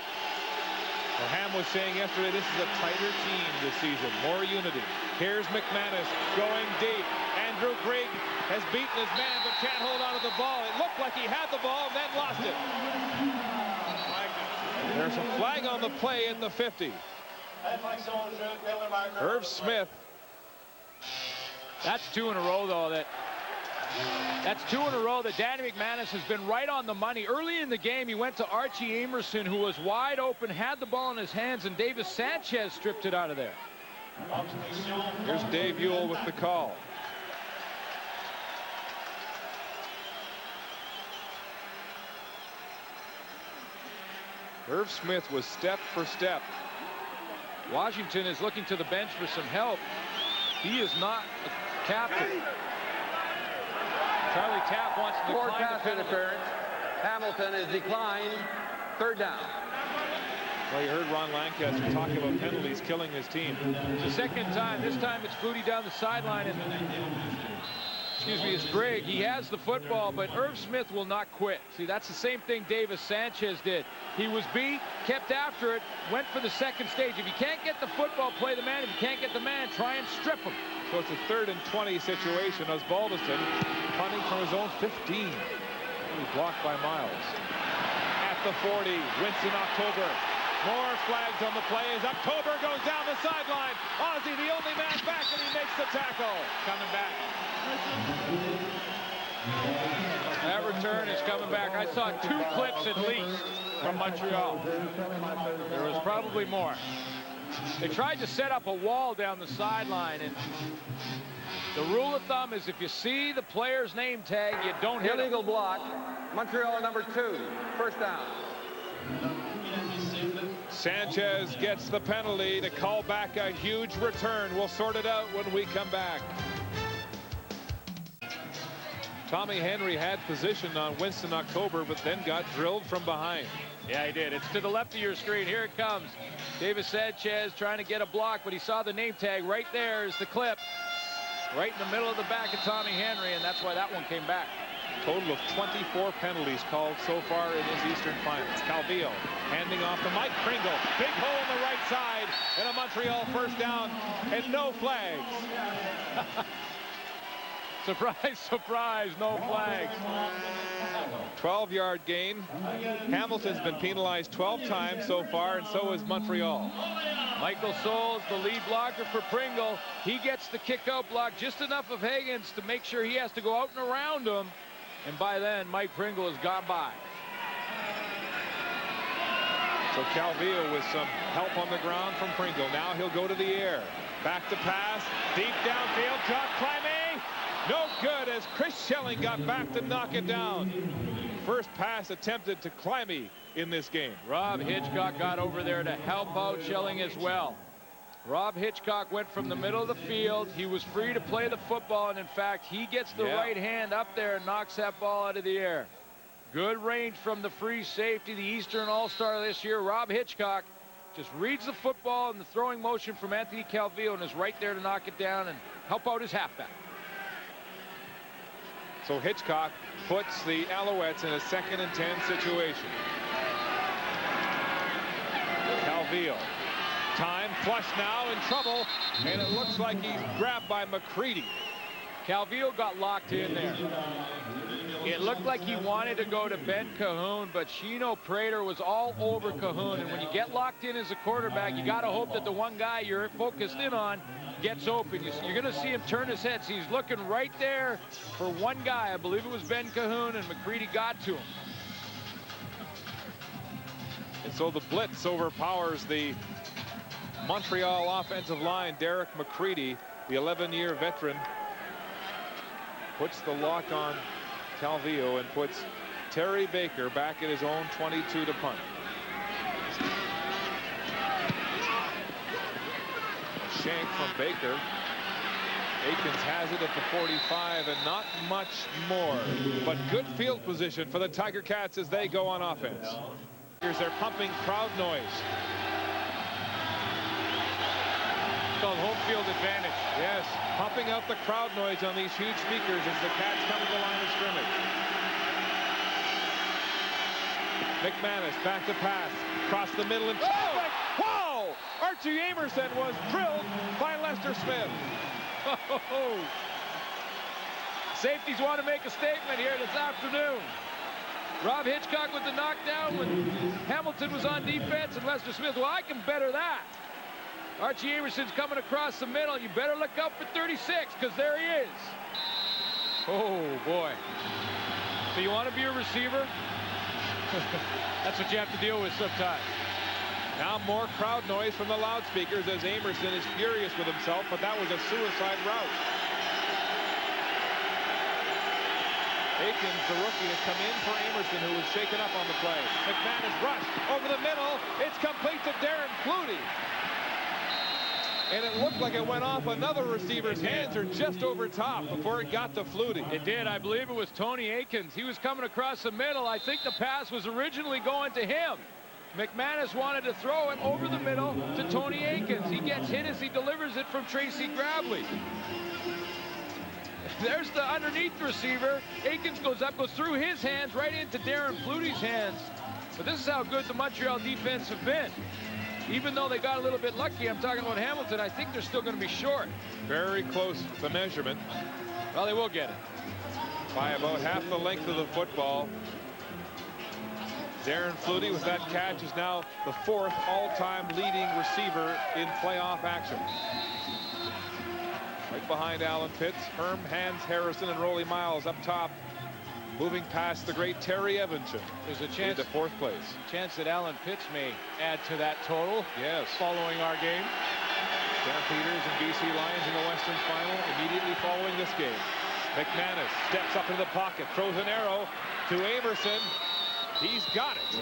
Well, Ham was saying yesterday this is a tighter team this season, more unity. Here's McManus going deep. Andrew Grigg has beaten his man but can't hold on to the ball. It looked like he had the ball and then lost it. There's a flag on the play in the 50. Irv Smith. That's two in a row, though. That's two in a row that Danny McManus has been right on the money. Early in the game, he went to Archie Amerson, who was wide open, had the ball in his hands, and Davis Sanchez stripped it out of there. Here's Dave Ewell with the call. Irv Smith was step for step. Washington is looking to the bench for some help. He is not a captain. Charlie Tapp wants to Four decline pass the penalty. interference. Hamilton is declined. Third down. Well, you heard Ron Lancaster talking about penalties killing his team. The second time. This time it's Flutie down the sideline. And, excuse me, it's Grigg. He has the football, but Irv Smith will not quit. See, that's the same thing Davis Sanchez did. He was beat, kept after it, went for the second stage. If you can't get the football, play the man. If you can't get the man, try and strip him. So it's a 3rd and 20 situation as Baldiston punting from his own 15. He's blocked by Miles. At the 40, Winston October. More flags on the play as October goes down the sideline. Ozzie, the only man back, and he makes the tackle. Coming back. That return is coming back. I saw 2 clips at least from Montreal. There was probably more. They tried to set up a wall down the sideline, and the rule of thumb is if you see the player's name tag, you don't hit Illegal him. block. Montreal number 2. First down. Sanchez gets the penalty to call back a huge return. We'll sort it out when we come back. Tommy Henry had position on Winston October, but then got drilled from behind. Yeah, he did. It's to the left of your screen. Here it comes. Davis Sanchez trying to get a block, but he saw the name tag. Right there is the clip. Right in the middle of the back of Tommy Henry, and that's why that one came back. Total of 24 penalties called so far in this Eastern Finals. Calvillo handing off to Mike Pringle. Big hole on the right side, and a Montreal first down, and no flags. Surprise, surprise, no flags. 12-yard gain. Hamilton's been penalized 12 times so far, and so is Montreal. Michael Souls, the lead blocker for Pringle. He gets the kick-out block, just enough of Higgins to make sure he has to go out and around him. And by then, Mike Pringle has gone by. So Calvillo with some help on the ground from Pringle. Now he'll go to the air. Back to pass. Deep downfield. Jock climbing. No good as Chris Schelling got back to knock it down. First pass attempted to Climby in this game. Rob Hitchcock got over there to help out Schelling as well. Rob Hitchcock went from the middle of the field. He was free to play the football, and in fact, he gets the right hand up there and knocks that ball out of the air. Good range from the free safety, the Eastern All-Star this year, Rob Hitchcock. Just reads the football and the throwing motion from Anthony Calvillo and is right there to knock it down and help out his halfback. So Hitchcock puts the Alouettes in a 2nd and 10 situation. Calvillo. Time, flush now, in trouble, and it looks like he's grabbed by McCready. Calvillo got locked in there. It looked like he wanted to go to Ben Cahoon, but Chino Prater was all over Cahoon, and when you get locked in as a quarterback, you got to hope that the one guy you're focused in on gets open. You're going to see him turn his head. So he's looking right there for one guy. I believe it was Ben Cahoon, and McCready got to him. And so the blitz overpowers the Montreal offensive line. Derek McCready, the 11-year veteran, puts the lock on Calvillo and puts Terry Baker back at his own 22 to punt. A shank from Baker. Akins has it at the 45 and not much more, but good field position for the Tiger Cats as they go on offense. Here's their pumping crowd noise. called home field advantage. Yes, pumping out the crowd noise on these huge speakers as the Cats come to the line of scrimmage. McManus back to pass, across the middle and traffic. Whoa! Archie Amerson was drilled by Lester Smith. Safeties want to make a statement here this afternoon. Rob Hitchcock with the knockdown when Hamilton was on defense, and Lester Smith, well, I can better that. Archie Amerson's coming across the middle. You better look out for 36, because there he is. Oh, boy. So you want to be a receiver? That's what you have to deal with sometimes. Now more crowd noise from the loudspeakers as Amerson is furious with himself, but that was a suicide route. Aikens, the rookie, has come in for Amerson, who was shaken up on the play. McManus rushed over the middle. It's complete to Darren Flutie. And it looked like it went off another receiver's hands or just over top before it got to Flutie. It did. I believe it was Tony Aikens. He was coming across the middle. I think the pass was originally going to him. McManus wanted to throw it over the middle to Tony Aikens. He gets hit as he delivers it from Tracy Grabley. There's the underneath receiver. Aikens goes up, goes through his hands right into Darren Flutie's hands. But this is how good the Montreal defense have been. Even though they got a little bit lucky, I'm talking about Hamilton, I think they're still going to be short. Very close to measurement. Well, they will get it. By about half the length of the football. Darren Flutie with that catch is now the 4th all-time leading receiver in playoff action. Right behind Alan Pitts, Herm, Hans Harrison, and Rollie Miles up top. Moving past the great Terry Evanson. There's a chance into 4th place. Chance that Alan Pitts may add to that total. Yes. Following our game. Stampeders and BC Lions in the Western Final immediately following this game. McManus steps up into the pocket, throws an arrow to Amerson. He's got it.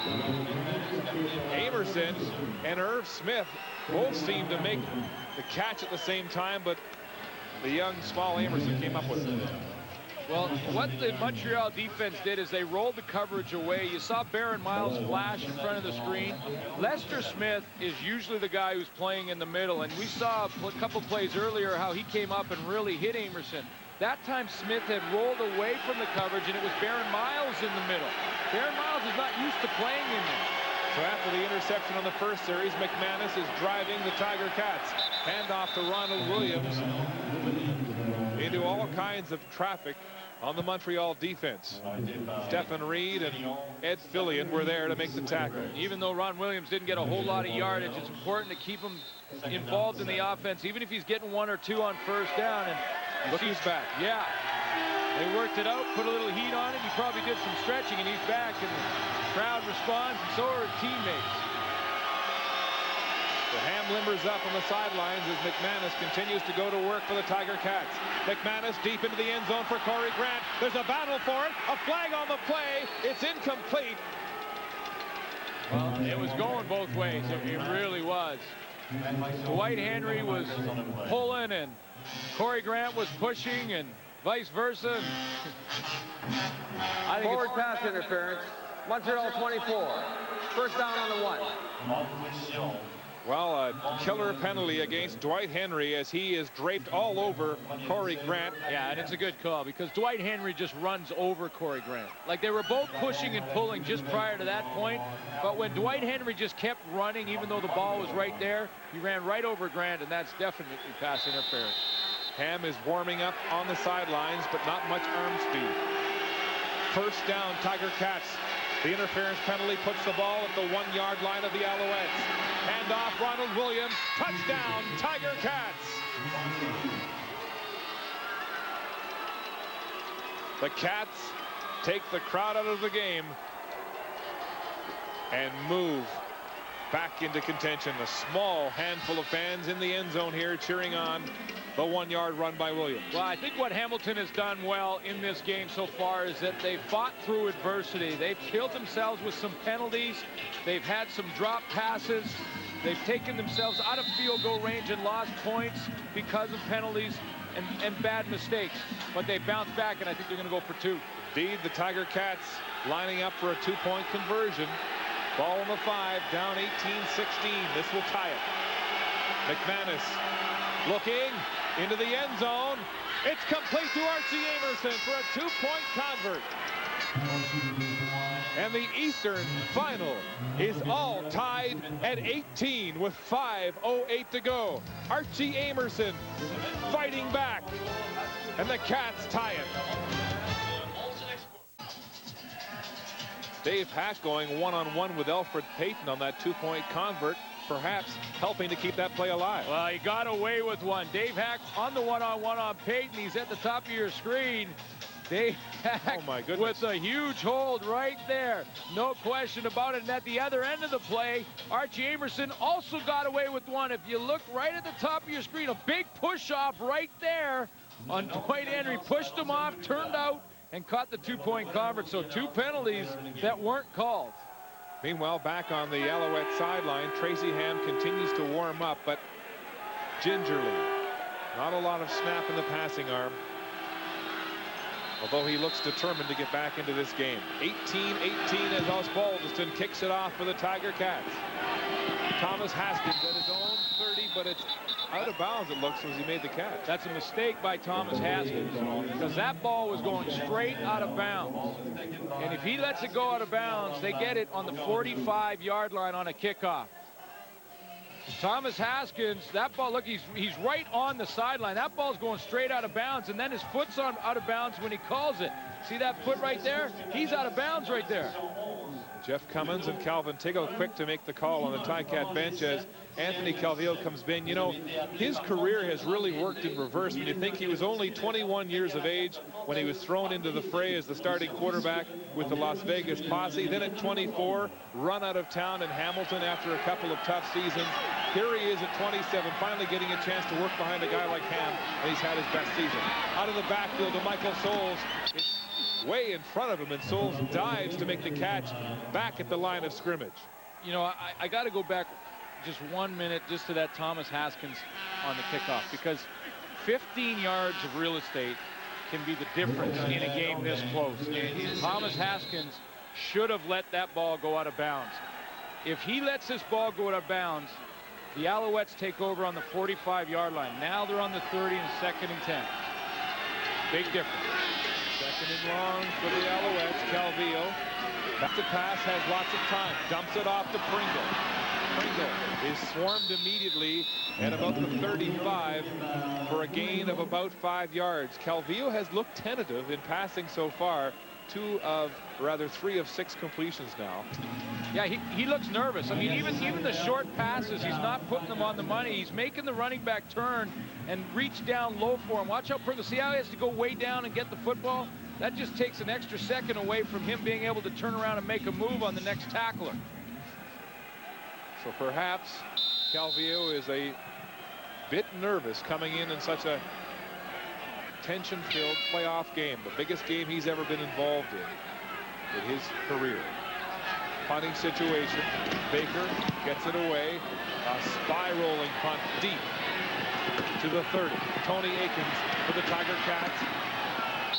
Amerson and Irv Smith both seem to make the catch at the same time, but the young, small Amerson came up with it. Well, what the Montreal defense did is they rolled the coverage away. You saw Barron Miles flash in front of the screen. Lester Smith is usually the guy who's playing in the middle, and we saw a couple plays earlier how he came up and really hit Amerson. That time Smith had rolled away from the coverage, and it was Barron Miles in the middle. Barron Miles is not used to playing in there. So after the interception on the first series, McManus is driving the Tiger Cats. Handoff to Ronald Williams into all kinds of traffic on the Montreal defense. Stephen Reed and Ed Fillion were there to make the tackle. Even though Ron Williams didn't get a whole lot of yardage, it's important to keep him involved in the offense, even if he's getting 1 or 2 on first down. And look who's back. Yeah. They worked it out, put a little heat on it. He probably did some stretching, and he's back, and the crowd responds, and so are his teammates. The ham limbers up on the sidelines as McManus continues to go to work for the Tiger Cats. McManus deep into the end zone for Corey Grant. There's a battle for it. A flag on the play. It's incomplete. Well, it was going both ways. It really was. Dwight Henry was pulling, and Corey Grant was pushing, and vice versa. I think forward pass interference. Montreal 24. First down on the 1. Well, a killer penalty against Dwight Henry as he is draped all over Corey Grant. Yeah, and it's a good call because Dwight Henry just runs over Corey Grant. Like, they were both pushing and pulling just prior to that point, but when Dwight Henry just kept running, even though the ball was right there, he ran right over Grant, and that's definitely pass interference. Ham is warming up on the sidelines, but not much arm speed. First down, Tiger Cats. The interference penalty puts the ball at the 1-yard line of the Alouettes. Handoff, Ronald Williams. Touchdown, Tiger Cats. The Cats take the crowd out of the game and move back into contention. A small handful of fans in the end zone here cheering on the 1-yard run by Williams. Well, I think what Hamilton has done well in this game so far is that they've fought through adversity. They've killed themselves with some penalties. They've had some drop passes. They've taken themselves out of field goal range and lost points because of penalties and bad mistakes. But they bounced back, and I think they're going to go for 2. Indeed, the Tiger Cats lining up for a 2-point conversion. Ball on the 5, down 18-16. This will tie it. McManus Looking into the end zone. It's complete to Archie Amerson for a two-point convert. And the Eastern final is all tied at 18 with 5:08 to go. Archie Amerson fighting back, and the Cats tie it. Dave Hack going one-on-one with Alfred Payton on that two-point convert, perhaps helping to keep that play alive. Well, he got away with one. Dave Hack on the one-on-one on Payton. He's at the top of your screen. Dave Hack, oh my goodness, with a huge hold right there. No question about it. And at the other end of the play, Archie Amerson also got away with one. If you look right at the top of your screen, a big push-off right there on Dwight Henry. Pushed him off, turned out, and caught the two-point convert. So two penalties that weren't called. Meanwhile, back on the Alouette sideline, Tracy Ham continues to warm up, but gingerly. Not a lot of snap in the passing arm, although he looks determined to get back into this game. 18-18 as Osbaldiston kicks it off for the Tiger Cats. Thomas Haskins at his own 30, but it's out of bounds, it looks, as he made the catch. That's a mistake by Thomas Haskins, because that ball was going straight out of bounds. And if he lets it go out of bounds, they get it on the 45-yard line on a kickoff. Thomas Haskins, that ball, look, he's right on the sideline. That ball's going straight out of bounds, and then his foot's out of bounds when he calls it. See that foot right there? He's out of bounds right there. Jeff Cummins and Calvin Tiggle quick to make the call on the Ticat bench as Anthony Calvillo comes in. You know, his career has really worked in reverse. When you think he was only 21 years of age when he was thrown into the fray as the starting quarterback with the Las Vegas Posse. Then at 24, run out of town in Hamilton after a couple of tough seasons. Here he is at 27, finally getting a chance to work behind a guy like Ham, and he's had his best season. Out of the backfield to Michael Souls. It's way in front of him, and Souls dives to make the catch back at the line of scrimmage. You know, I got to go back just 1 minute just to that Thomas Haskins on the kickoff, because 15 yards of real estate can be the difference in a game this close. And Thomas Haskins should have let that ball go out of bounds. If he lets this ball go out of bounds, the Alouettes take over on the 45-yard line. Now they're on the 30 and 2nd and 10. Big difference. 2nd and long for the Alouettes. Calvillo, back to pass, has lots of time. Dumps it off to Pringle. Pringle is swarmed immediately at about the 35 for a gain of about 5 yards. Calvillo has looked tentative in passing so far. 3 of 6 completions now. Yeah, he looks nervous. I mean, even the short passes, he's not putting them on the money. He's making the running back turn and reach down low for him. Watch how Pringle, see how he has to go way down and get the football? That just takes an extra second away from him being able to turn around and make a move on the next tackler. So perhaps Calvillo is a bit nervous coming in such a tension-filled playoff game, the biggest game he's ever been involved in his career. Punting situation. Baker gets it away. A spiraling punt deep to the 30. Tony Akins for the Tiger Cats.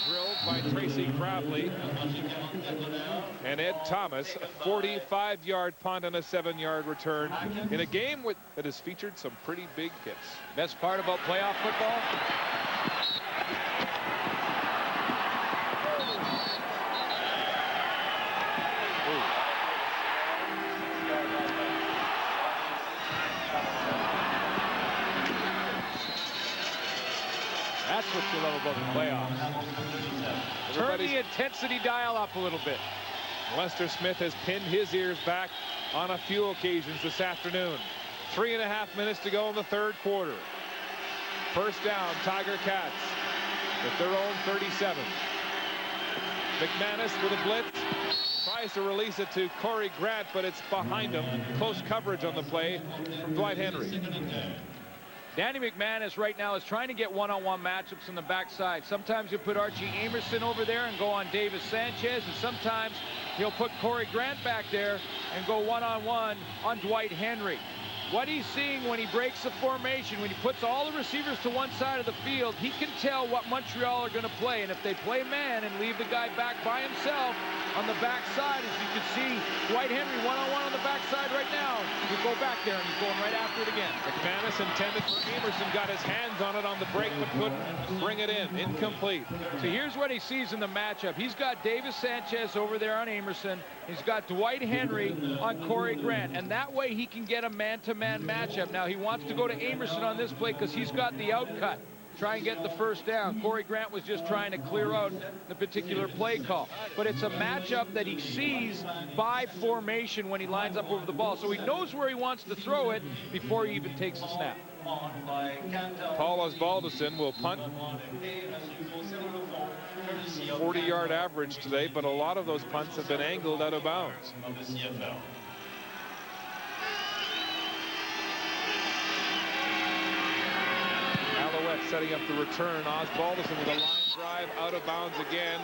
Drilled by Tracy Crowley. And Ed Thomas, a 45-yard punt and a 7-yard return in a game that has featured some pretty big hits. Best part about playoff football? That's what you love about the playoffs. Turn the intensity dial up a little bit. Lester Smith has pinned his ears back on a few occasions this afternoon. 3.5 minutes to go in the 3rd quarter. First down, Tiger Cats with their own 37. McManus with a blitz. Tries to release it to Corey Grant, but it's behind him. Close coverage on the play from Dwight Henry. Danny McManus right now is trying to get one-on-one matchups on the backside. Sometimes you put Archie Amerson over there and go on Davis Sanchez, and sometimes he'll put Corey Grant back there and go one-on-one on Dwight Henry. What he's seeing when he breaks the formation, when he puts all the receivers to one side of the field, he can tell what Montreal are going to play. And if they play man and leave the guy back by himself, on the backside. As you can see, Dwight Henry one-on-one on the backside right now. You go back there, and he's going right after it again. McManus intended for Emerson, got his hands on it on the break, but couldn't bring it in. Incomplete. So here's what he sees in the matchup. He's got Davis Sanchez over there on Emerson. He's got Dwight Henry on Corey Grant, and that way he can get a man-to-man matchup. Now he wants to go to Emerson on this play because he's got the outcut. Try and get the first down. Corey Grant was just trying to clear out the particular play call. But it's a matchup that he sees by formation when he lines up over the ball. So he knows where he wants to throw it before he even takes the snap. Paul Osbaldiston will punt. 40-yard average today, but a lot of those punts have been angled out of bounds. Alouettes setting up the return. Osbaldiston with a line drive out of bounds again.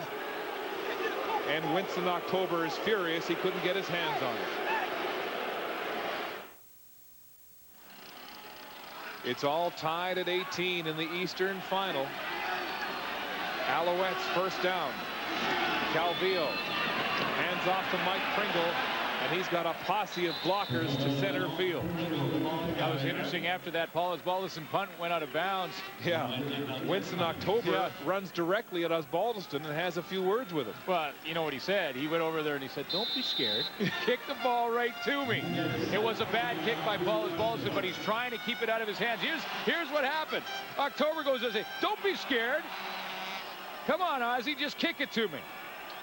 And Winston October is furious. He couldn't get his hands on it. It's all tied at 18 in the Eastern Final. Alouettes first down. Calvillo hands off to Mike Pringle. And he's got a posse of blockers to center field. That was interesting. After that, Paul Osbaldiston punt went out of bounds. Yeah. Winston October runs directly at Osbaldiston and has a few words with him. Well, you know what he said? He went over there and he said, "Don't be scared. Kick the ball right to me." It was a bad kick by Paul Osbaldiston, but he's trying to keep it out of his hands. Here's what happened. October goes and says, "Don't be scared. Come on, Ozzy, just kick it to me.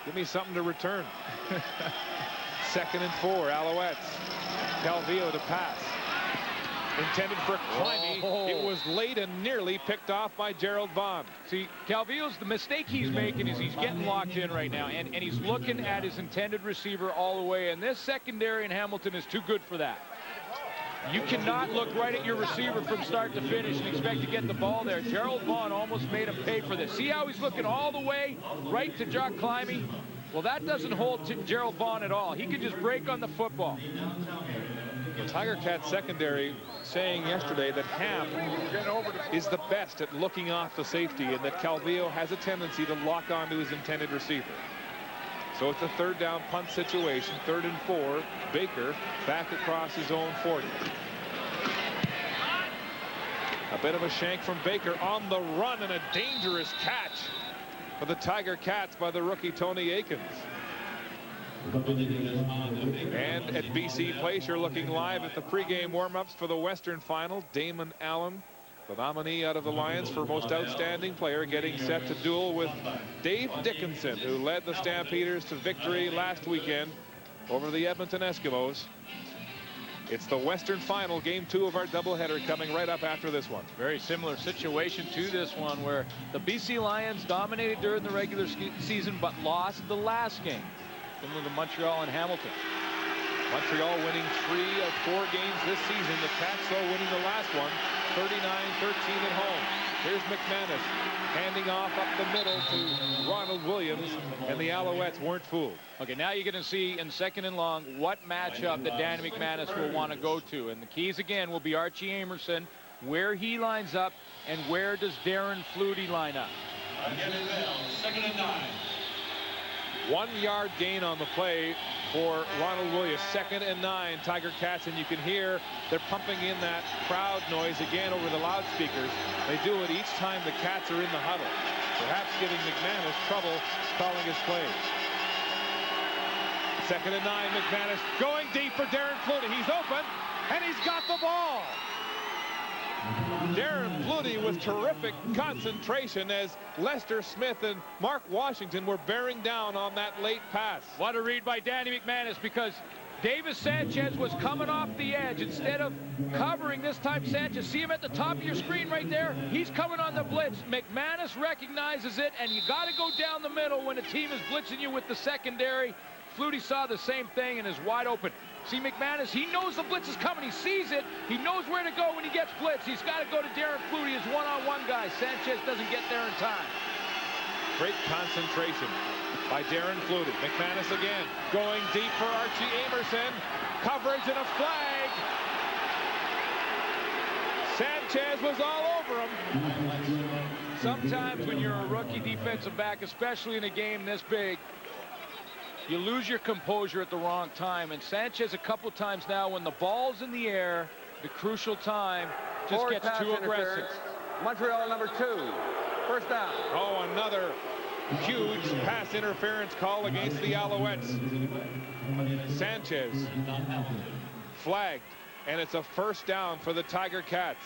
Give me something to return." 2nd and 4, Alouettes. Calvillo to pass. Intended for Climby. It was late and nearly picked off by Gerald Vaughn. See, Calvillo's, the mistake he's making is he's getting locked in right now, and he's looking at his intended receiver all the way, and this secondary in Hamilton is too good for that. You cannot look right at your receiver from start to finish and expect to get the ball there. Gerald Vaughn almost made him pay for this. See how he's looking all the way right to Jock Climby? Well, that doesn't hold to Gerald Vaughn at all. He can just break on the football. The Tiger Cat secondary saying yesterday that Ham is the best at looking off the safety and that Calvillo has a tendency to lock onto his intended receiver. So it's a 3rd down punt situation. 3rd and 4. Baker back across his own 40. A bit of a shank from Baker on the run and a dangerous catch for the Tiger Cats by the rookie Tony Akins. And at BC Place, you're looking live at the pregame warm-ups for the Western Final. Damon Allen, the nominee out of the Lions for most outstanding player, getting set to duel with Dave Dickinson, who led the Stampeders to victory last weekend over the Edmonton Eskimos. It's the Western Final, game 2 of our doubleheader, coming right up after this one. Very similar situation to this one, where the BC Lions dominated during the regular season but lost the last game, similar to Montreal and Hamilton. Montreal winning 3 of 4 games this season. The Cats, though, winning the last one, 39-13 at home. Here's McManus handing off up the middle to Ronald Williams, and the Alouettes weren't fooled. Okay, now you're going to see in 2nd and long what matchup that Danny McManus will want to go to. And the keys, again, will be Archie Amerson, where he lines up, and where does Darren Flutie line up. 2nd and 9. 1-yard gain on the play for Ronald Williams. 2nd and 9, Tiger Cats, and you can hear they're pumping in that crowd noise again over the loudspeakers. They do it each time the Cats are in the huddle, perhaps giving McManus trouble calling his plays. 2nd and 9, McManus going deep for Darren Flutie. He's open, and he's got the ball. Darren Flutie with terrific concentration as Lester Smith and Mark Washington were bearing down on that late pass. What a read by Danny McManus, because Davis Sanchez was coming off the edge. Instead of covering this time, Sanchez, see him at the top of your screen right there? He's coming on the blitz. McManus recognizes it, and you got to go down the middle when a team is blitzing you with the secondary. Flutie saw the same thing and is wide open. See McManus, he knows the blitz is coming. He sees it. He knows where to go when he gets blitzed. He's got to go to Darren Flutie as one-on-one guy. Sanchez doesn't get there in time. Great concentration by Darren Flutie. McManus again going deep for Archie Amerson. Coverage and a flag. Sanchez was all over him. Sometimes when you're a rookie defensive back, especially in a game this big, You lose your composure at the wrong time, and Sanchez a couple times now when the ball's in the air, the crucial time, just Forward gets pass too aggressive. Montreal number 2. First down. Oh, another huge pass interference call against the Alouettes. Sanchez flagged, and it's a first down for the Tiger Cats.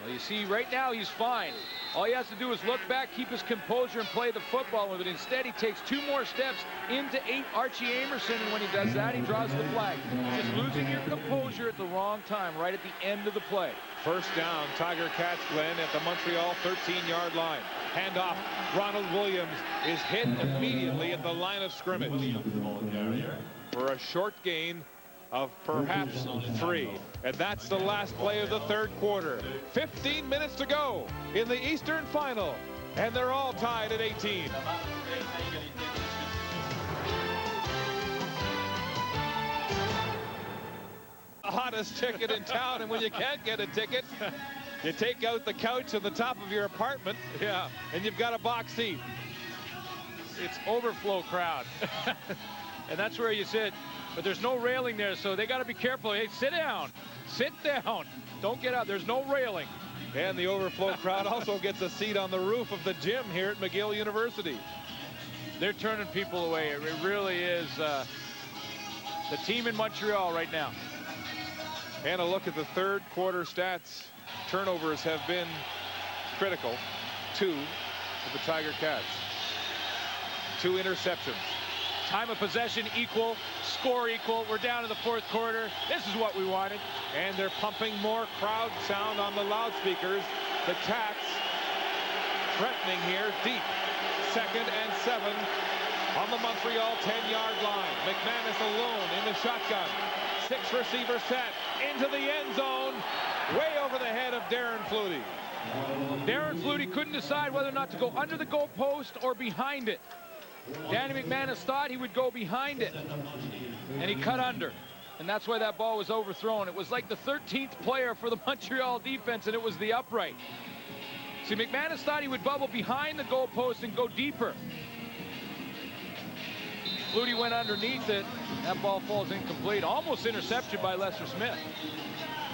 Well, you see, right now he's fine. All he has to do is look back, keep his composure, and play the football with it. Instead, he takes 2 more steps into 8 Archie Amerson, and when he does that, he draws the flag. Just losing your composure at the wrong time, right at the end of the play. First down, Tiger Cats, Glenn, at the Montreal 13-yard line. Handoff, Ronald Williams is hit immediately at the line of scrimmage for a short gain of perhaps 3. And that's the last play of the third quarter. 15 minutes to go in the Eastern Final, and they're all tied at 18. Hottest ticket in town, and when you can't get a ticket, you take out the couch on the top of your apartment, and you've got a box seat. It's overflow crowd. And that's where you sit. But there's no railing there, so they got to be careful. Hey, sit down. Sit down. Don't get out. There's no railing. And the overflow crowd also gets a seat on the roof of the gym here at McGill University. They're turning people away. It really is the team in Montreal right now. And a look at the third quarter stats. Turnovers have been critical. 2 for the Tiger Cats. 2 interceptions. Time of possession equal, score equal. We're down in the fourth quarter. This is what we wanted. And they're pumping more crowd sound on the loudspeakers. The Cats threatening here deep. 2nd and 7 on the Montreal 10-yard line. McManus alone in the shotgun. 6 receiver set into the end zone. Way over the head of Darren Flutie. Darren Flutie couldn't decide whether or not to go under the goalpost or behind it. Danny McManus thought he would go behind it, and he cut under, and that's why that ball was overthrown. It was like the 13th player for the Montreal defense, and it was the upright. See, McManus thought he would bubble behind the goalpost and go deeper. Flutie went underneath it. That ball falls incomplete, almost intercepted by Lester Smith.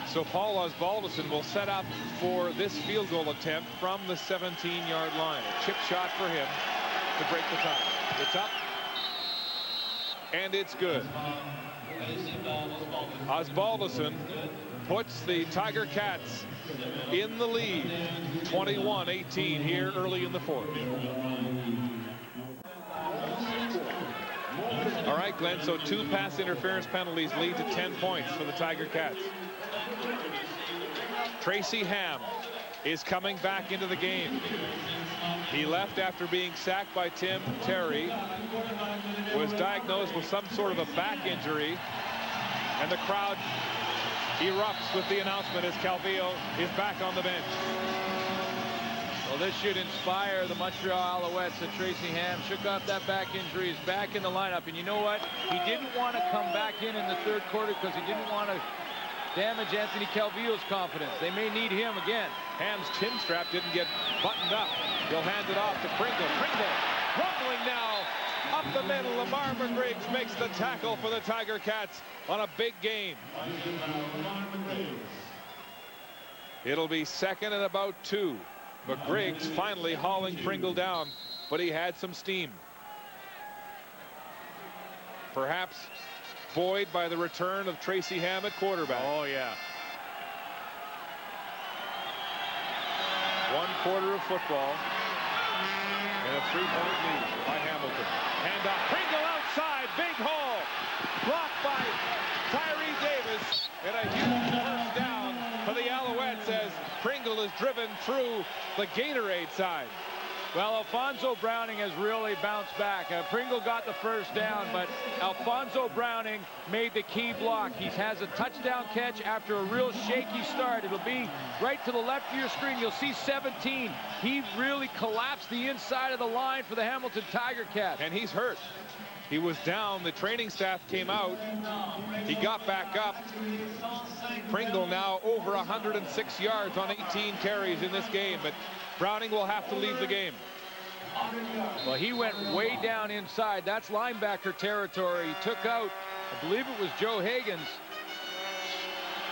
So Paul Osbaldiston will set up for this field goal attempt from the 17-yard line. A chip shot for him to break the tie. It's up, and it's good. Osbaldiston puts the Tiger Cats in the lead, 21-18 here early in the fourth. All right, Glenn, so 2 pass interference penalties lead to 10 points for the Tiger Cats. Tracy Ham is coming back into the game. He left after being sacked by Tim Terry, was diagnosed with some sort of a back injury, and the crowd erupts with the announcement as Calvillo is back on the bench. Well, this should inspire the Montreal Alouettes that Tracy Ham shook off that back injury, is back in the lineup. And you know what? He didn't want to come back in the third quarter because he didn't want to damage Anthony Calvillo's confidence. They may need him again. Ham's chin strap didn't get buttoned up. He'll hand it off to Pringle. Pringle rumbling now up the middle. Lamar McGriggs makes the tackle for the Tiger Cats on a big gain. It'll be 2nd and about 2. McGriggs finally hauling Pringle down, but he had some steam. Perhaps buoyed by the return of Tracy Ham at quarterback. Oh, yeah. 1 quarter of football and a 3-point lead by Hamilton. Hand off, Pringle outside, big hole, blocked by Tyree Davis, and a huge first down for the Alouettes as Pringle is driven through the Gatorade side. Well, Alfonso Browning has really bounced back. Pringle got the first down, but Alfonso Browning made the key block. He has a touchdown catch after a real shaky start. It'll be right to the left of your screen. You'll see 17. He really collapsed the inside of the line for the Hamilton Tiger Cats. And he's hurt. He was down. The training staff came out. He got back up. Pringle now over 106 yards on 18 carries in this game, but Browning will have to leave the game. Well, he went way down inside. That's linebacker territory. He took out, I believe it was Joe Higgins.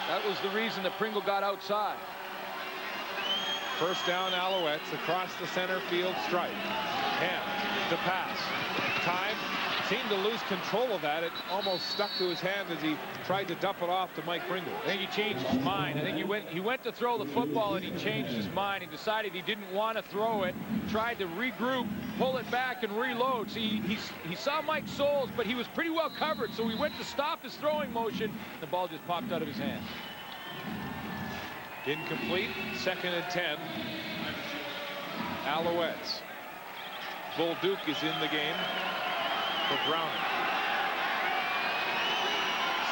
That was the reason that Pringle got outside. First down, Alouettes across the center field stripe. Ham to pass. Time. Seemed to lose control of that. It almost stuck to his hand as he tried to dump it off to Mike Pringle. I think he changed his mind. I think he went to throw the football and he changed his mind. He decided he didn't want to throw it. Tried to regroup, pull it back, and reload. See, he saw Mike Souls, but he was pretty well covered. So he went to stop his throwing motion. The ball just popped out of his hand. Incomplete. 2nd and 10. Alouettes. Bull Duke is in the game for Browning.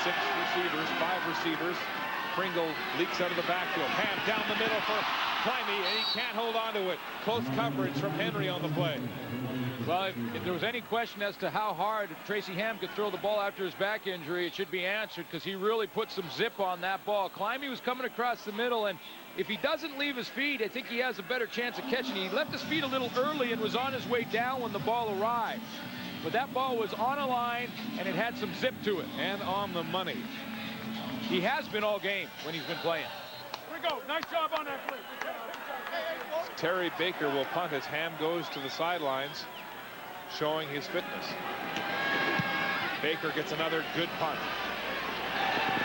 6 receivers, 5 receivers. Pringle leaks out of the backfield. Ham down the middle for Climby, and he can't hold on to it. Close coverage from Henry on the play. Well, if there was any question as to how hard Tracy Ham could throw the ball after his back injury, it should be answered, because he really put some zip on that ball. Climby was coming across the middle, and if he doesn't leave his feet, I think he has a better chance of catching it. He left his feet a little early and was on his way down when the ball arrived. But that ball was on a line, and it had some zip to it. And on the money. He has been all game when he's been playing. Here we go. Nice job on that play. Terry Baker will punt as Ham goes to the sidelines, showing his fitness. Baker gets another good punt.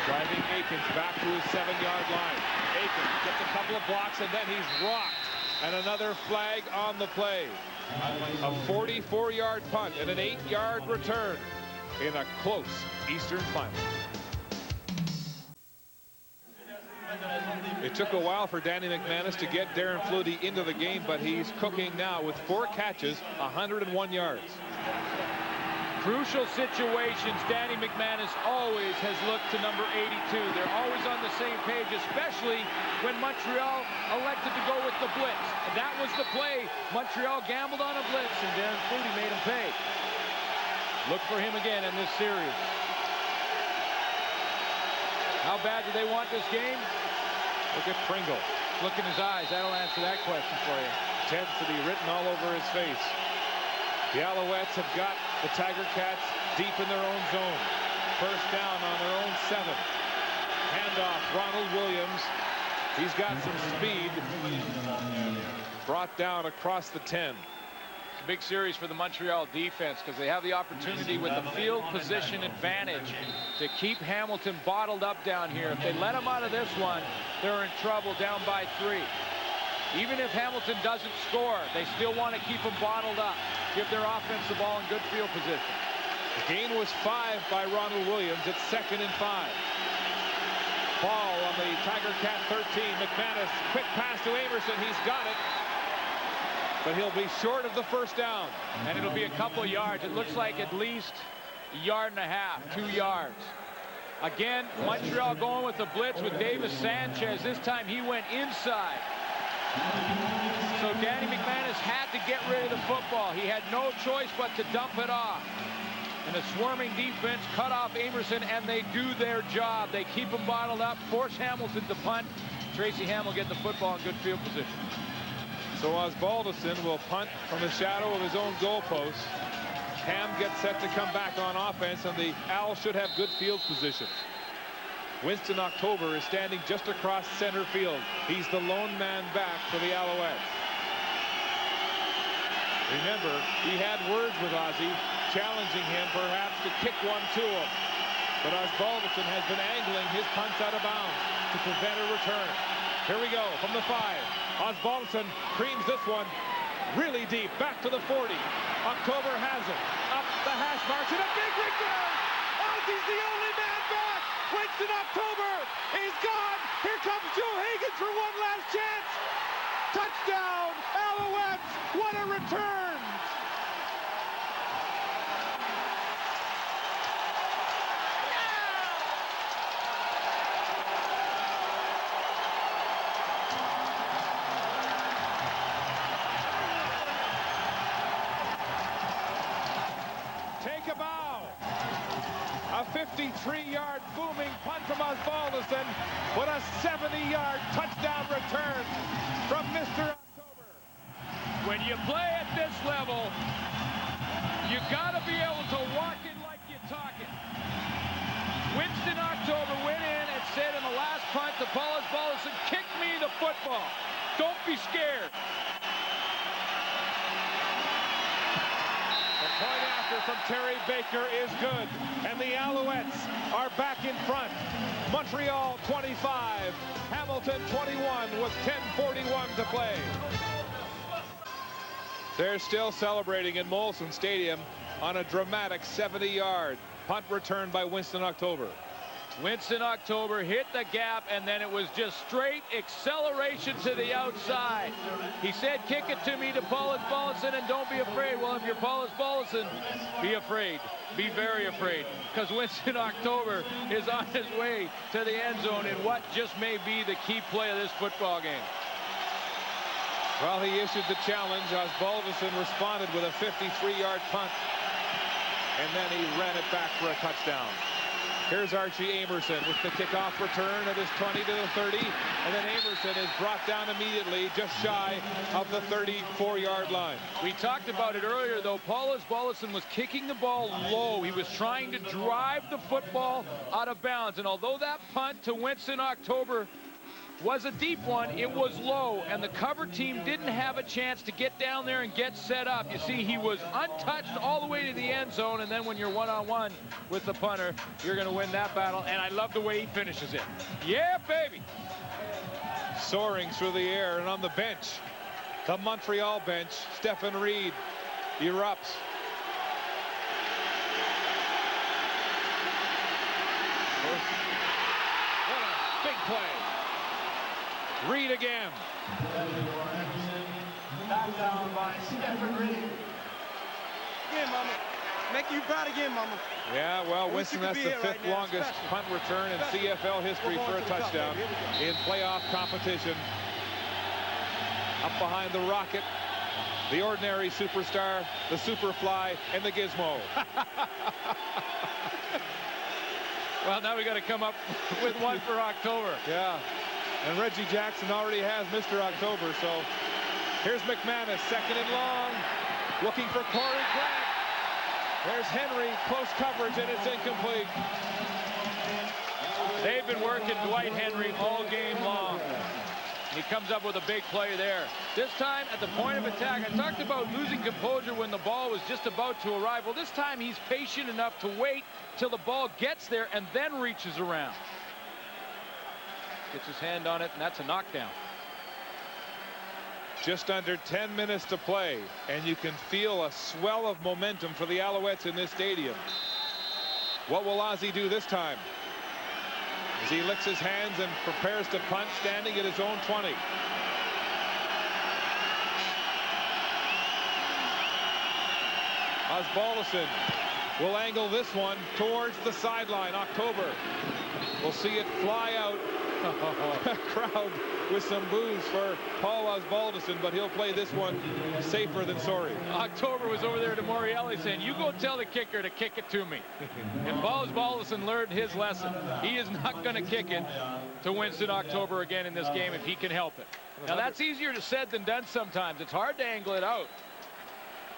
Driving Akins back to his 7-yard line. Akins gets a couple of blocks, and then he's rocked. And another flag on the play. A 44-yard punt and an 8-yard return in a close Eastern final. It took a while for Danny McManus to get Darren Flutie into the game, but he's cooking now with 4 catches, 101 yards. Crucial situations, Danny McManus always has looked to number 82. They're always on the same page, especially when Montreal elected to go with the blitz. And that was the play. Montreal gambled on a blitz, and Darren Flutie made him pay. Look for him again in this series. How bad do they want this game? Look at Pringle. Look in his eyes. That'll answer that question for you. Intensity written all over his face. The Alouettes have got the Tiger Cats deep in their own zone. First down on their own 7. Handoff, Ronald Williams. He's got some speed. Brought down across the 10. It's a big series for the Montreal defense, because they have the opportunity with the field position advantage to keep Hamilton bottled up down here. If they let him out of this one, they're in trouble, down by 3. Even if Hamilton doesn't score, they still want to keep him bottled up. Give their offense the ball in good field position. The gain was 5 by Ronald Williams. It's 2nd and 5. Ball on the Tiger Cat 13. McManus, quick pass to Amerson. He's got it. But he'll be short of the first down. And it'll be a couple of yards. It looks like at least 1.5 yards, 2 yards. Again, Montreal going with the blitz with Davis Sanchez. This time he went inside. So Danny McManus had to get rid of the football. He had no choice but to dump it off. And the swarming defense cut off Amerson, and they do their job. They keep him bottled up, force Hamilton to punt. Tracy Ham will get the football in good field position. So Osbaldiston will punt from the shadow of his own goalpost. Ham gets set to come back on offense, and the Owls should have good field position. Winston October is standing just across center field. He's the lone man back for the Alouettes. Remember, he had words with Ozzie, challenging him perhaps to kick one to him. But Osbaldiston has been angling his punts out of bounds to prevent a return. Here we go from the 5. Osbaldiston creams this one really deep, back to the 40. October has it, up the hash marks, and a big return! Ozzie's the only man back! Winston October is gone! Here comes Joe Higgins for one last chance! Touchdown, Alouettes! What a return! Take a bow. A 53-yard booming punt from Osbaldiston, with a 70-yard touchdown return from Mr. October. When you play at this level, you got to be able to walk it like you talk it. Winston October went in and said in the last punt to Paulus Ballison, kick me the football. Don't be scared. The point after from Terry Baker is good, and the Alouettes are back in front. Montreal 25, Hamilton 21 with 10:41 to play. They're still celebrating in Molson Stadium on a dramatic 70-yard punt return by Winston October. Winston October hit the gap, and then it was just straight acceleration to the outside. He said, kick it to me to Paulus Ballison, and don't be afraid. Well, if you're Paulus Ballison, be afraid. Be very afraid, because Winston October is on his way to the end zone in what just may be the key play of this football game. Well, he issued the challenge. Osbaldiston responded with a 53-yard punt, and then he ran it back for a touchdown. Here's Archie Amerson with the kickoff return at his 20 to the 30, and then Amerson is brought down immediately just shy of the 34-yard line. We talked about it earlier, though. Paulus Ballison was kicking the ball low. He was trying to drive the football out of bounds, and although that punt to Winston October was a deep one, it was low, and the cover team didn't have a chance to get down there and get set up. You see, he was untouched all the way to the end zone, and then when you're one-on-one with the punter, you're going to win that battle, and I love the way he finishes it. Yeah, baby! Soaring through the air, and on the bench, the Montreal bench, Stephen Reed erupts. What a big play. Reed again. Touchdown by Stephen Reed. Again, mama. Make you proud again, mama. Yeah, well, Winston, that's the fifth longest punt return in CFL history for a touchdown in playoff competition. Up behind the Rocket, the ordinary superstar, the Superfly, and the Gizmo. Well, now we got to come up with one for October. Yeah. And Reggie Jackson already has Mr. October, so here's McManus, second and long, looking for Corey Grant. There's Henry, close coverage, and it's incomplete. They've been working Dwight Henry all game long. He comes up with a big play there. This time at the point of attack, I talked about losing composure when the ball was just about to arrive. Well, this time he's patient enough to wait till the ball gets there and then reaches around. Gets his hand on it, and that's a knockdown. Just under 10 minutes to play, and you can feel a swell of momentum for the Alouettes in this stadium. What will Ozzie do this time? As he licks his hands and prepares to punt, standing at his own 20. Osbaldiston will angle this one towards the sideline. October will see it fly out. A crowd with some boos for Paul Osbaldiston, but he'll play this one safer than sorry. October was over there to Montreal saying, you go tell the kicker to kick it to me. And Paul Osbaldiston learned his lesson. He is not going to kick it to Winston October again in this game if he can help it. Now, that's easier said than done sometimes. It's hard to angle it out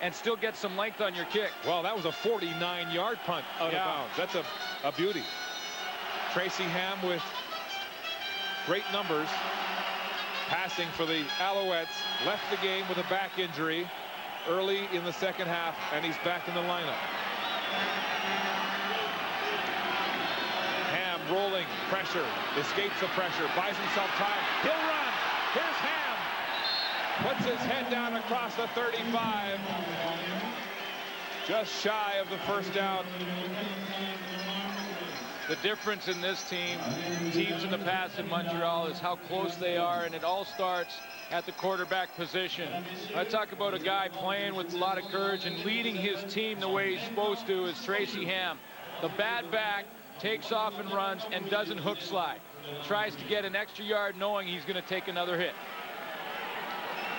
and still get some length on your kick. Well, that was a 49-yard punt out of bounds. That's a beauty. Tracy Ham with great numbers passing for the Alouettes. Left the game with a back injury early in the second half, and he's back in the lineup. Ham rolling, pressure, escapes the pressure, buys himself time. He'll run. Here's Ham. Puts his head down across the 35. Just shy of the first down. The difference in this team, teams in the past in Montreal, is how close they are, and it all starts at the quarterback position. I talk about a guy playing with a lot of courage and leading his team the way he's supposed to is Tracy Ham. The bad back takes off and runs and doesn't hook slide. Tries to get an extra yard knowing he's going to take another hit.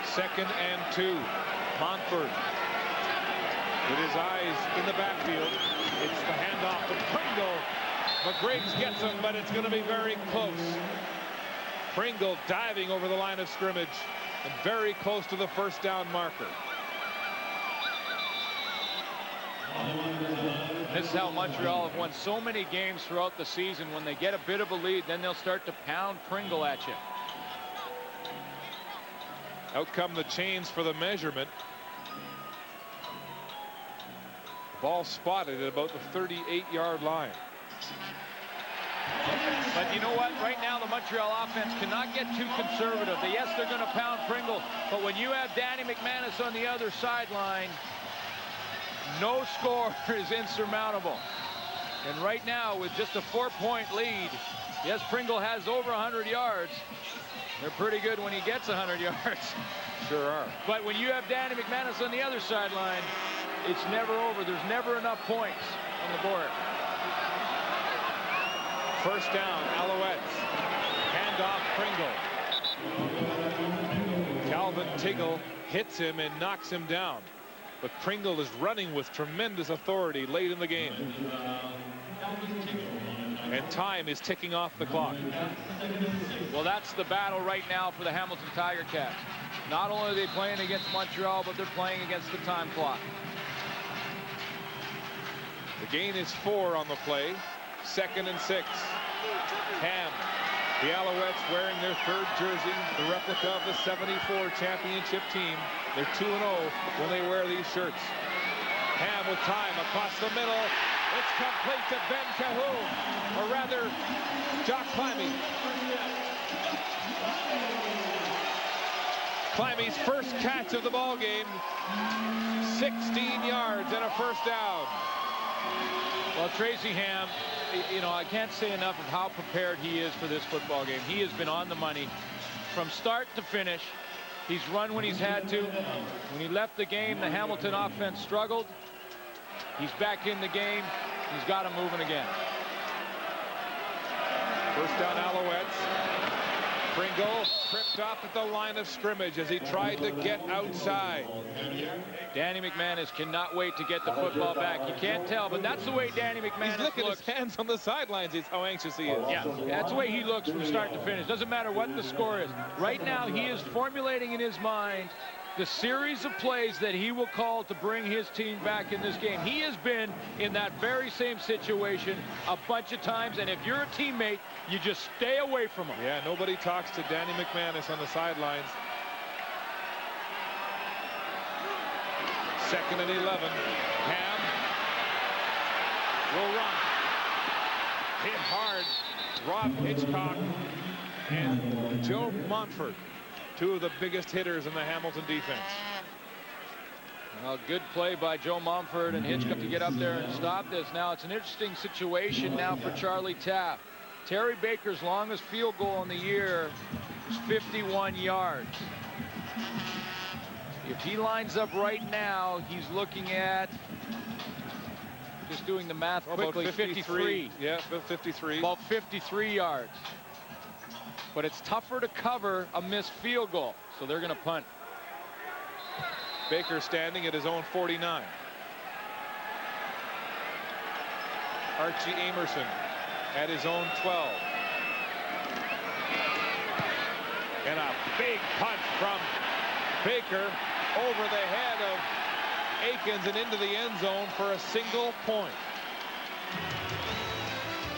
2nd and 2. Montford with his eyes in the backfield. It's the handoff to Pringle. McGriggs gets him, but it's going to be very close. Pringle diving over the line of scrimmage. and very close to the first down marker. This is how Montreal have won so many games throughout the season. When they get a bit of a lead, then they'll start to pound Pringle at you. Out come the chains for the measurement. Ball spotted at about the 38-yard line. But you know what? Right now, the Montreal offense cannot get too conservative. Yes, they're going to pound Pringle, but when you have Danny McManus on the other sideline, no score is insurmountable. And right now, with just a 4-point lead, yes, Pringle has over 100 yards. They're pretty good when he gets 100 yards. Sure are. But when you have Danny McManus on the other sideline, it's never over. There's never enough points on the board. First down, Alouettes. Handoff, Pringle. Calvin Tiggle hits him and knocks him down. But Pringle is running with tremendous authority late in the game. And time is ticking off the clock. Well, that's the battle right now for the Hamilton Tiger Cats. Not only are they playing against Montreal, but they're playing against the time clock. The gain is 4 on the play. 2nd and 6. Ham. The Alouettes wearing their 3rd jersey, the replica of the '74 championship team. They're 2-0 when they wear these shirts. Ham with time across the middle. It's complete to Ben Cahoon, or rather, Jock Climby. Climby's first catch of the ball game. 16 yards and a first down. Well, Tracy Ham, you know, I can't say enough of how prepared he is for this football game. He has been on the money from start to finish. He's run when he's had to. When he left the game, the Hamilton offense struggled. He's back in the game. He's got him moving again. First down, Alouettes. Pringle tripped off at the line of scrimmage as he tried to get outside. Danny McManus cannot wait to get the football back. You can't tell, but that's the way Danny McManus He's licking looks. his hands on the sidelines. He's how anxious he is. Yeah, that's the way he looks from start to finish. Doesn't matter what the score is. Right now, he is formulating in his mind the series of plays that he will call to bring his team back in this game. He has been in that very same situation a bunch of times, and if you're a teammate, you just stay away from him. Yeah, nobody talks to Danny McManus on the sidelines. 2nd and 11. Ham will run. Hit hard. Rob Hitchcock and Joe Montfort, 2 of the biggest hitters in the Hamilton defense. Well, good play by Joe Montfort and Hitchcock to get up there and stop this. Now, it's an interesting situation now for Charlie Taft. Terry Baker's longest field goal in the year is 51 yards. If he lines up right now, he's looking at, just doing the math quickly, about 53. Yeah, about 53. About 53 yards. But it's tougher to cover a missed field goal, so they're going to punt. Baker standing at his own 49. Archie Amerson at his own 12. And a big punt from Baker over the head of Aikens and into the end zone for a single point.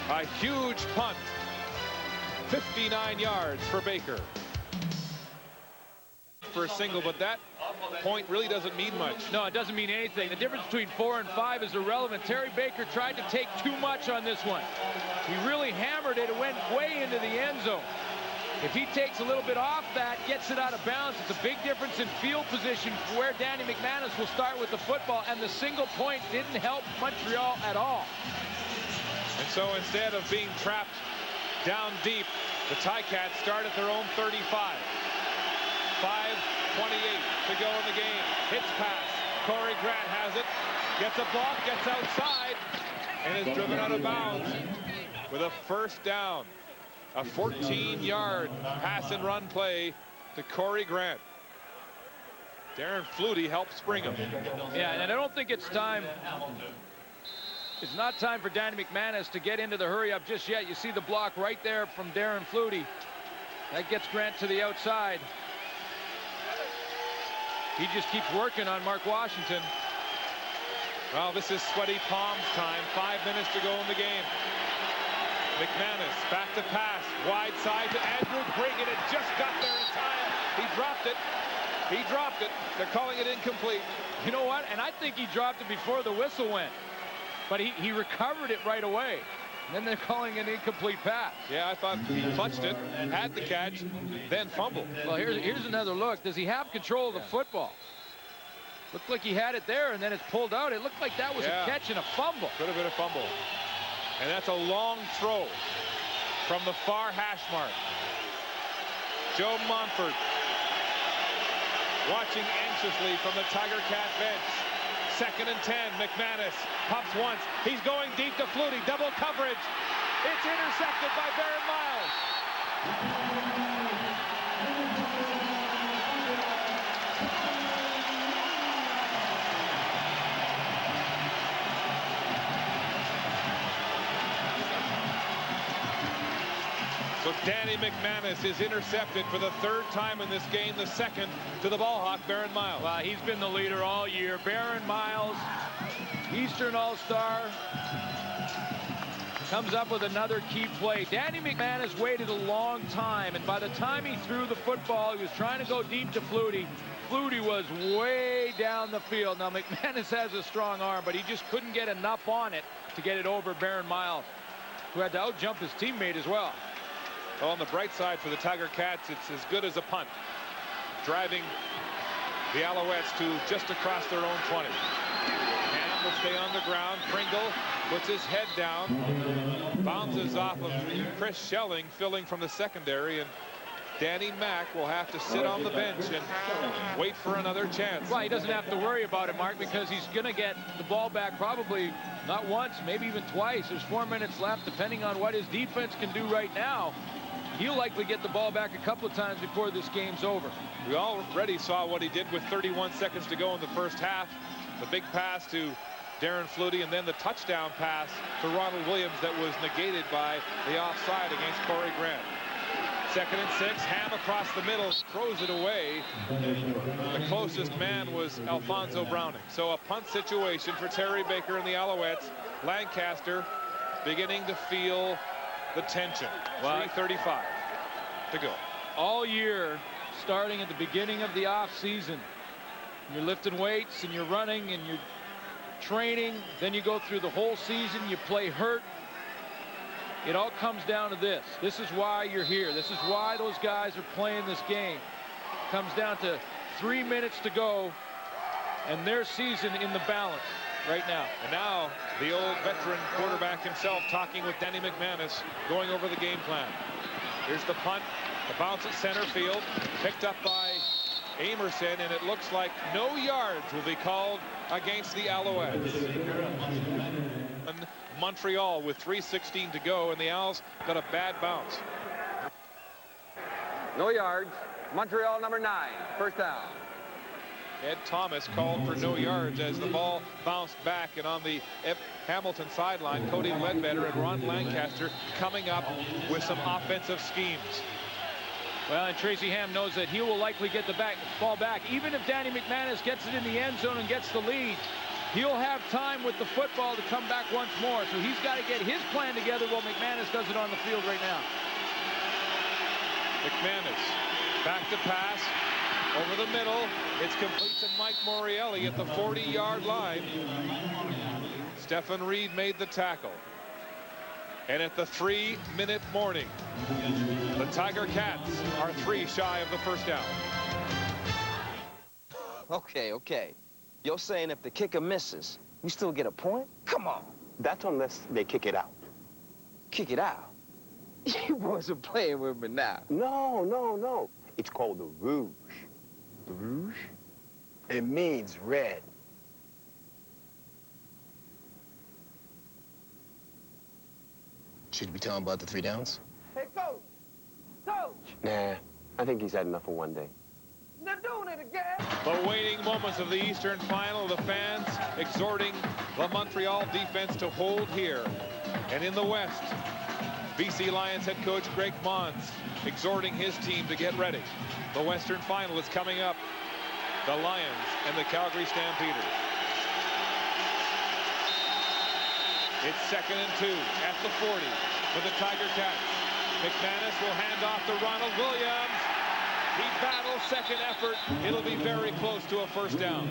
A huge punt. 59 yards for Baker. For a single, but that point really doesn't mean much. No, it doesn't mean anything. The difference between 4 and 5 is irrelevant. Terry Baker tried to take too much on this one. He really hammered it. It went way into the end zone. If he takes a little bit off that, gets it out of bounds, it's a big difference in field position where Danny McManus will start with the football, and the single point didn't help Montreal at all. And so instead of being trapped down deep, the Ticats start at their own 35. 5:28 to go in the game. Hits pass. Corey Grant has it. Gets a block, gets outside, and is driven out of bounds with a first down. A 14-yard pass and run play to Corey Grant. Darren Flutie helps bring him. Yeah, and I don't think it's time. It's not time for Danny McManus to get into the hurry-up just yet. You see the block right there from Darren Flutie. That gets Grant to the outside. He just keeps working on Mark Washington. Well, this is sweaty palms time. 5 minutes to go in the game. McManus back to pass. Wide side to Andrew Brigg, and it just got there in time. He dropped it. He dropped it. They're calling it incomplete. You know what? And I think he dropped it before the whistle went. But he recovered it right away. And then they're calling an incomplete pass. Yeah, I thought he clutched it, had the catch, then fumbled. Well, here's another look. Does he have control of the football? Looked like he had it there, and then it's pulled out. It looked like that was a catch and a fumble. Could have been a fumble. And that's a long throw from the far hash mark. Joe Montford watching anxiously from the Tiger Cat bench. 2nd and 10. McManus pops once. He's going deep to Flutie. Double coverage. It's intercepted by Darren Miles. So Danny McManus is intercepted for the 3rd time in this game, the 2nd to the ball hawk, Darren Miles. Well, he's been the leader all year. Darren Miles, Eastern All-Star, comes up with another key play. Danny McManus waited a long time, and by the time he threw the football, he was trying to go deep to Flutie. Flutie was way down the field. Now, McManus has a strong arm, but he just couldn't get enough on it to get it over Darren Miles, who had to outjump his teammate as well. Well, on the bright side for the Tiger Cats, it's as good as a punt, driving the Alouettes to just across their own 20. Ham will stay on the ground. Pringle puts his head down, bounces off of Chris Schelling, filling from the secondary, and Danny Mack will have to sit on the bench and wait for another chance. Well, he doesn't have to worry about it, Mark, because he's going to get the ball back probably not once, maybe even twice. There's 4 minutes left, depending on what his defense can do right now. He'll likely get the ball back a couple of times before this game's over. We already saw what he did with 31 seconds to go in the first half. The big pass to Darren Flutie, and then the touchdown pass to Ronald Williams that was negated by the offside against Corey Grant. 2nd and 6. Ham across the middle, throws it away. The closest man was Alfonso Browning. So a punt situation for Terry Baker and the Alouettes. Lancaster beginning to feel the tension. 3:35 to go. All year, starting at the beginning of the off-season, you're lifting weights and you're running and you're training. Then you go through the whole season. You play hurt. It all comes down to this. This is why you're here. This is why those guys are playing this game. It comes down to 3 minutes to go and their season in the balance right now. And now the old veteran quarterback himself talking with Danny McManus, going over the game plan. Here's the punt. The bounce at center field, picked up by Amerson, and it looks like no yards will be called against the Alouettes. And Montreal with 3:16 to go, and the Owls got a bad bounce. No yards. Montreal number 9. First down. Ed Thomas called for no yards as the ball bounced back, and on the Hamilton sideline, Cody Ledbetter and Ron Lancaster coming up with some offensive schemes. Well, and Tracy Ham knows that he will likely get the ball back. Even if Danny McManus gets it in the end zone and gets the lead, he'll have time with the football to come back once more. So he's got to get his plan together while McManus does it on the field right now. McManus back to pass. Over the middle, it's complete to Mike Morreale at the 40-yard line. Stephen Reed made the tackle. And at the 3-minute warning, the Tiger Cats are 3 shy of the first down. Okay. You're saying if the kicker misses, we still get a point? Come on. That's unless they kick it out. Kick it out? You boys are playing with me now. No. It's called the Rouge. The Rouge? It means red. Should we tell him about the 3 downs? Hey, Coach! Coach! Nah, I think he's had enough for one day. They're doing it again! The waning moments of the Eastern Final, the fans exhorting the Montreal defense to hold here. And in the West, BC Lions head coach Greg Mons exhorting his team to get ready. The Western Final is coming up the Lions and the Calgary Stampeders. It's 2nd and 2 at the 40 for the Tiger Cats. McManus will hand off to Ronald Williams. He battles, second effort. It'll be very close to a first down.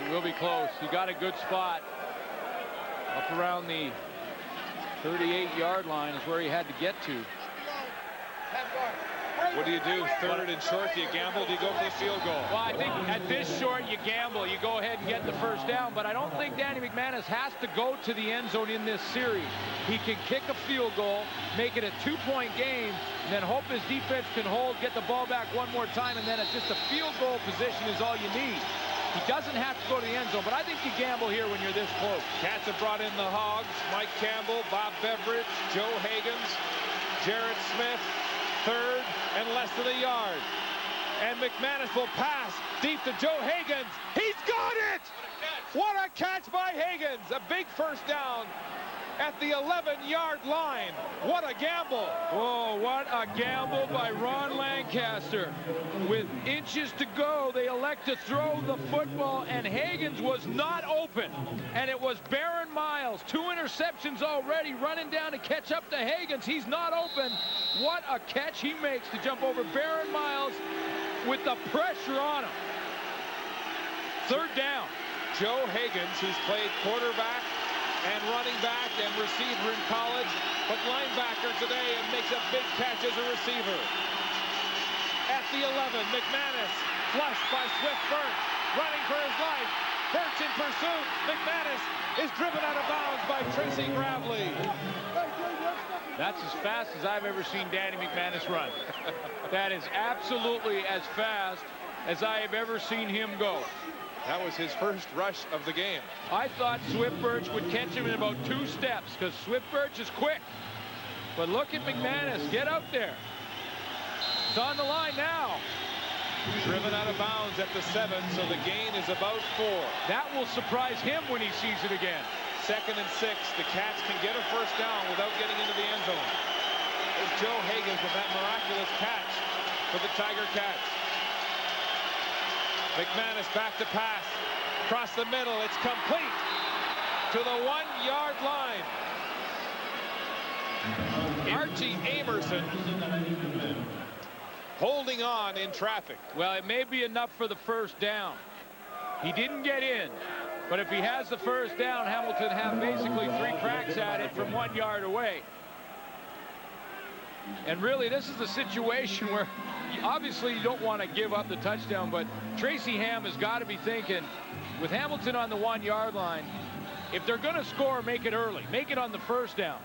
It will be close. He got a good spot. Up around the 38-yard line is where he had to get to. What do you do? 3rd and short? Do you gamble? Do you go for the field goal? Well, I think at this short, you gamble. You go ahead and get the first down. But I don't think Danny McManus has to go to the end zone in this series. He can kick a field goal, make it a 2-point game, and then hope his defense can hold, get the ball back one more time, and then it's just a field goal position is all you need. He doesn't have to go to the end zone, but I think you gamble here when you're this close. Cats have brought in the Hogs, Mike Campbell, Bob Beveridge, Joe Higgins, Jarrett Smith, 3rd and less than a yard. And McManus will pass deep to Joe Higgins. He's got it! What a catch by Higgins. A big first down at the 11-yard line. What a gamble. Oh, what a gamble by Ron Lancaster. With inches to go, they elect to throw the football, and Higgins was not open. And it was Barron Miles, 2 interceptions already, running down to catch up to Higgins. He's not open. What a catch he makes to jump over Barron Miles with the pressure on him. 3rd down. Joe Higgins, who's played quarterback and running back and receiver in college, but linebacker today, and makes a big catch as a receiver. At the 11, McManus flushed by Swift Birch, running for his life. Birch in pursuit. McManus is driven out of bounds by Tracy Gravely. That's as fast as I've ever seen Danny McManus run. That is absolutely as fast as I have ever seen him go. That was his first rush of the game. I thought Swift Birch would catch him in about 2 steps because Swift Birch is quick. But look at McManus. Get out there. It's on the line now. Driven out of bounds at the 7, so the gain is about 4. That will surprise him when he sees it again. 2nd and 6. The Cats can get a first down without getting into the end zone. There's Joe Higgins with that miraculous catch for the Tiger Cats. McManus back to pass. Across the middle. It's complete to the 1-yard line. Archie Amerson holding on in traffic. Well, it may be enough for the first down. He didn't get in. But if he has the first down, Hamilton have basically 3 cracks at it from 1 yard away. And really, this is a situation where obviously you don't want to give up the touchdown, but Tracy Ham has got to be thinking, with Hamilton on the 1 yard line, if they're going to score, make it early. Make it on the first down.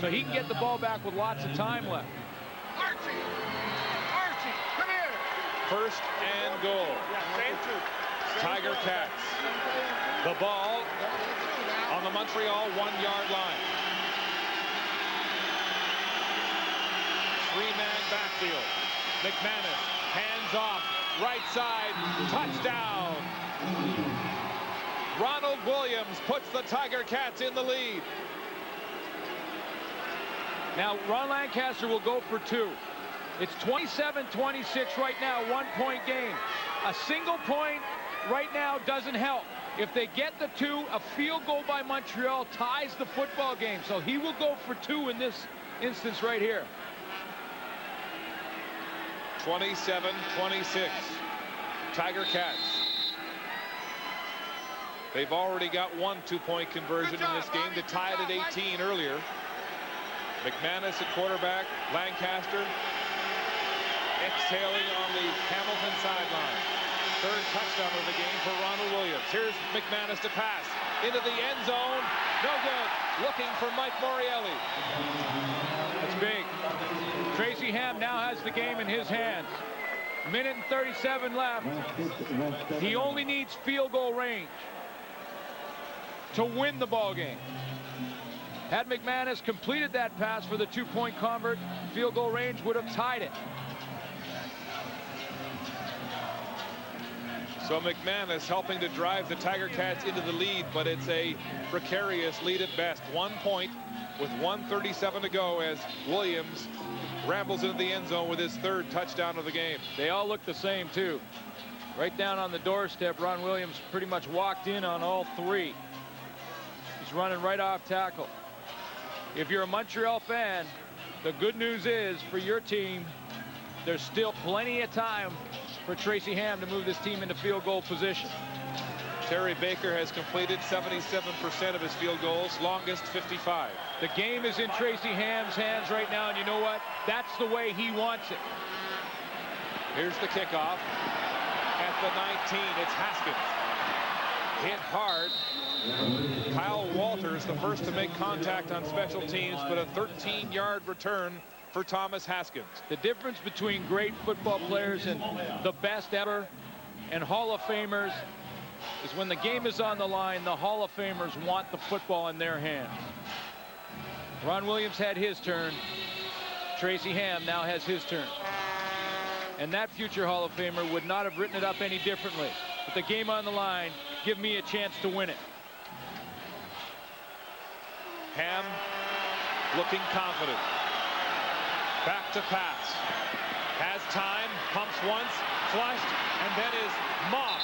So he can get the ball back with lots of time left. Archie, come here. 1st and goal. Tiger Cats. The ball on the Montreal 1 yard line. 3-man backfield. McManus hands off, right side, touchdown. Ronald Williams puts the Tiger Cats in the lead. Now Ron Lancaster will go for 2. It's 27-26 right now, 1-point game. A single point right now doesn't help. If they get the 2, a field goal by Montreal ties the football game. So he will go for 2 in this instance right here. 27-26. Tiger Cats. They've already got 1 2-point conversion in this game to tie it at 18 earlier. McManus at quarterback. Lancaster exhaling on the Hamilton sideline. 3rd touchdown of the game for Ronald Williams. Here's McManus to pass into the end zone. No good. Looking for Mike Morielli. That's big. Tracy Ham now has the game in his hands. 1:37 left. He only needs field goal range to win the ball game. Had McManus completed that pass for the 2-point convert, field goal range would have tied it. So McManus helping to drive the Tiger Cats into the lead, but it's a precarious lead at best. 1 point with 1:37 to go as Williams rambles into the end zone with his 3rd touchdown of the game. They all look the same, too. Right down on the doorstep, Ron Williams pretty much walked in on all 3. He's running right off tackle. If you're a Montreal fan, the good news is for your team, there's still plenty of time for Tracy Ham to move this team into field goal position. Terry Baker has completed 77% of his field goals, longest 55. The game is in Tracy Ham's hands right now, and you know what? That's the way he wants it. Here's the kickoff. At the 19, it's Haskins. Hit hard. Kyle Walters, the first to make contact on special teams, but a 13-yard return for Thomas Haskins. The difference between great football players and the best ever and Hall of Famers is when the game is on the line, the Hall of Famers want the football in their hands. Ron Williams had his turn. Tracy Ham now has his turn. And that future Hall of Famer would not have written it up any differently. With the game on the line, give me a chance to win it. Ham looking confident. Back to pass. Has time, pumps once, flushed, and then is mobbed.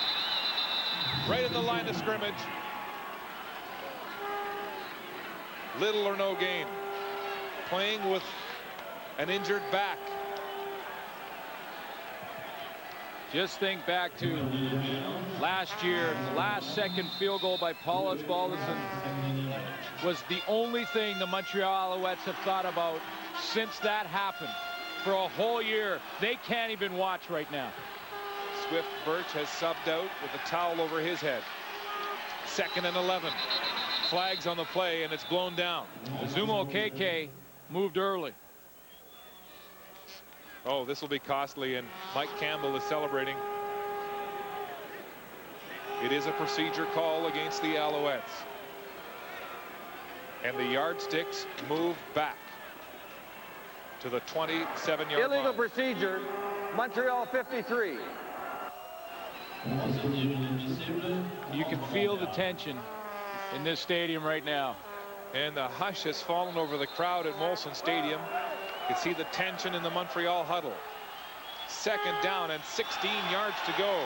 Right in the line of scrimmage. Little or no gain. Playing with an injured back. Just think back to last year. The last second field goal by Paul Osbaldiston was the only thing the Montreal Alouettes have thought about since that happened. For a whole year, they can't even watch right now. Swift Birch has subbed out with a towel over his head. 2nd and 11. Flags on the play, and it's blown down. Zumo KK moved early. Oh, this will be costly, and Mike Campbell is celebrating. It is a procedure call against the Alouettes. And the yardsticks move back to the 27-yard line. Illegal procedure, Montreal 53. You can feel the tension in this stadium right now. And the hush has fallen over the crowd at Molson Stadium. You can see the tension in the Montreal huddle. 2nd down and 16 yards to go.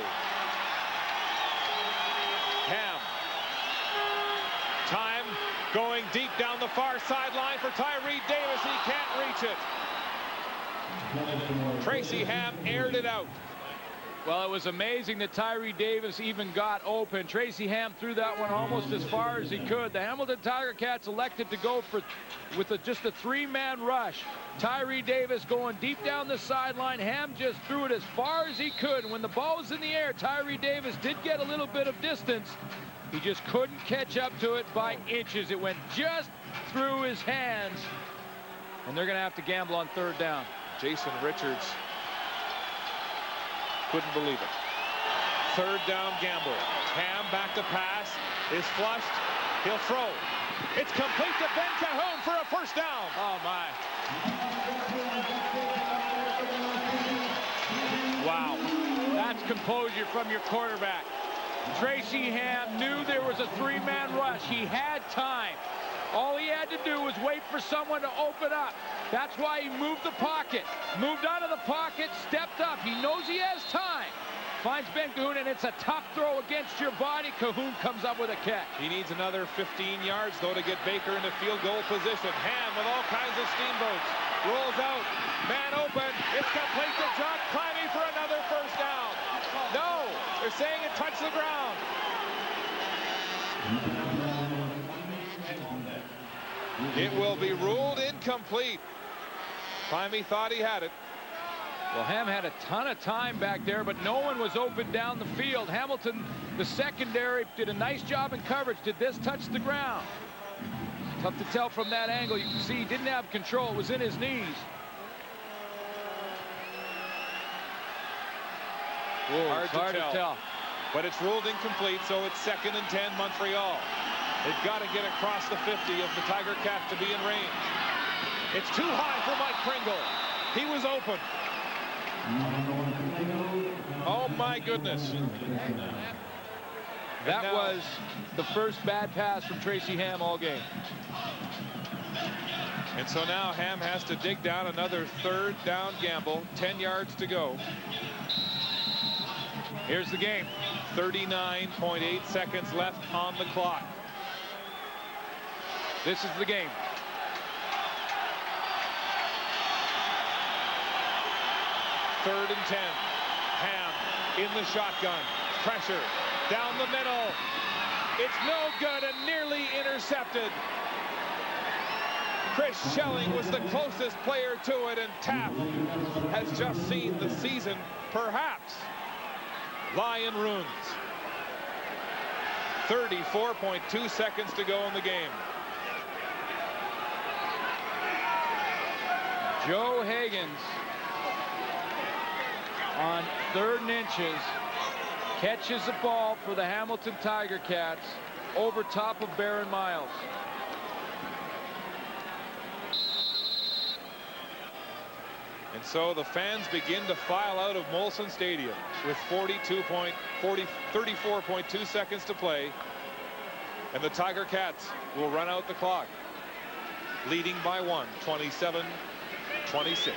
Ham. Time going deep down the far sideline for Tyree Davis. He can't reach it. Tracy Ham aired it out. Well, it was amazing that Tyree Davis even got open. Tracy Ham threw that one almost as far as he could. The Hamilton Tiger Cats elected to go with just a 3-man rush. Tyree Davis going deep down the sideline. Ham just threw it as far as he could. When the ball was in the air, Tyree Davis did get a little bit of distance. He just couldn't catch up to it by inches. It went just through his hands. And they're going to have to gamble on 3rd down. Jason Richards couldn't believe it. 3rd down gamble. Ham back to pass. Is flushed. He'll throw. It's complete to Ben Cahoon for a 1st down. Oh, my. Wow. That's composure from your quarterback. Tracy Ham knew there was a 3-man rush. He had time. All he had to do was wait for someone to open up. That's why he moved the pocket. Moved out of the pocket, stepped up. He knows he has time. Finds Ben Cahoon, and it's a tough throw against your body. Cahoon comes up with a catch. He needs another 15 yards, though, to get Baker into field goal position. Ham with all kinds of steamboats. Rolls out. Man open. It's complete to John Climby for another 1st down. No, they're saying it touched the ground. It will be ruled incomplete. Climby thought he had it. Well, Ham had a ton of time back there, but no one was open down the field. Hamilton, the secondary, did a nice job in coverage. Did this touch the ground? Tough to tell from that angle. You can see he didn't have control. It was in his knees. Whoa, hard to tell. But it's ruled incomplete, so it's 2nd and 10 Montreal. They've got to get across the 50 if the Tiger Cats to be in range. It's too high for Mike Pringle. He was open. Oh, my goodness. That was the first bad pass from Tracy Ham all game. And so now Ham has to dig down another third down gamble. 10 yards to go. Here's the game. 39.8 seconds left on the clock. This is the game. Third and 10. Ham in the shotgun. Pressure down the middle. It's no good and nearly intercepted. Chris Schelling was the closest player to it, and Taft has just seen the season perhaps lie in ruins. 34.2 seconds to go in the game. Joe Higgins on 3rd and inches catches the ball for the Hamilton Tiger Cats over top of Barron Miles. And so the fans begin to file out of Molson Stadium with 34.2 seconds to play. And the Tiger Cats will run out the clock, leading by 1, 27-26.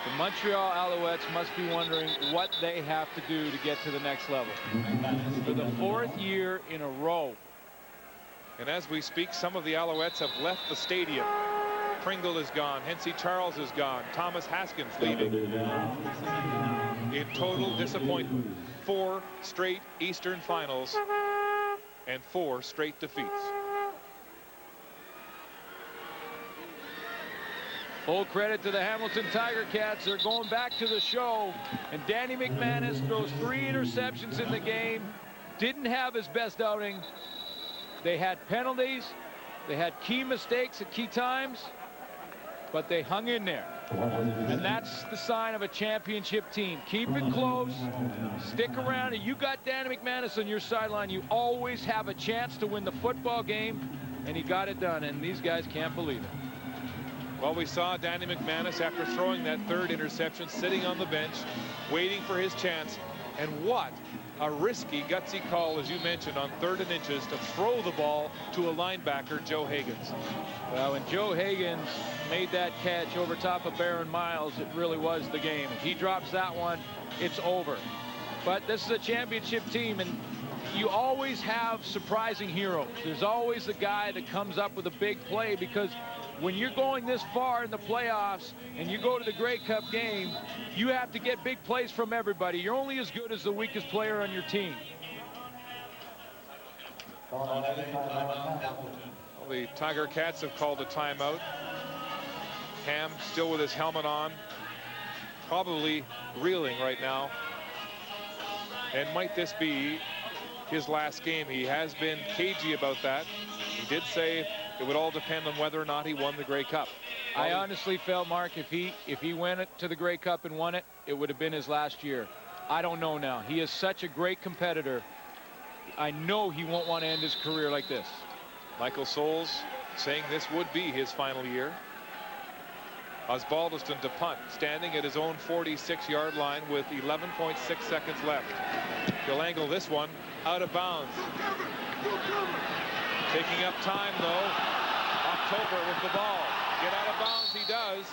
The Montreal Alouettes must be wondering what they have to do to get to the next level. For the 4th year in a row. And as we speak, some of the Alouettes have left the stadium. Pringle is gone. Hensey Charles is gone. Thomas Haskins leaving. In total disappointment. 4 straight Eastern finals and 4 straight defeats. Full credit to the Hamilton Tiger Cats. They're going back to the show. And Danny McManus throws 3 interceptions in the game. Didn't have his best outing. They had penalties. They had key mistakes at key times. But they hung in there. And that's the sign of a championship team. Keep it close. Stick around. And you got Danny McManus on your sideline. You always have a chance to win the football game. And he got it done. And these guys can't believe it. Well, we saw Danny McManus after throwing that 3rd interception sitting on the bench, waiting for his chance. And what a risky, gutsy call, as you mentioned, on 3rd and inches to throw the ball to a linebacker, Joe Higgins. Well, when Joe Higgins made that catch over top of Barron Miles, it really was the game. If he drops that one, it's over. But this is a championship team, and you always have surprising heroes. There's always a guy that comes up with a big play, because when you're going this far in the playoffs and you go to the Grey Cup game, you have to get big plays from everybody. You're only as good as the weakest player on your team. Well, the Tiger Cats have called a timeout. Ham still with his helmet on, probably reeling right now. And might this be his last game? He has been cagey about that. He did say it would all depend on whether or not he won the Grey Cup. I honestly felt, Mark, if he went to the Grey Cup and won it, it would have been his last year. I don't know now. He is such a great competitor. I know he won't want to end his career like this. Michael Souls saying this would be his final year. Osbaldiston to punt, standing at his own 46-yard line with 11.6 seconds left. He'll angle this one out of bounds. Taking up time, though. October with the ball. Get out of bounds he does.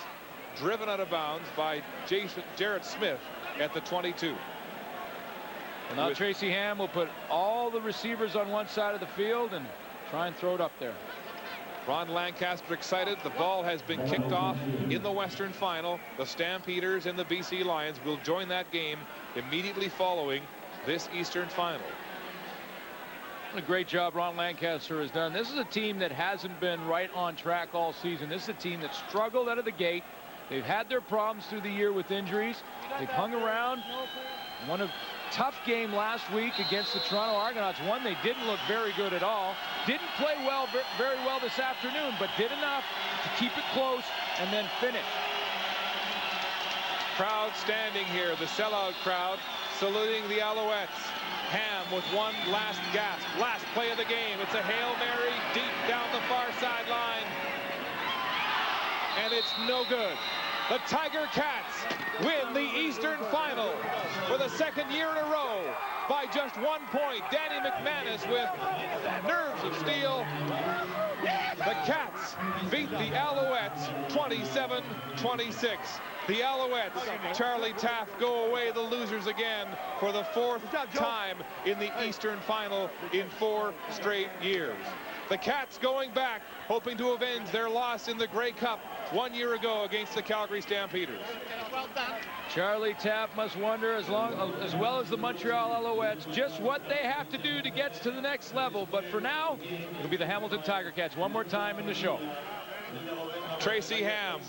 Driven out of bounds by Jarrett Smith at the 22. And now Tracy Ham will put all the receivers on one side of the field and try and throw it up there. Ron Lancaster excited. The ball has been kicked off in the Western Final. The Stampeders and the BC Lions will join that game immediately following this Eastern Final. What a great job Ron Lancaster has done. This is a team that hasn't been right on track all season. This is a team that struggled out of the gate. They've had their problems through the year with injuries. They've hung around. Won a tough game last week against the Toronto Argonauts. One they didn't look very good at all. Didn't play well, very well this afternoon, but did enough to keep it close and then finish. Crowd standing here, the sellout crowd, saluting the Alouettes. Ham with one last gasp, last play of the game. It's a Hail Mary deep down the far sideline. And it's no good. The Tiger Cats win the Eastern Final for the second year in a row by just 1 point. Danny McManus with nerves of steel. The Cats beat the Alouettes 27-26. The Alouettes, Charlie Taft, go away the losers again for the 4th time in the Eastern Final in 4 straight years. The Cats going back, hoping to avenge their loss in the Grey Cup 1 year ago against the Calgary Stampeders. Well done. Charlie Taft must wonder, as well as the Montreal Alouettes, just what they have to do to get to the next level. But for now, it'll be the Hamilton Tiger Cats one more time in the show. Tracy Ham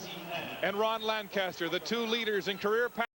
and Ron Lancaster, the 2 leaders in career